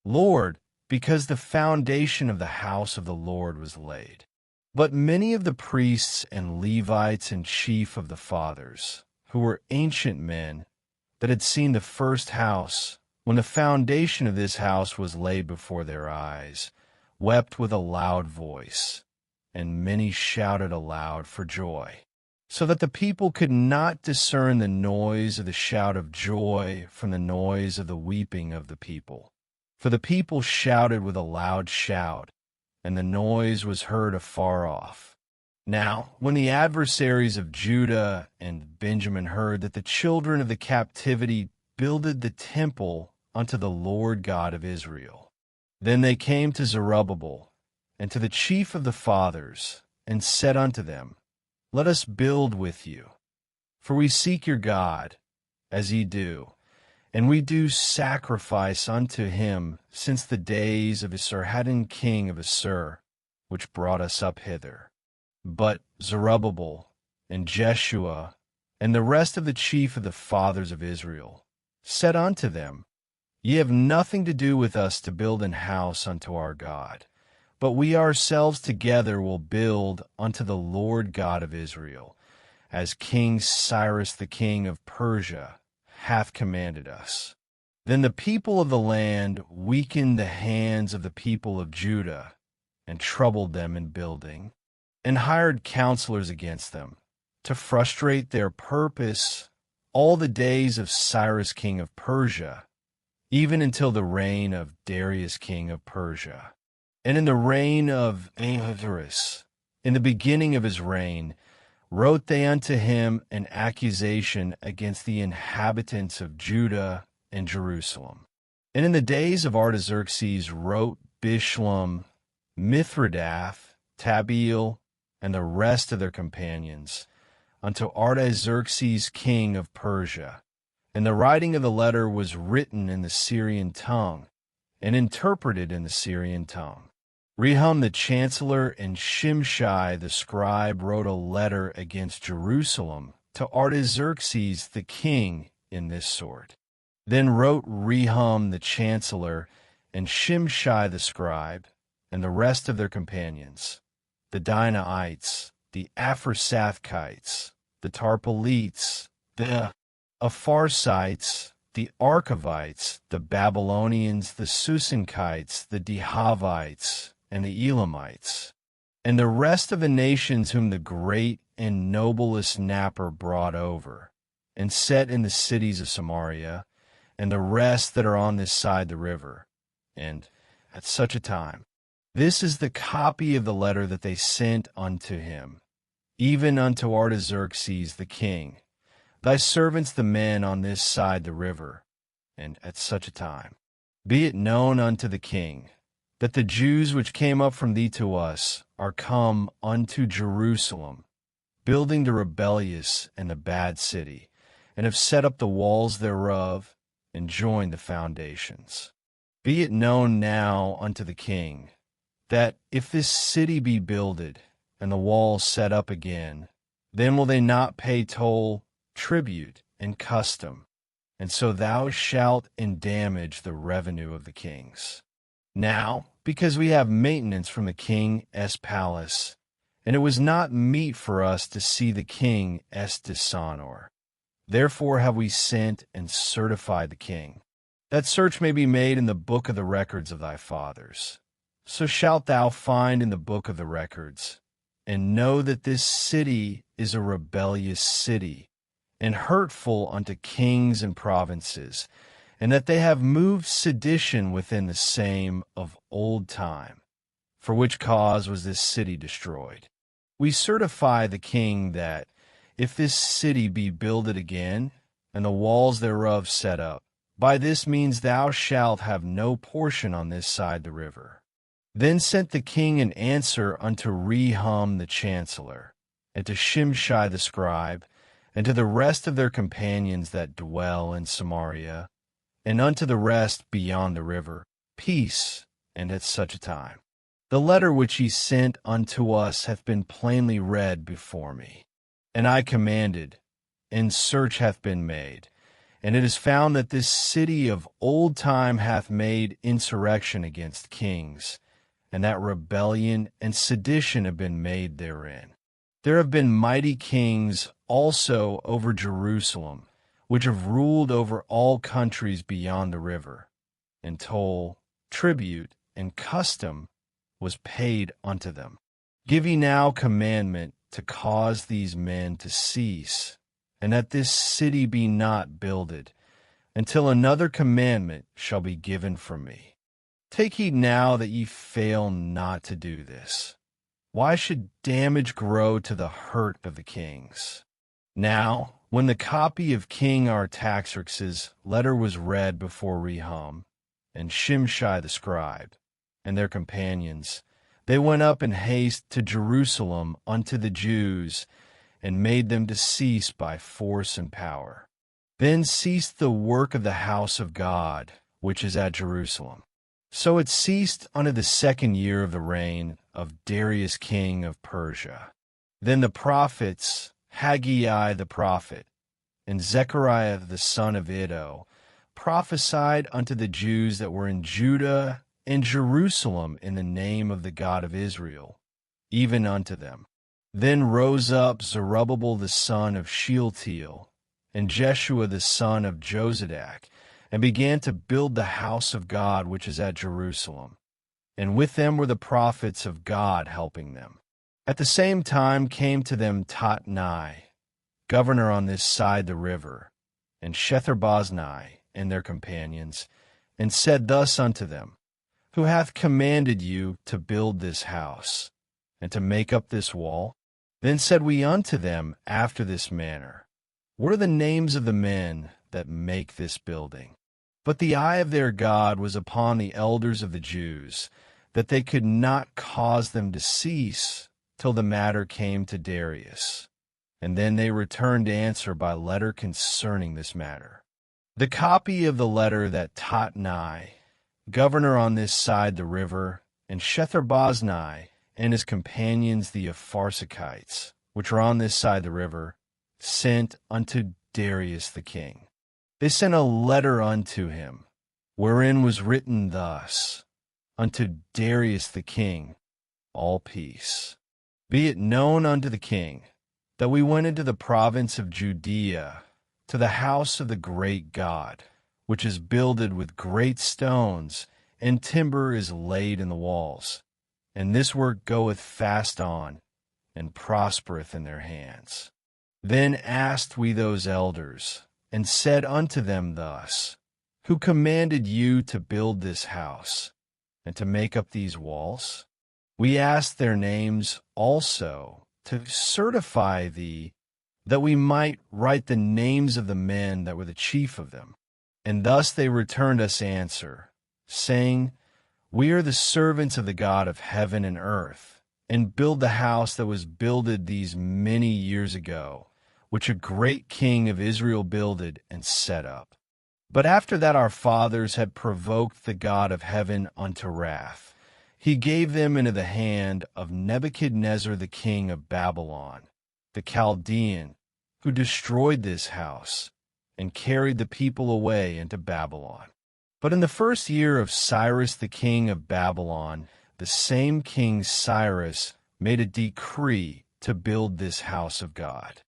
Lord, because the foundation of the house of the Lord was laid. But many of the priests and Levites and chief of the fathers, who were ancient men, that had seen the first house, when the foundation of this house was laid before their eyes, wept with a loud voice, and many shouted aloud for joy, so that the people could not discern the noise of the shout of joy from the noise of the weeping of the people. For the people shouted with a loud shout, and the noise was heard afar off. Now, when the adversaries of Judah and Benjamin heard that the children of the captivity builded the temple unto the Lord God of Israel, then they came to Zerubbabel and to the chief of the fathers, and said unto them, Let us build with you, for we seek your God, as ye do, and we do sacrifice unto him since the days of Esarhaddon king of Assur, which brought us up hither. But Zerubbabel and Jeshua And the rest of the chief of the fathers of Israel said unto them, Ye have nothing to do with us to build an house unto our God, but we ourselves together will build unto the Lord God of Israel, as King Cyrus the king of Persia hath commanded us. Then the people of the land weakened the hands of the people of Judah, and troubled them in building, and hired counselors against them, to frustrate their purpose all the days of Cyrus king of Persia, even until the reign of Darius king of Persia. And in the reign of Ahasuerus, in the beginning of his reign, wrote they unto him an accusation against the inhabitants of Judah and Jerusalem. And in the days of Artaxerxes wrote Bishlam, Mithridath, Tabeel, and the rest of their companions, unto Artaxerxes king of Persia. And the writing of the letter was written in the Syrian tongue, and interpreted in the Syrian tongue. Rehum the chancellor and Shimshai the scribe wrote a letter against Jerusalem to Artaxerxes the king in this sort. Then wrote Rehum the chancellor and Shimshai the scribe, and the rest of their companions, the Dinaites, the Aphrasathites, the Tarpelites, the Apharsites, the Archavites, the Babylonians, the Susankites, the Dehavites, and the Elamites, and the rest of the nations whom the great and noblest Napper brought over, and set in the cities of Samaria, and the rest that are on this side the river. And at such a time, this is the copy of the letter that they sent unto him, even unto Artaxerxes the king, thy servants the men on this side the river. And at such a time, be it known unto the king, that the Jews which came up from thee to us are come unto Jerusalem, building the rebellious and the bad city, and have set up the walls thereof, and joined the foundations. Be it known now unto the king, that if this city be builded, and the walls set up again, then will they not pay toll, tribute, and custom, and so thou shalt endamage the revenue of the kings. Now, because we have maintenance from the king's palace, and it was not meet for us to see the king's dishonor, therefore have we sent and certified the king, that search may be made in the book of the records of thy fathers. So shalt thou find in the book of the records, and know that this city is a rebellious city, and hurtful unto kings and provinces, and that they have moved sedition within the same of old time, for which cause was this city destroyed. We certify the king that, if this city be builded again, and the walls thereof set up, by this means thou shalt have no portion on this side the river. Then sent the king an answer unto Rehum the chancellor, and to Shimshai the scribe, and to the rest of their companions that dwell in Samaria, and unto the rest beyond the river, peace, and at such a time. The letter which he sent unto us hath been plainly read before me. And I commanded, and search hath been made, and it is found that this city of old time hath made insurrection against kings, and that rebellion and sedition have been made therein. There have been mighty kings also over Jerusalem, which have ruled over all countries beyond the river, and toll, tribute, and custom was paid unto them. Give ye now commandment to cause these men to cease, and that this city be not builded, until another commandment shall be given from me. Take heed now that ye fail not to do this. Why should damage grow to the hurt of the kings? Now, when the copy of King Artaxerxes' letter was read before Rehum, and Shimshai the scribe, and their companions, they went up in haste to Jerusalem unto the Jews, and made them to cease by force and power. Then ceased the work of the house of God, which is at Jerusalem. So it ceased unto the 2nd year of the reign of Darius king of Persia. Then the prophets, Haggai the prophet, and Zechariah the son of Iddo, prophesied unto the Jews that were in Judah and Jerusalem in the name of the God of Israel, even unto them. Then rose up Zerubbabel the son of Shealtiel, and Jeshua the son of Jozadak, and began to build the house of God which is at Jerusalem. And with them were the prophets of God helping them. At the same time came to them Tatnai, governor on this side the river, and Shetharboznai and their companions, and said thus unto them, Who hath commanded you to build this house, and to make up this wall? Then said we unto them after this manner, What are the names of the men that make this building? But the eye of their God was upon the elders of the Jews, that they could not cause them to cease till the matter came to Darius. And then they returned answer by letter concerning this matter. The copy of the letter that Tatnai, governor on this side the river, and Shetharboznai and his companions the Apharsachites, which are on this side the river, sent unto Darius the king. They sent a letter unto him, wherein was written thus, Unto Darius the king, all peace. Be it known unto the king, that we went into the province of Judea, to the house of the great God, which is builded with great stones, and timber is laid in the walls. And this work goeth fast on, and prospereth in their hands. Then asked we those elders, and said unto them thus, Who commanded you to build this house, and to make up these walls? We asked their names also, to certify thee, that we might write the names of the men that were the chief of them. And thus they returned us answer, saying, We are the servants of the God of heaven and earth, and build the house that was builded these many years ago, which a great king of Israel builded and set up. But after that our fathers had provoked the God of heaven unto wrath, he gave them into the hand of Nebuchadnezzar the king of Babylon, the Chaldean, who destroyed this house, and carried the people away into Babylon. But in the first year of Cyrus the king of Babylon, the same king Cyrus made a decree to build this house of God.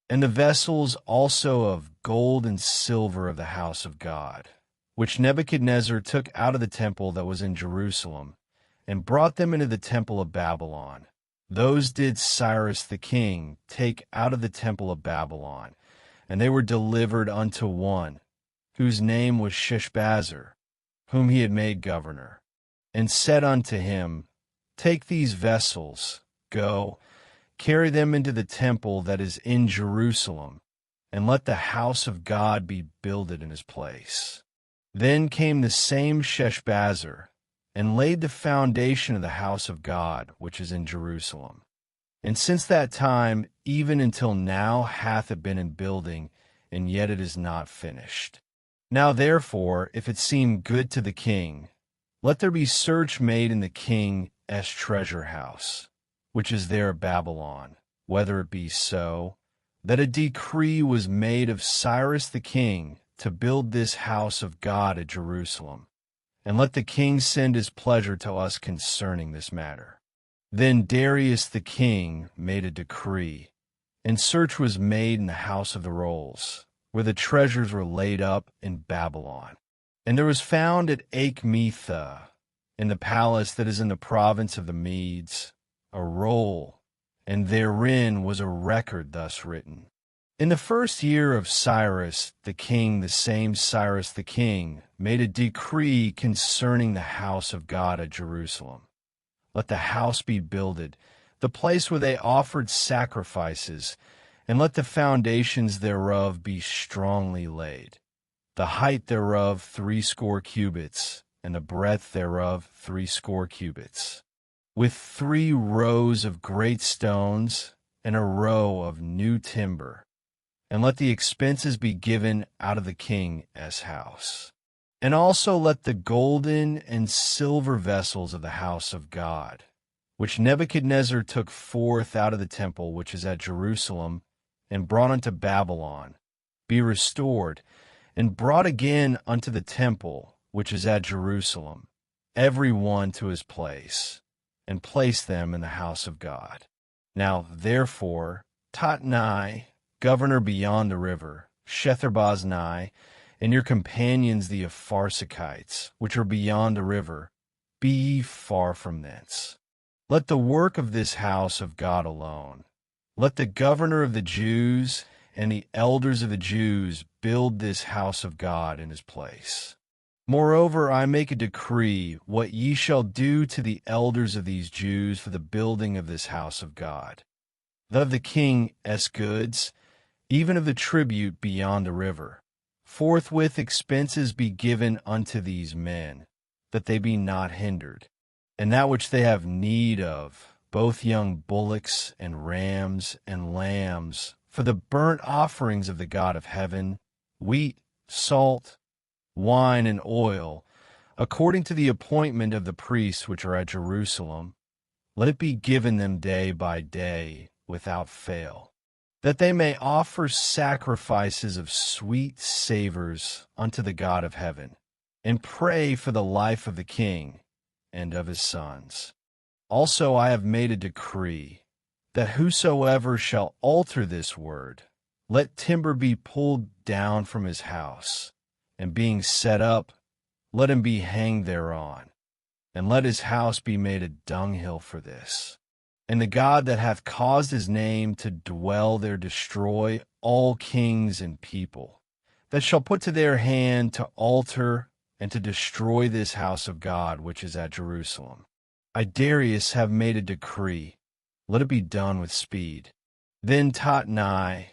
And the vessels also of gold and silver of the house of God, which Nebuchadnezzar took out of the temple that was in Jerusalem, and brought them into the temple of Babylon. Those did Cyrus the king take out of the temple of Babylon, and they were delivered unto one, whose name was Sheshbazzar, whom he had made governor, and said unto him, Take these vessels, go, carry them into the temple that is in Jerusalem, and let the house of God be builded in his place. Then came the same Sheshbazzar, and laid the foundation of the house of God, which is in Jerusalem. And since that time, even until now, hath it been in building, and yet it is not finished. Now therefore, if it seem good to the king, let there be search made in the king's treasure house, which is there at Babylon, whether it be so, that a decree was made of Cyrus the king to build this house of God at Jerusalem. And let the king send his pleasure to us concerning this matter. Then Darius the king made a decree, and search was made in the house of the rolls, where the treasures were laid up in Babylon. And there was found at Achmetha, in the palace that is in the province of the Medes, a roll, and therein was a record thus written. In the first year of Cyrus the king, the same Cyrus the king made a decree concerning the house of God at Jerusalem. Let the house be builded, the place where they offered sacrifices, and let the foundations thereof be strongly laid. The height thereof 60 cubits, and the breadth thereof 60 cubits, with 3 rows of great stones, and a row of new timber. And let the expenses be given out of the king's house. And also let the golden and silver vessels of the house of God, which Nebuchadnezzar took forth out of the temple which is at Jerusalem, and brought unto Babylon, be restored, and brought again unto the temple which is at Jerusalem, every one to his place, and place them in the house of God. Now therefore Tatnai, governor beyond the river, Shetharboznai, and your companions the Apharsachites, which are beyond the river, be ye far from thence. Let the work of this house of God alone. Let the governor of the Jews and the elders of the Jews build this house of God in his place. Moreover, I make a decree what ye shall do to the elders of these Jews for the building of this house of God. That of the king goods, even of the tribute beyond the river, forthwith expenses be given unto these men, that they be not hindered. And that which they have need of, both young bullocks and rams and lambs, for the burnt offerings of the God of heaven, wheat, salt, wine, and oil, according to the appointment of the priests which are at Jerusalem, let it be given them day by day without fail, that they may offer sacrifices of sweet savors unto the God of heaven, and pray for the life of the king and of his sons. Also I have made a decree, that whosoever shall alter this word, let timber be pulled down from his house, and being set up, let him be hanged thereon, and let his house be made a dunghill for this. And the God that hath caused his name to dwell there destroy all kings and people, that shall put to their hand to alter and to destroy this house of God which is at Jerusalem. I, Darius, have made a decree. Let it be done with speed. Then Tatnai,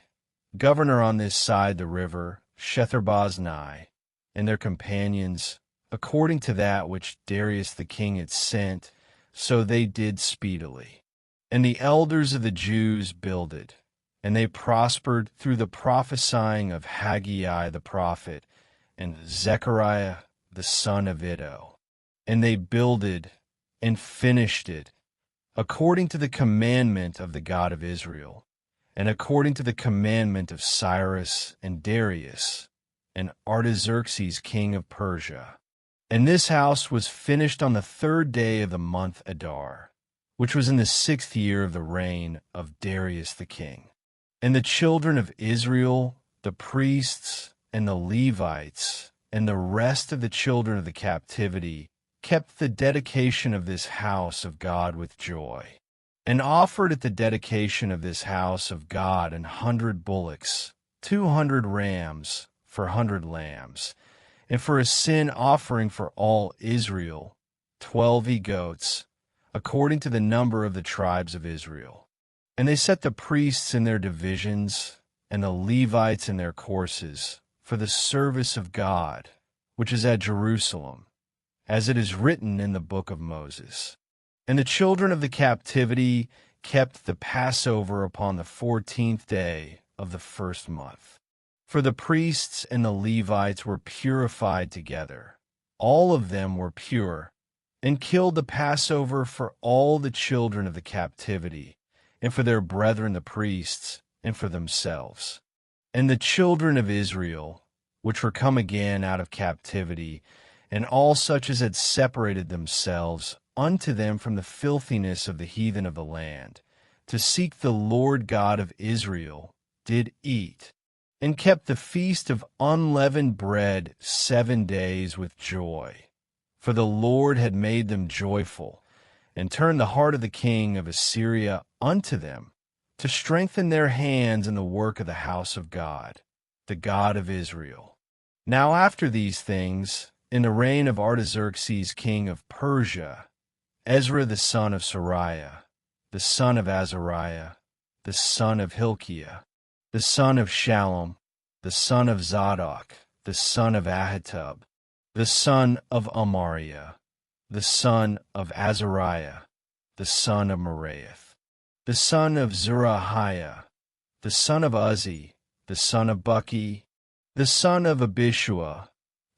governor on this side the river, Shetharboznai, and their companions, according to that which Darius the king had sent, so they did speedily. And the elders of the Jews builded, and they prospered through the prophesying of Haggai the prophet, and Zechariah the son of Iddo. And they builded and finished it, according to the commandment of the God of Israel, and according to the commandment of Cyrus and Darius, and Artaxerxes king of Persia. And this house was finished on the 3rd day of the month Adar, which was in the 6th year of the reign of Darius the king. And the children of Israel, the priests, and the Levites, and the rest of the children of the captivity, kept the dedication of this house of God with joy, and offered at the dedication of this house of God 100 bullocks, 200 rams, for 100 lambs, and for a sin offering for all Israel, 12 he-goats, according to the number of the tribes of Israel. And they set the priests in their divisions, and the Levites in their courses, for the service of God, which is at Jerusalem, as it is written in the book of Moses. And the children of the captivity kept the Passover upon the 14th day of the 1st month. For the priests and the Levites were purified together. All of them were pure, and killed the Passover for all the children of the captivity, and for their brethren the priests, and for themselves. And the children of Israel, which were come again out of captivity, and all such as had separated themselves unto them from the filthiness of the heathen of the land, to seek the Lord God of Israel, did eat, and kept the feast of unleavened bread 7 days with joy. For the Lord had made them joyful, and turned the heart of the king of Assyria unto them, to strengthen their hands in the work of the house of God, the God of Israel. Now after these things, in the reign of Artaxerxes king of Persia, Ezra the son of Sariah, the son of Azariah, the son of Hilkiah, the son of Shallum, the son of Zadok, the son of Ahitub, the son of Amariah, the son of Azariah, the son of Meraioth, the son of Zerahiah, the son of Uzzi, the son of Buki, the son of Abishua,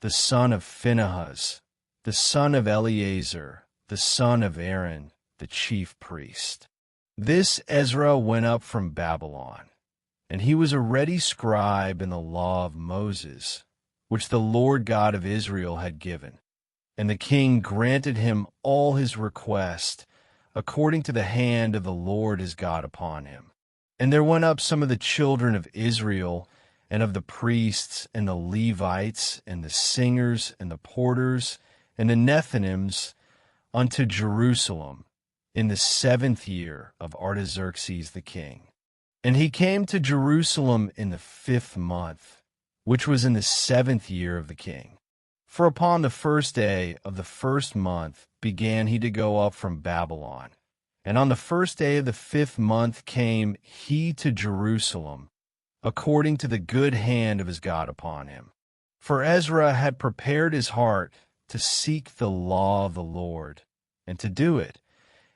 the son of Phinehas, the son of Eleazar, the son of Aaron, the chief priest. This Ezra went up from Babylon, And he was a ready scribe in the law of Moses, which the Lord God of Israel had given. And the king granted him all his request, according to the hand of the Lord his God upon him. And there went up some of the children of Israel, and of the priests, and the Levites, and the singers, and the porters, and the Nethinims, unto Jerusalem, in the 7th year of Artaxerxes the king. And he came to Jerusalem in the 5th month, which was in the 7th year of the king. For upon the 1st day of the 1st month began he to go up from Babylon. And on the 1st day of the 5th month came he to Jerusalem, according to the good hand of his God upon him. For Ezra had prepared his heart to seek the law of the Lord, and to do it,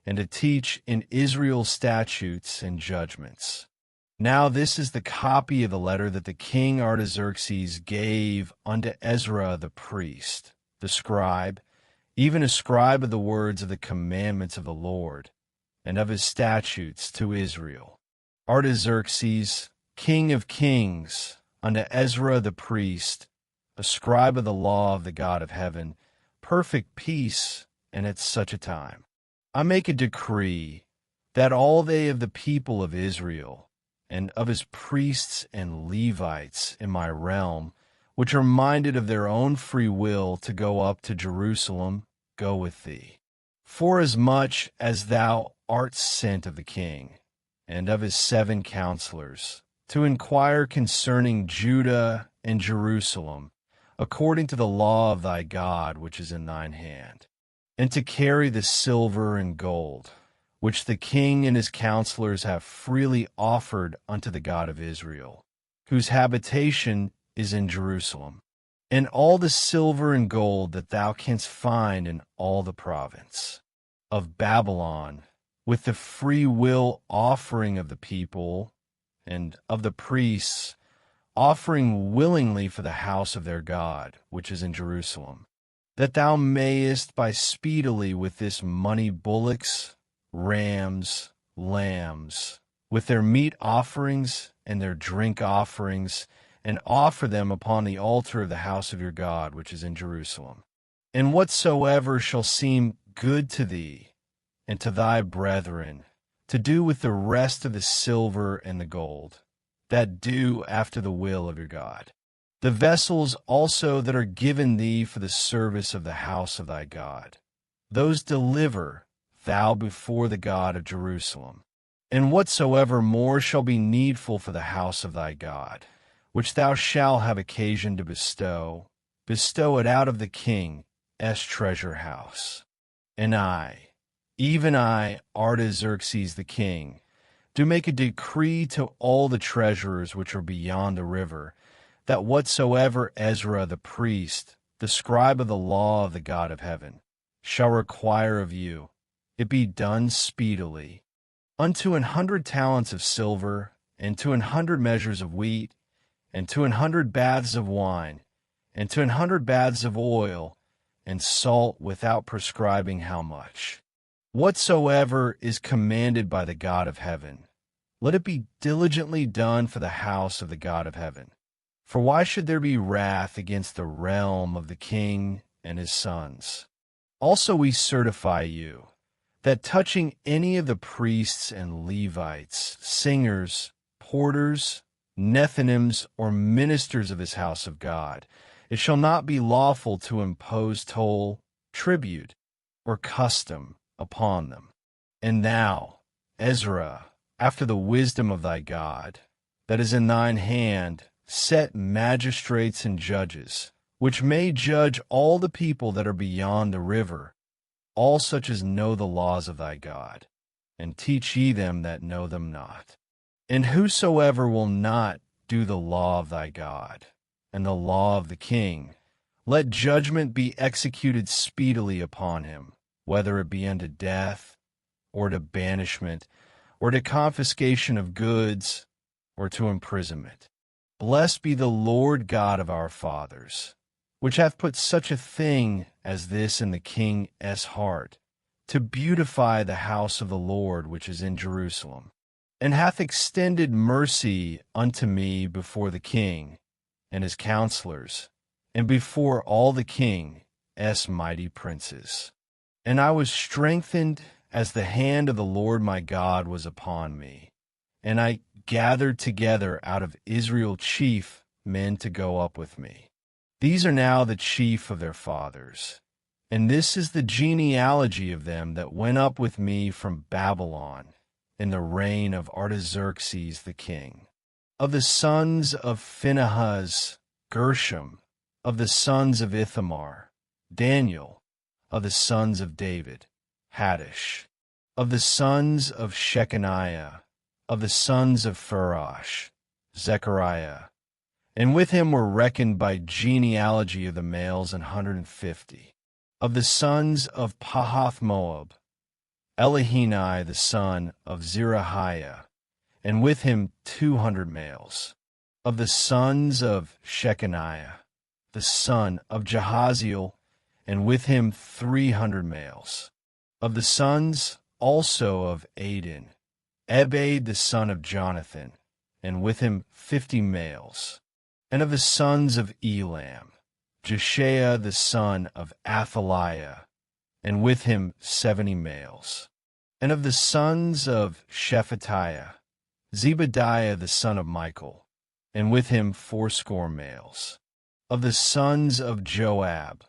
and to teach in Israel statutes and judgments. Now this is the copy of the letter that the king Artaxerxes gave unto Ezra the priest, the scribe, even a scribe of the words of the commandments of the Lord, and of his statutes to Israel. Artaxerxes, king of kings, unto Ezra the priest, a scribe of the law of the God of heaven, perfect peace, and at such a time. I make a decree that all they of the people of Israel, and of his priests and Levites in my realm, which are minded of their own free will to go up to Jerusalem, go with thee. Forasmuch as thou art sent of the king, and of his 7 counselors, to inquire concerning Judah and Jerusalem, according to the law of thy God which is in thine hand, and to carry the silver and gold, which the king and his counselors have freely offered unto the God of Israel, whose habitation is in Jerusalem, and all the silver and gold that thou canst find in all the province of Babylon, with the free will offering of the people and of the priests, offering willingly for the house of their God, which is in Jerusalem, that thou mayest buy speedily with this money bullocks, rams, lambs, with their meat offerings and their drink offerings, and offer them upon the altar of the house of your God, which is in Jerusalem. And whatsoever shall seem good to thee and to thy brethren, to do with the rest of the silver and the gold, that do after the will of your God. The vessels also that are given thee for the service of the house of thy God, those deliver thou before the God of Jerusalem. And whatsoever more shall be needful for the house of thy God, which thou shalt have occasion to bestow, bestow it out of the king's treasure house. And I, even I, Artaxerxes the king, do make a decree to all the treasurers which are beyond the river, that whatsoever Ezra the priest, the scribe of the law of the God of heaven, shall require of you, it be done speedily, unto 100 talents of silver, and to 100 measures of wheat, and to 100 baths of wine, and to 100 baths of oil, and salt without prescribing how much. Whatsoever is commanded by the God of heaven, let it be diligently done for the house of the God of heaven. For why should there be wrath against the realm of the king and his sons? Also we certify you, that touching any of the priests and Levites, singers, porters, Nethinims, or ministers of his house of God, it shall not be lawful to impose toll, tribute, or custom upon them. And thou, Ezra, after the wisdom of thy God, that is in thine hand, set magistrates and judges, which may judge all the people that are beyond the river, all such as know the laws of thy God, and teach ye them that know them not. And whosoever will not do the law of thy God, and the law of the king, let judgment be executed speedily upon him, whether it be unto death, or to banishment, or to confiscation of goods, or to imprisonment. Blessed be the Lord God of our fathers, which hath put such a thing as this in the king's heart, to beautify the house of the Lord which is in Jerusalem. and hath extended mercy unto me before the king and his counselors, and before all the king's mighty princes. And I was strengthened as the hand of the Lord my God was upon me. And I gathered together out of Israel chief men to go up with me. These are now the chief of their fathers. And this is the genealogy of them that went up with me from Babylon in the reign of Artaxerxes the king. Of the sons of Phinehas, Gershom. Of the sons of Ithamar, Daniel. Of the sons of David, Haddish. Of the sons of Shechaniah. Of the sons of Pharosh, Zechariah. And with him were reckoned by genealogy of the males 150. Of the sons of Pahath-Moab, Elihenai the son of Zerahiah, and with him 200 males. Of the sons of Shechaniah, the son of Jahaziel, and with him 300 males. Of the sons also of Adin, Ebed the son of Jonathan, and with him 50 males. And of the sons of Elam, Jeshaiah the son of Athaliah, and with him 70 males. And of the sons of Shephatiah, Zebadiah the son of Michael, and with him 80 males. Of the sons of Joab,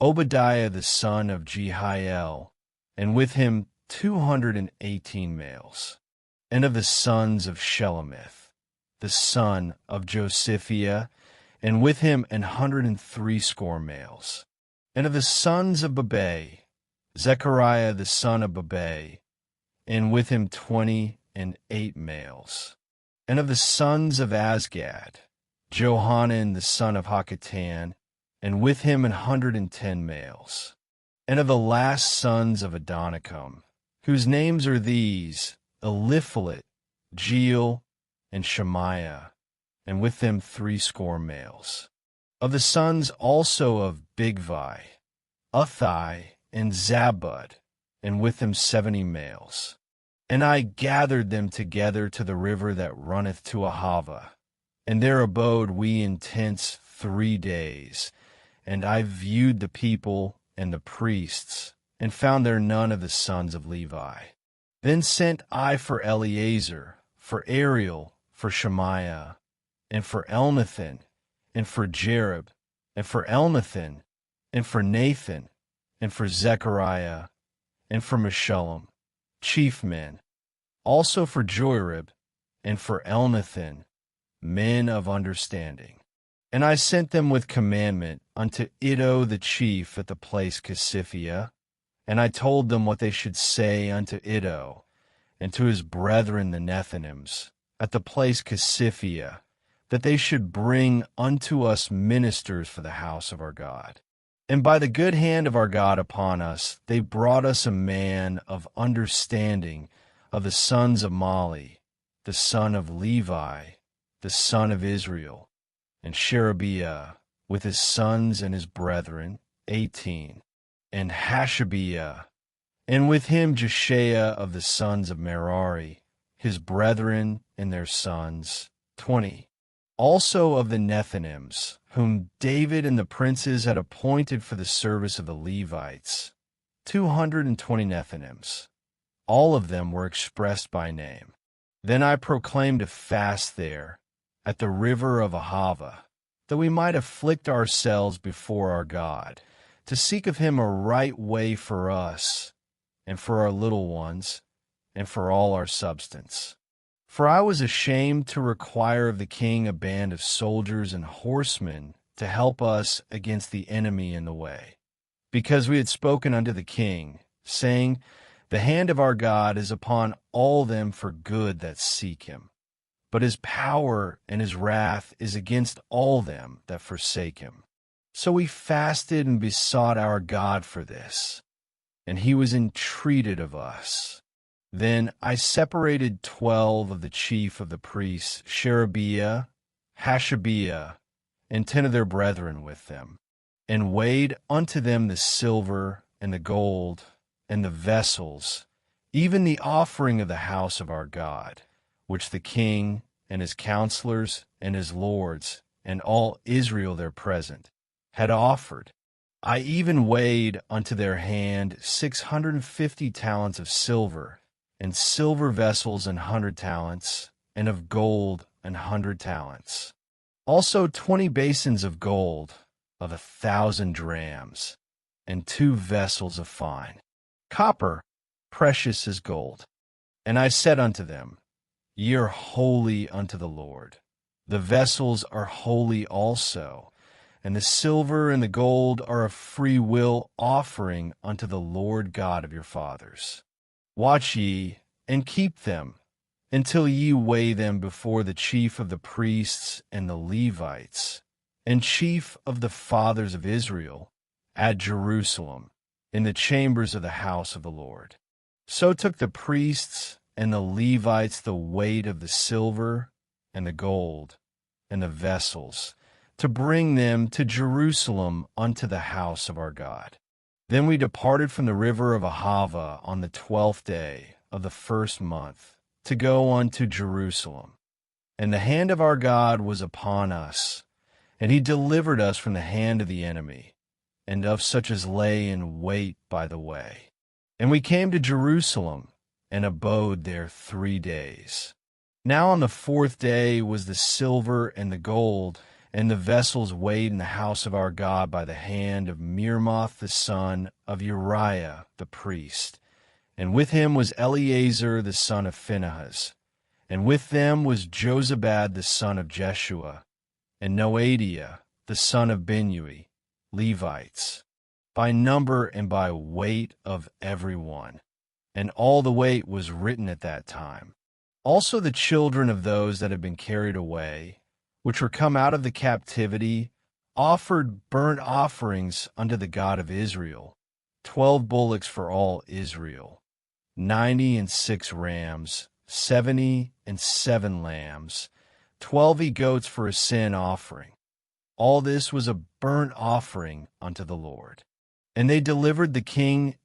Obadiah the son of Jehiel, and with him 218 males. And of the sons of Shelomith, the son of Josiphiah, and with him 180 males. And of the sons of Babai, Zechariah the son of Babai, and with him 28 males. And of the sons of Azgad, Johanan the son of Hakatan, and with him 110 males. And of the last sons of Adonicam, whose names are these, Eliphalet, Jeiel, and Shemaiah, and with them 80 males. Of the sons also of Bigvai, Uthai, and Zabud, and with them 70 males. And I gathered them together to the river that runneth to Ahava, and there abode we in tents 3 days. And I viewed the people and the priests, and found there none of the sons of Levi. Then sent I for Eleazar, for Ariel, for Shemaiah, and for Elnathan, and for Jerib, and for Elnathan, and for Nathan, and for Zechariah, and for Meshullam, chief men, also for Joarib, and for Elnathan, men of understanding. And I sent them with commandment unto Iddo the chief at the place Casiphia, and I told them what they should say unto Iddo, and to his brethren the Nethinims, at the place Casiphia, that they should bring unto us ministers for the house of our God. And by the good hand of our God upon us, they brought us a man of understanding of the sons of Mali, the son of Levi, the son of Israel, and Sherebiah, with his sons and his brethren, 18, and Hashabiah, and with him Jeshaiah of the sons of Merari, his brethren and their sons, 20. Also of the Nethinims, whom David and the princes had appointed for the service of the Levites, 220 Nethinims. All of them were expressed by name. Then I proclaimed a fast there, at the river of Ahava, that we might afflict ourselves before our God, to seek of him a right way for us, and for our little ones, and for all our substance. For I was ashamed to require of the king a band of soldiers and horsemen to help us against the enemy in the way, because we had spoken unto the king, saying, The hand of our God is upon all them for good that seek him. But his power and his wrath is against all them that forsake him. So we fasted and besought our God for this, and he was entreated of us. Then I separated 12 of the chief of the priests, Sherebiah, Hashabiah, and 10 of their brethren with them, and weighed unto them the silver and the gold and the vessels, even the offering of the house of our God, which the king and his counselors and his lords and all Israel there present had offered. I even weighed unto their hand 650 talents of silver, and silver vessels 100 talents, and of gold 100 talents. Also 20 basins of gold of 1,000 drams, and 2 vessels of fine copper, precious as gold. And I said unto them, Ye are holy unto the Lord. The vessels are holy also, and the silver and the gold are a free will offering unto the Lord God of your fathers. Watch ye, and keep them, until ye weigh them before the chief of the priests and the Levites, and chief of the fathers of Israel, at Jerusalem, in the chambers of the house of the Lord. So took the priests and the Levites the weight of the silver and the gold and the vessels, to bring them to Jerusalem unto the house of our God. Then we departed from the river of Ahava on the 12th day of the first month, to go unto Jerusalem. And the hand of our God was upon us, and he delivered us from the hand of the enemy, and of such as lay in wait by the way. And we came to Jerusalem, and abode there 3 days. Now on the 4th day was the silver and the gold, and the vessels weighed in the house of our God by the hand of Meremoth the son of Uriah the priest. And with him was Eleazar the son of Phinehas, and with them was Jozabad the son of Jeshua, and Noadiah the son of Binnui, Levites, by number and by weight of every one. And all the weight was written at that time. Also the children of those that had been carried away, which were come out of the captivity, offered burnt offerings unto the God of Israel, 12 bullocks for all Israel, 96 rams, 77 lambs, 12 he-goats for a sin offering. All this was a burnt offering unto the Lord. And they delivered the king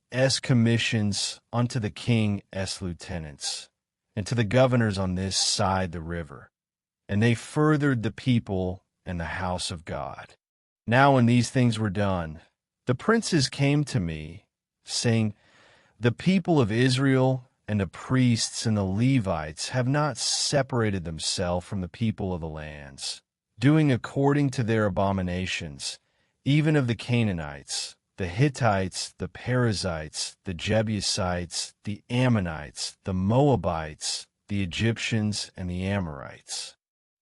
commissions unto the king lieutenants, and to the governors on this side the river. And they furthered the people and the house of God. Now when these things were done, the princes came to me, saying, The people of Israel and the priests and the Levites have not separated themselves from the people of the lands, doing according to their abominations, even of the Canaanites, the Hittites, the Perizzites, the Jebusites, the Ammonites, the Moabites, the Egyptians, and the Amorites.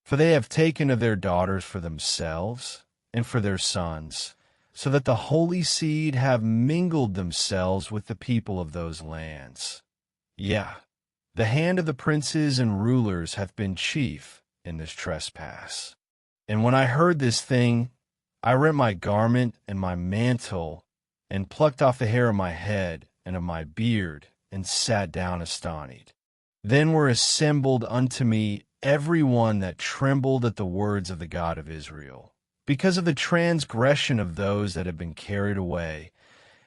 For they have taken of their daughters for themselves and for their sons, so that the holy seed have mingled themselves with the people of those lands. Yea, the hand of the princes and rulers hath been chief in this trespass. And when I heard this thing, I rent my garment and my mantle, and plucked off the hair of my head and of my beard, and sat down astonied. Then were assembled unto me every one that trembled at the words of the God of Israel, because of the transgression of those that had been carried away.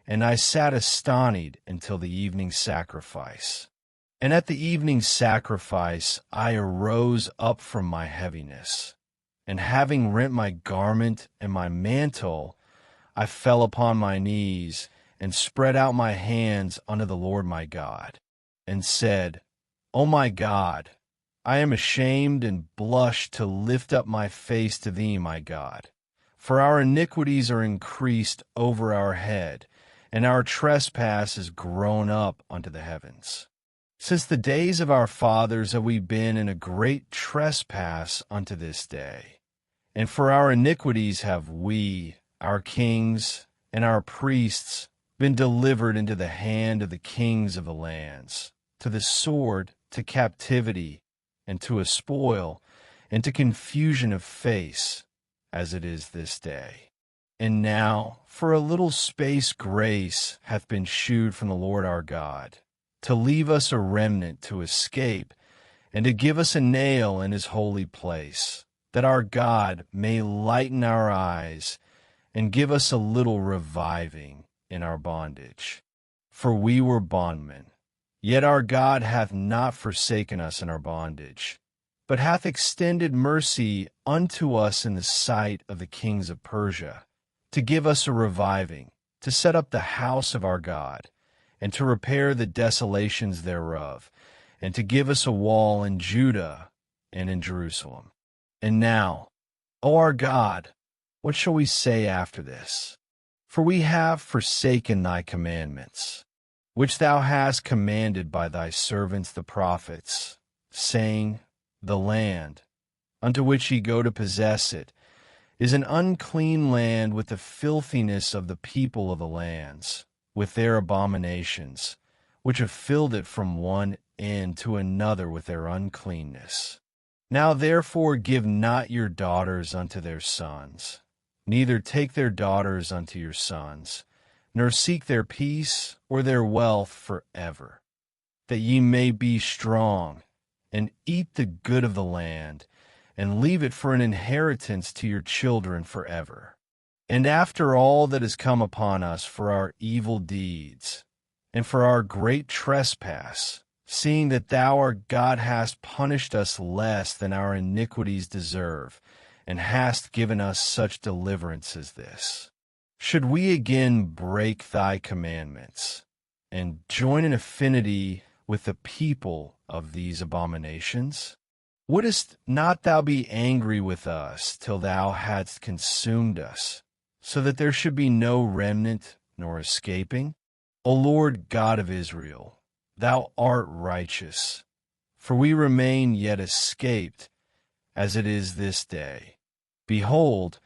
And I sat astonied until the evening sacrifice. And at the evening sacrifice I arose up from my heaviness, and having rent my garment and my mantle, I fell upon my knees, and spread out my hands unto the Lord my God, and said, O my God, I am ashamed and blush to lift up my face to thee, my God. For our iniquities are increased over our head, and our trespass is grown up unto the heavens. Since the days of our fathers have we been in a great trespass unto this day. And for our iniquities have we, our kings, and our priests been delivered into the hand of the kings of the lands, to the sword, to captivity, and to a spoil, and to confusion of face, as it is this day. And now, for a little space grace hath been shewed from the Lord our God, to leave us a remnant to escape, and to give us a nail in his holy place, that our God may lighten our eyes, and give us a little reviving in our bondage. For we were bondmen, Yet our God hath not forsaken us in our bondage, but hath extended mercy unto us in the sight of the kings of Persia, to give us a reviving, to set up the house of our God, and to repair the desolations thereof, and to give us a wall in Judah and in Jerusalem. And now, O our God, what shall we say after this? For we have forsaken thy commandments, which thou hast commanded by thy servants the prophets, saying, The land, unto which ye go to possess it, is an unclean land with the filthiness of the people of the lands, with their abominations, which have filled it from one end to another with their uncleanness. Now therefore give not your daughters unto their sons, neither take their daughters unto your sons, nor seek their peace or their wealth forever, that ye may be strong, and eat the good of the land, and leave it for an inheritance to your children forever. And after all that has come upon us for our evil deeds, and for our great trespass, seeing that thou our God hast punished us less than our iniquities deserve, and hast given us such deliverance as this, should we again break thy commandments, and join in affinity with the people of these abominations? Wouldest not thou be angry with us till thou hadst consumed us, so that there should be no remnant nor escaping? O Lord God of Israel, thou art righteous, for we remain yet escaped, as it is this day. Behold,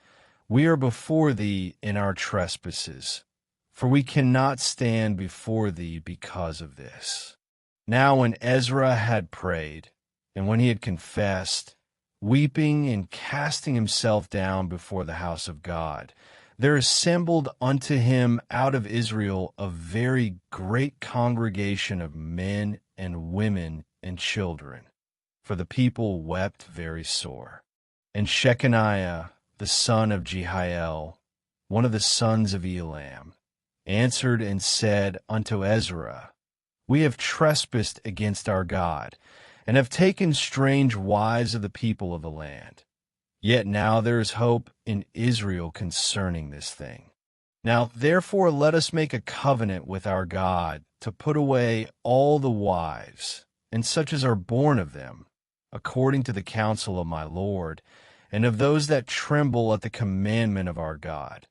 we are before thee in our trespasses, for we cannot stand before thee because of this. Now when Ezra had prayed, and when he had confessed, weeping and casting himself down before the house of God, there assembled unto him out of Israel a very great congregation of men and women and children, for the people wept very sore. And Shechaniah, the son of Jehiel, one of the sons of Elam, answered and said unto Ezra, We have trespassed against our God, and have taken strange wives of the people of the land. Yet now there is hope in Israel concerning this thing. Now therefore let us make a covenant with our God to put away all the wives, and such as are born of them, according to the counsel of my Lord, and of those that tremble at the commandment of our God,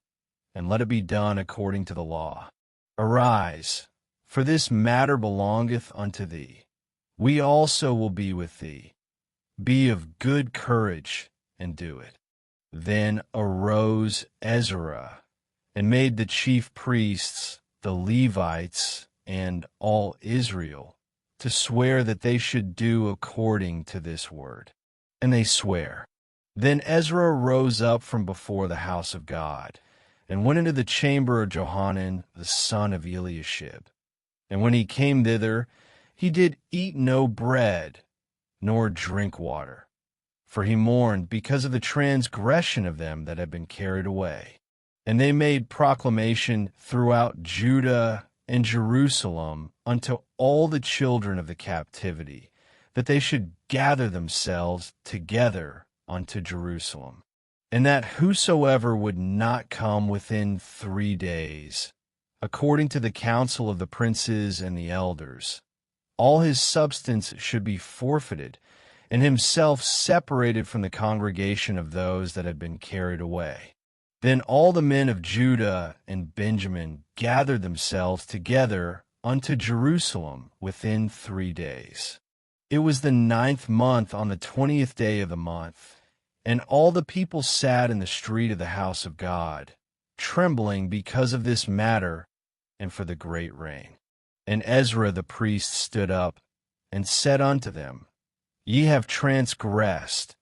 and let it be done according to the law. Arise, for this matter belongeth unto thee. We also will be with thee. Be of good courage, and do it. Then arose Ezra, and made the chief priests, the Levites, and all Israel, to swear that they should do according to this word. And they swear. Then Ezra rose up from before the house of God, and went into the chamber of Johanan the son of Eliashib. And when he came thither, he did eat no bread, nor drink water, for he mourned because of the transgression of them that had been carried away. And they made proclamation throughout Judah and Jerusalem unto all the children of the captivity, that they should gather themselves together unto Jerusalem, and that whosoever would not come within 3 days, according to the counsel of the princes and the elders, all his substance should be forfeited, and himself separated from the congregation of those that had been carried away. Then all the men of Judah and Benjamin gathered themselves together unto Jerusalem within 3 days. It was the 9th month on the 20th day of the month, and all the people sat in the street of the house of God, trembling because of this matter and for the great rain. And Ezra the priest stood up and said unto them, Ye have transgressed,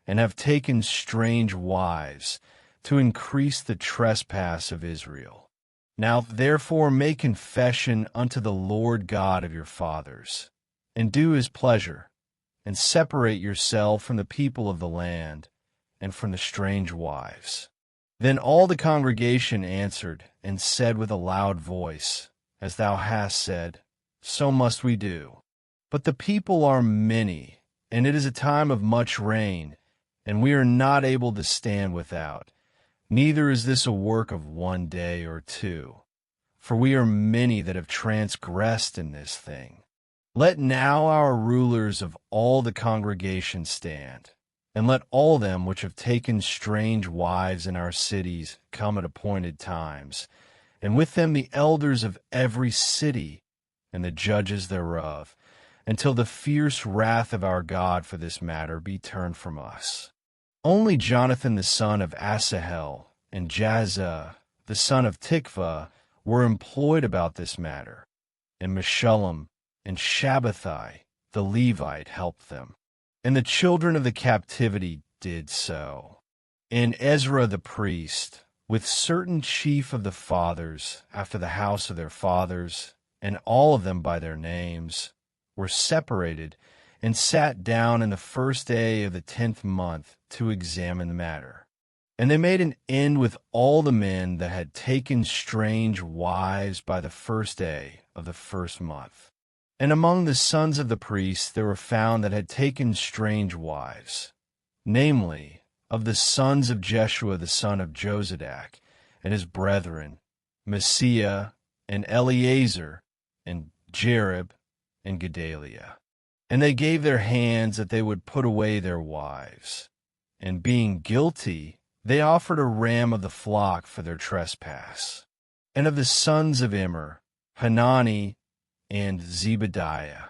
and have taken strange wives, to increase the trespass of Israel. Now therefore make confession unto the Lord God of your fathers, and do his pleasure, and separate yourself from the people of the land, and from the strange wives. Then all the congregation answered and said with a loud voice, As thou hast said, so must we do. But the people are many, and it is a time of much rain, and we are not able to stand without. Neither is this a work of one day or two, for we are many that have transgressed in this thing. Let now our rulers of all the congregation stand, and let all them which have taken strange wives in our cities come at appointed times, and with them the elders of every city, and the judges thereof, until the fierce wrath of our God for this matter be turned from us. Only Jonathan the son of Asahel and Jazzah the son of Tikvah were employed about this matter, and Meshullam and Shabbathai the Levite helped them. And the children of the captivity did so. And Ezra the priest, with certain chief of the fathers, after the house of their fathers, and all of them by their names, were separated, and sat down in the first day of the 10th month to examine the matter. And they made an end with all the men that had taken strange wives by the first day of the first month. And among the sons of the priests there were found that had taken strange wives, namely, of the sons of Jeshua the son of Jozadak, and his brethren, Messiah, and Eleazar, and Jerib, and Gedaliah. And they gave their hands that they would put away their wives. And being guilty, they offered a ram of the flock for their trespass. And of the sons of Immer, Hanani, and Zebediah.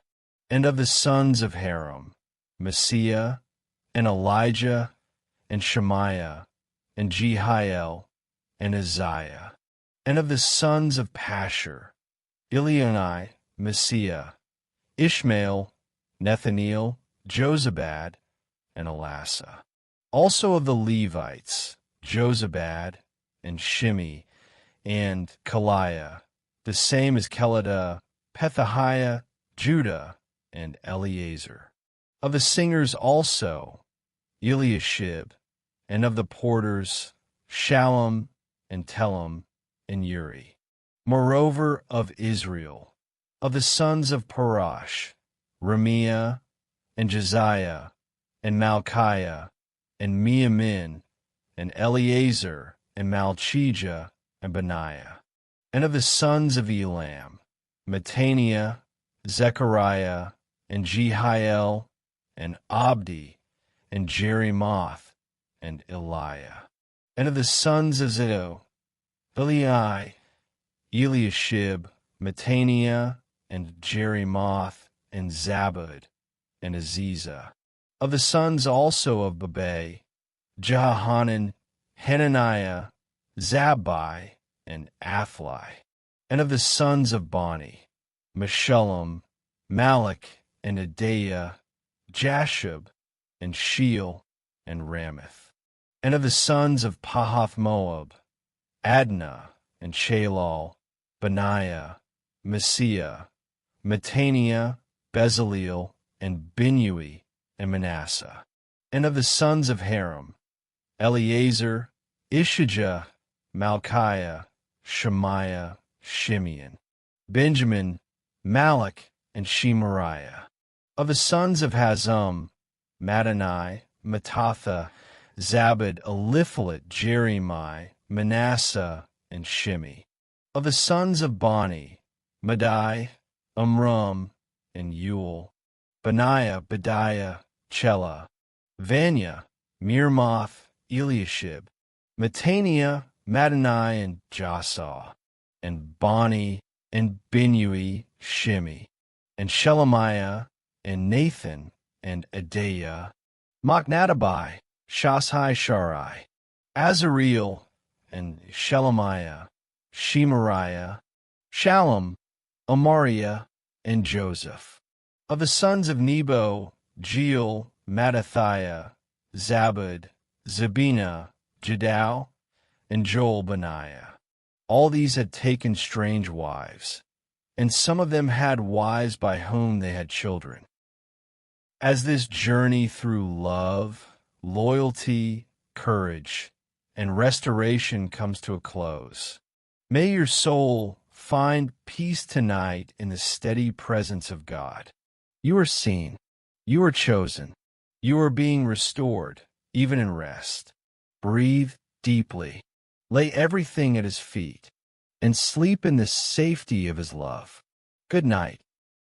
And of the sons of Haram, Messiah, and Elijah, and Shemaiah, and Jehiel, and Isaiah. And of the sons of Pashur, Elionai, Messiah, Ishmael, Nethaniel, Jozabad, and Elasa. Also of the Levites, Jozabad, and Shimi, and Kaliah, the same as Keladah, Pethahiah, Judah, and Eleazar. Of the singers also, Eliashib, and of the porters, Shallum, and Telem, and Uri. Moreover, of Israel, of the sons of Parash, Ramiah, and Josiah, and Malchiah, and Miamin, and Eleazar, and Malchijah, and Benaiah. And of the sons of Elam, Mattaniah, Zechariah, and Jehiel, and Abdi, and Jerimoth, and Eliah. And of the sons of Ziddo, Eliai, Eliashib, Mattaniah, and Jerimoth, and Zabud, and Aziza. Of the sons also of Babai, Jehanan, Hananiah, Zabbai, and Athli. And of the sons of Bani, Meshullam, Malach, and Adaiah, Jashub, and Sheal, and Ramath. And of the sons of Pahath-Moab, Adnah, and Shalal, Benaiah, Messiah, Mattaniah, Bezaleel, and Binui, and Manasseh. And of the sons of Haram, Eleazar, Ishijah, Malchiah, Shemaiah, Shimeon, Benjamin, Malach, and Shemariah. Of the sons of Hazum, Madani, Mattatha, Zabad, Eliphalet, Jeremiah, Manasseh, and Shimi. Of the sons of Bani, Madai, Amram, and Yul, Benaiah, Bediah, Chela, Vanya, Mirmoth, Eliashib, Mattaniah, Madani, and Jasah, and Bani, and Binui, Shimi, and Shelemiah, and Nathan, and Adaiah, Machnadabai, Shashai Sharai, Azareel, and Shelemiah, Shemariah, Shallum, Amariah, and Joseph. Of the sons of Nebo, Jeiel, Mattathiah, Zabud, Zabina, Jedau, and Joel Benaiah. All these had taken strange wives, and some of them had wives by whom they had children. As this journey through love, loyalty, courage, and restoration comes to a close, may your soul Find peace tonight in the steady presence of God. You are seen. You are chosen. You are being restored, even in rest. Breathe deeply. Lay everything at His feet, and sleep in the safety of His love. Good night.